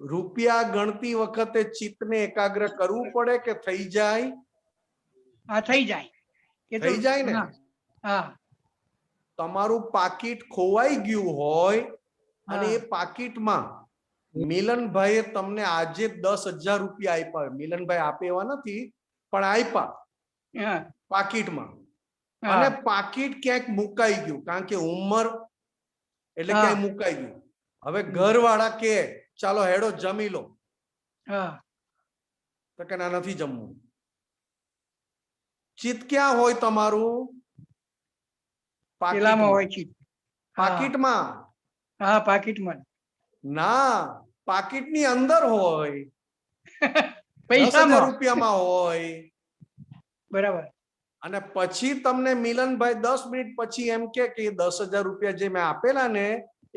રૂપિયા ગણતી વખતે ચિત્તને એકાગ્ર કરવું પડે કે થઈ જાય? હા, થઈ જાય. થઈ જાય ને. તમારું પાકીટ ખોવાઈ ગયું હોય અને એ પાકીટમાં મિલનભાઈએ તમને આજે 10,000 રૂપિયા આપ્યા. મિલનભાઈ આપે એવા નથી, પણ આપ્યા પાકીટમાં, અને પાકીટ ક્યાંક મુકાઈ ગયું, કારણ કે ઉંમર એટલે ક્યાંય મુકાઈ ગયું. હવે ઘરવાળા કે ચાલો હેડો જમી લો, તો કે ના નથી જમવું. ચિત્ત ક્યાં હોય તમારું? પાકીટમાં. હા, પાકીટમાં ના, પાકીટની અંદર હોય, પૈસામાં રૂપિયામાં હોય. બરાબર. અને પછી તમને મિલનભાઈ 10 મિનિટ પછી એમ કે 10,000 રૂપિયા જે મેં આપેલા ને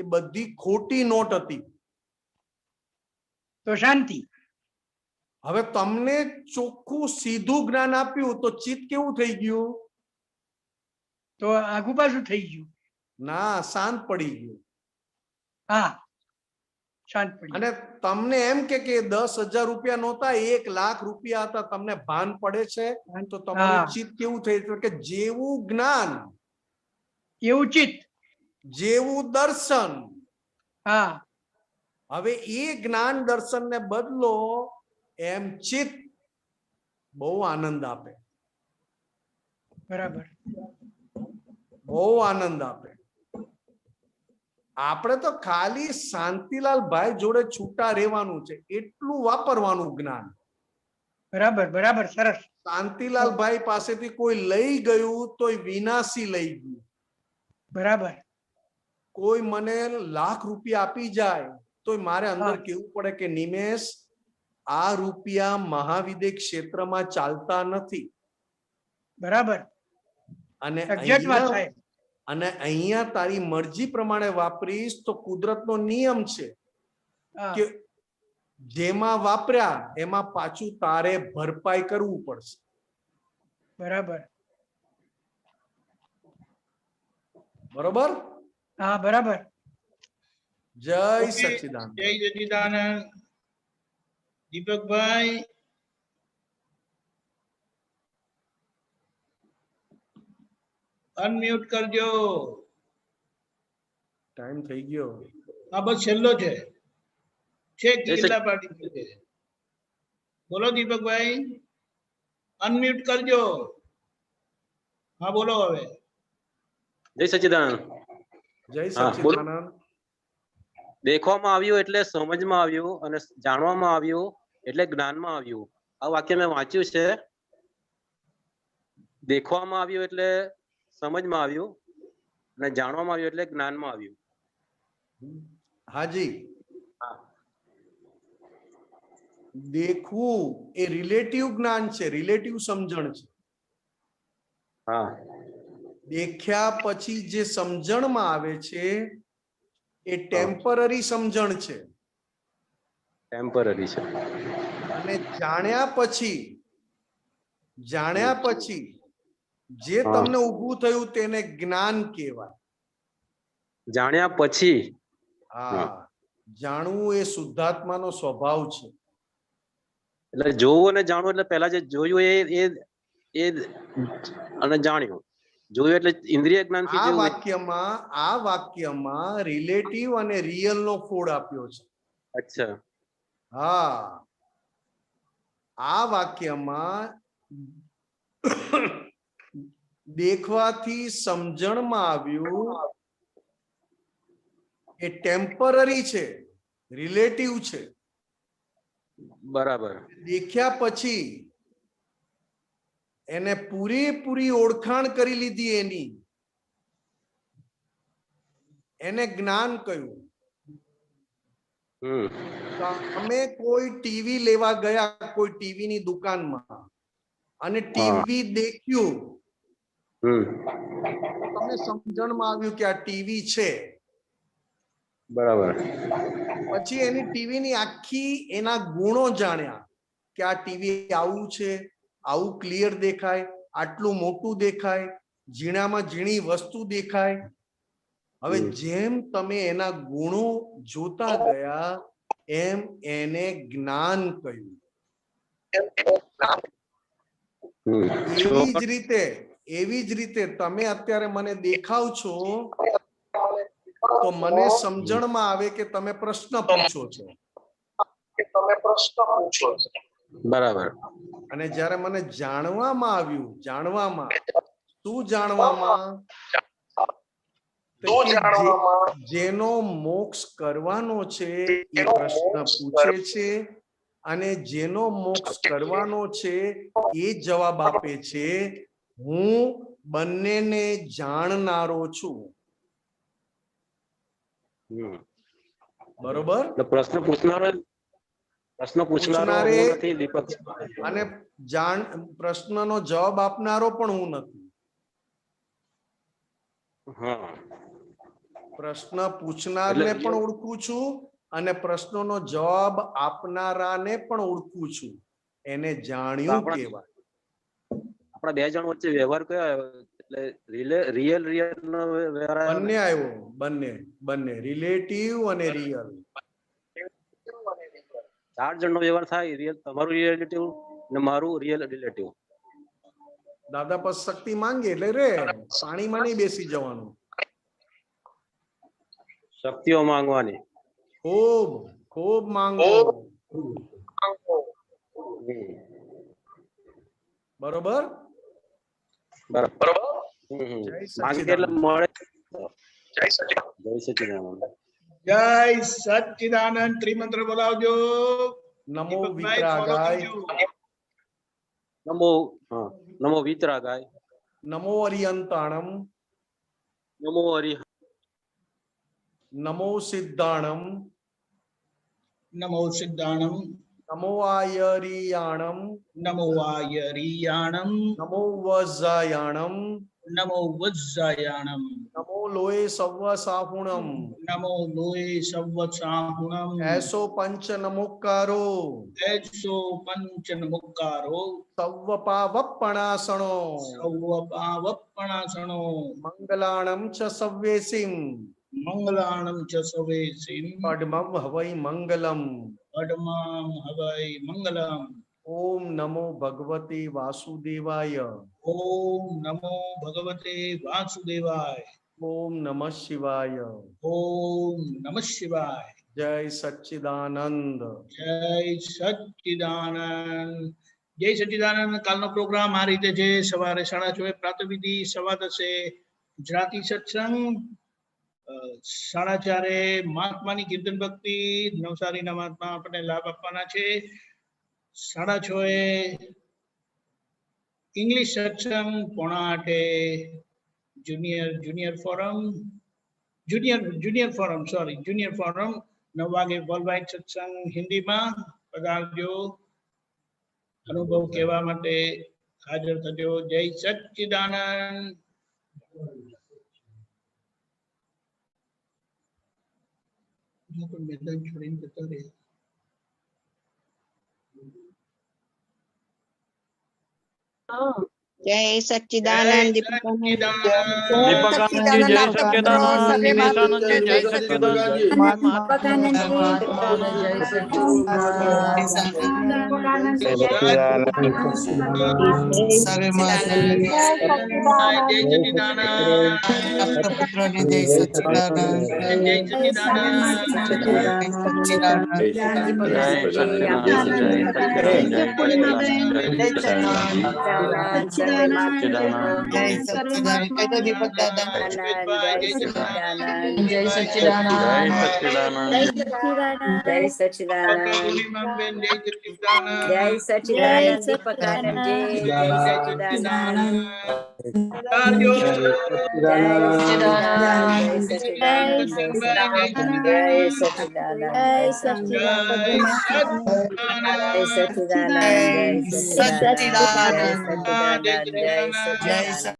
એ બધી ખોટી નોટ હતી. તો શાંતિ. હવે તમને ચોખ્ખું સીધું જ્ઞાન આપ્યું તો ચિત્ત કેવું થઈ ગયું? તો આગુ પાછું થઈ ગયું. ના, શાંત પડી ગયું. હા, શાંત પડી. અને તમને એમ કે 10,000 રૂપિયા નહોતા, 1,00,000 રૂપિયા હતા. તમને ભાન પડે છે? તો તમારું ચિત્ત કેવું થઈ ગયું કે જેવું જ્ઞાન એવું ચિત્ત, જેવું દર્શન. હા. હવે એ જ્ઞાન દર્શન ને બદલો એમ ચિત્ત બહુ આનંદ આપે. બરાબર. બહુ આનંદ આપે. આપણે તો ખાલી શાંતિલાલ ભાઈ જોડે છૂટા રહેવાનું છે, એટલું વાપરવાનું જ્ઞાન. બરાબર, બરાબર, સરસ. શાંતિલાલ ભાઈ પાસેથી કોઈ લઈ ગયું તો વિનાશી લઈ ગયું. બરાબર. કોઈ મને લાખ રૂપિયા આપી જાય તો મારે અંદર કેવું પડે કે નિમેશ, આ રૂપિયા મહાવિદ્ય ક્ષેત્રમાં ચાલતા નથી. બરાબર. અને અહીંયા તારી મરજી પ્રમાણે વાપરીશ તો કુદરતનો નિયમ છે કે જેમાં વાપર્યા એમાં પાછું તારે ભરપાઈ કરવું પડશે. બરાબર. બરોબર. હા, બરાબર. જય સચ્ચિદાનંદ. જય સચ્ચિદાનંદ. દીપકભાઈ, અનમ્યુટ કરજો. ટાઈમ થઈ ગયો. હા, બસ છેલ્લો છે. છેક જિલ્લા પાર્ટી છે. બોલો દીપકભાઈ, અનમ્યુટ કરજો. હા, બોલો હવે. જય સચ્ચિદાનંદ. જય સચ્ચિદાનંદ. દેખવામાં આવ્યું એટલે સમજમાં આવ્યું, અને જાણવામાં આવ્યું એટલે જ્ઞાનમાં આવ્યું. આ વાક્ય મેં વાંચ્યું છે. દેખવામાં આવ્યું એટલે સમજમાં આવ્યું, અને જાણવામાં આવ્યું એટલે જ્ઞાનમાં આવ્યું. હાજી. દેખવું એ રિલેટિવ જ્ઞાન છે, રિલેટિવ સમજણ છે. હા. દેખ્યા પછી જે સમજણમાં આવે છે એ ટેમ્પરરી સમજણ છે. ટેમ્પરરી છે. અને જાણ્યા પછી જે તમને ઊભું થયું તેને જ્ઞાન કહેવાય. જાણ્યા પછી. હા, જાણવું એ શુદ્ધાત્માનો સ્વભાવ છે. એટલે જોવું અને જાણવું એટલે પહેલા જે જોયું એ અને જાણ્યું. જોયું એટલે ઇન્દ્રિય જ્ઞાન થી. આ વાક્યમાં રિલેટિવ અને રિયલ નો કોડ આપ્યો છે. અચ્છા. હા, આ વાક્યમાં દેખવાથી સમજણમાં આવ્યું એ ટેમ્પરરી છે, રિલેટિવ છે. બરાબર. દેખ્યા પછી એને પૂરેપૂરી ઓળખાણ કરી લીધી, એની એને જ્ઞાન કહ્યું. તમે કોઈ ટીવી લેવા ગયા કોઈ ટીવીની દુકાનમાં અને ટીવી દેખ્યું, તમને સમજણમાં આવ્યું કે આ ટીવી છે. બરાબર. પછી એની ટીવીની આખી એના ગુણો જાણ્યા કે આ ટીવી આવું છે, આવું ક્લિયર દેખાય, આટલું મોટું દેખાય, ઝીણામાં ઝીણી વસ્તુ દેખાય. હવે જેમ તમે એના ગુણો જોતા ગયા એમ એને જ્ઞાન કહ્યું. એવી જ રીતે તમે અત્યારે મને દેખાવ છો તો મને સમજણમાં આવે કે તમે પ્રશ્ન પૂછો છો. બરાબર. અને જ્યારે મને જાણવામાં આવ્યું, શું જાણવામાં? તો કે જેનો મોક્ષ કરવાનો છે એ પ્રશ્ન પૂછે છે અને જેનો મોક્ષ કરવાનો છે એ જવાબ આપે છે હું બંનેને જાણનારો છું. બરોબર. પ્રશ્ન પૂછનારે નથી દીપક, અને પ્રશ્નનો જવાબ આપનારો પણ હું નથી. પ્રશ્ન પૂછનારને પણ ઓળખું છું અને પ્રશ્નનો જવાબ આપનારાને પણ ઓળખું છું. એને જાણ્યું કહેવાય. આપણા બે જણ વચ્ચે વ્યવહાર કયો એટલે રિયલ નો વ્યવહાર બંને આવ્યો. બંને રિલેટિવ અને રિયલ. 4 જણનો વ્યવહાર થાય. રિયલ તમારું રિલેટિવ ને મારું રિયલ રિલેટિવ. દાદા પર શક્તિ માંગે એટલે રે પાણીમાં નહીં બેસી જવાનું. શક્તિઓ માંગવાની. ખૂબ માંગો. બરોબર. જય સચ્ચિદાનંદ. ત્રિમંત્ર બોલાવજો. નમો વિતરાગાય. નમો વિતરાગાય. નમો અરિયંતાણમ. નમો સિદ્ધાણમ. નમો સિદ્ધાણમ. નમો આયરિયાણમ. નમો આયરિયાણમ. નમો વજ્જાયાણમ. નમો વજ્જાયાણમ. નમો લોય સવ્વ સાહુણમ. નમો લોય સવ્વ સાહુણમ. એસો પંચ નમોકારો. એસો પંચ નમોકારો. સવ્વ પાવપણાસણો. સવ્વ પાવપણાસણો. મંગલાણમ ચ સવ્યેસિમ. મંગલાણમ ચ સવ્યેસિમ. પડમં હવૈ મંગલમ. પડમં હવૈ મંગલમ. ઓમ નમો ભગવતે વાસુદેવાય. ઓમ નમો ભગવતે વાસુદેવાય. ઓમ નમઃ શિવાય. ઓમ નમઃ શિવાય. જય સચ્ચિદાનંદ. જય સચ્ચિદાનંદ. જય સચ્ચિદાનંદ. કાલનો પ્રોગ્રામ આ રીતે છે. સવારે 6:30 પ્રાતઃવિધિ, 10:15 ગુજરાતી સત્સંગ, 4:30 મહાત્માની કીર્તન ભક્તિ, નવસારીના મહાત્મા આપણને લાભ આપવાના છે. 6:30 ઇંગ્લિશ સત્સંગ, 7:45 જુનિયર ફોરમ 9 વાગે વર્લ્ડ વાઇડ સત્સંગ હિન્દીમાં. પધારજો. અનુભવ કહેવા માટે હાજર થજો. જય સચ્ચિદાનંદ. મેદાન છોડીને જતા રહ્યા. જય સચ્ચિદાનંદ. દીપકાનંદ જય સચ્ચિદાનંદ. જય સચ્ચિદાનંદ. જય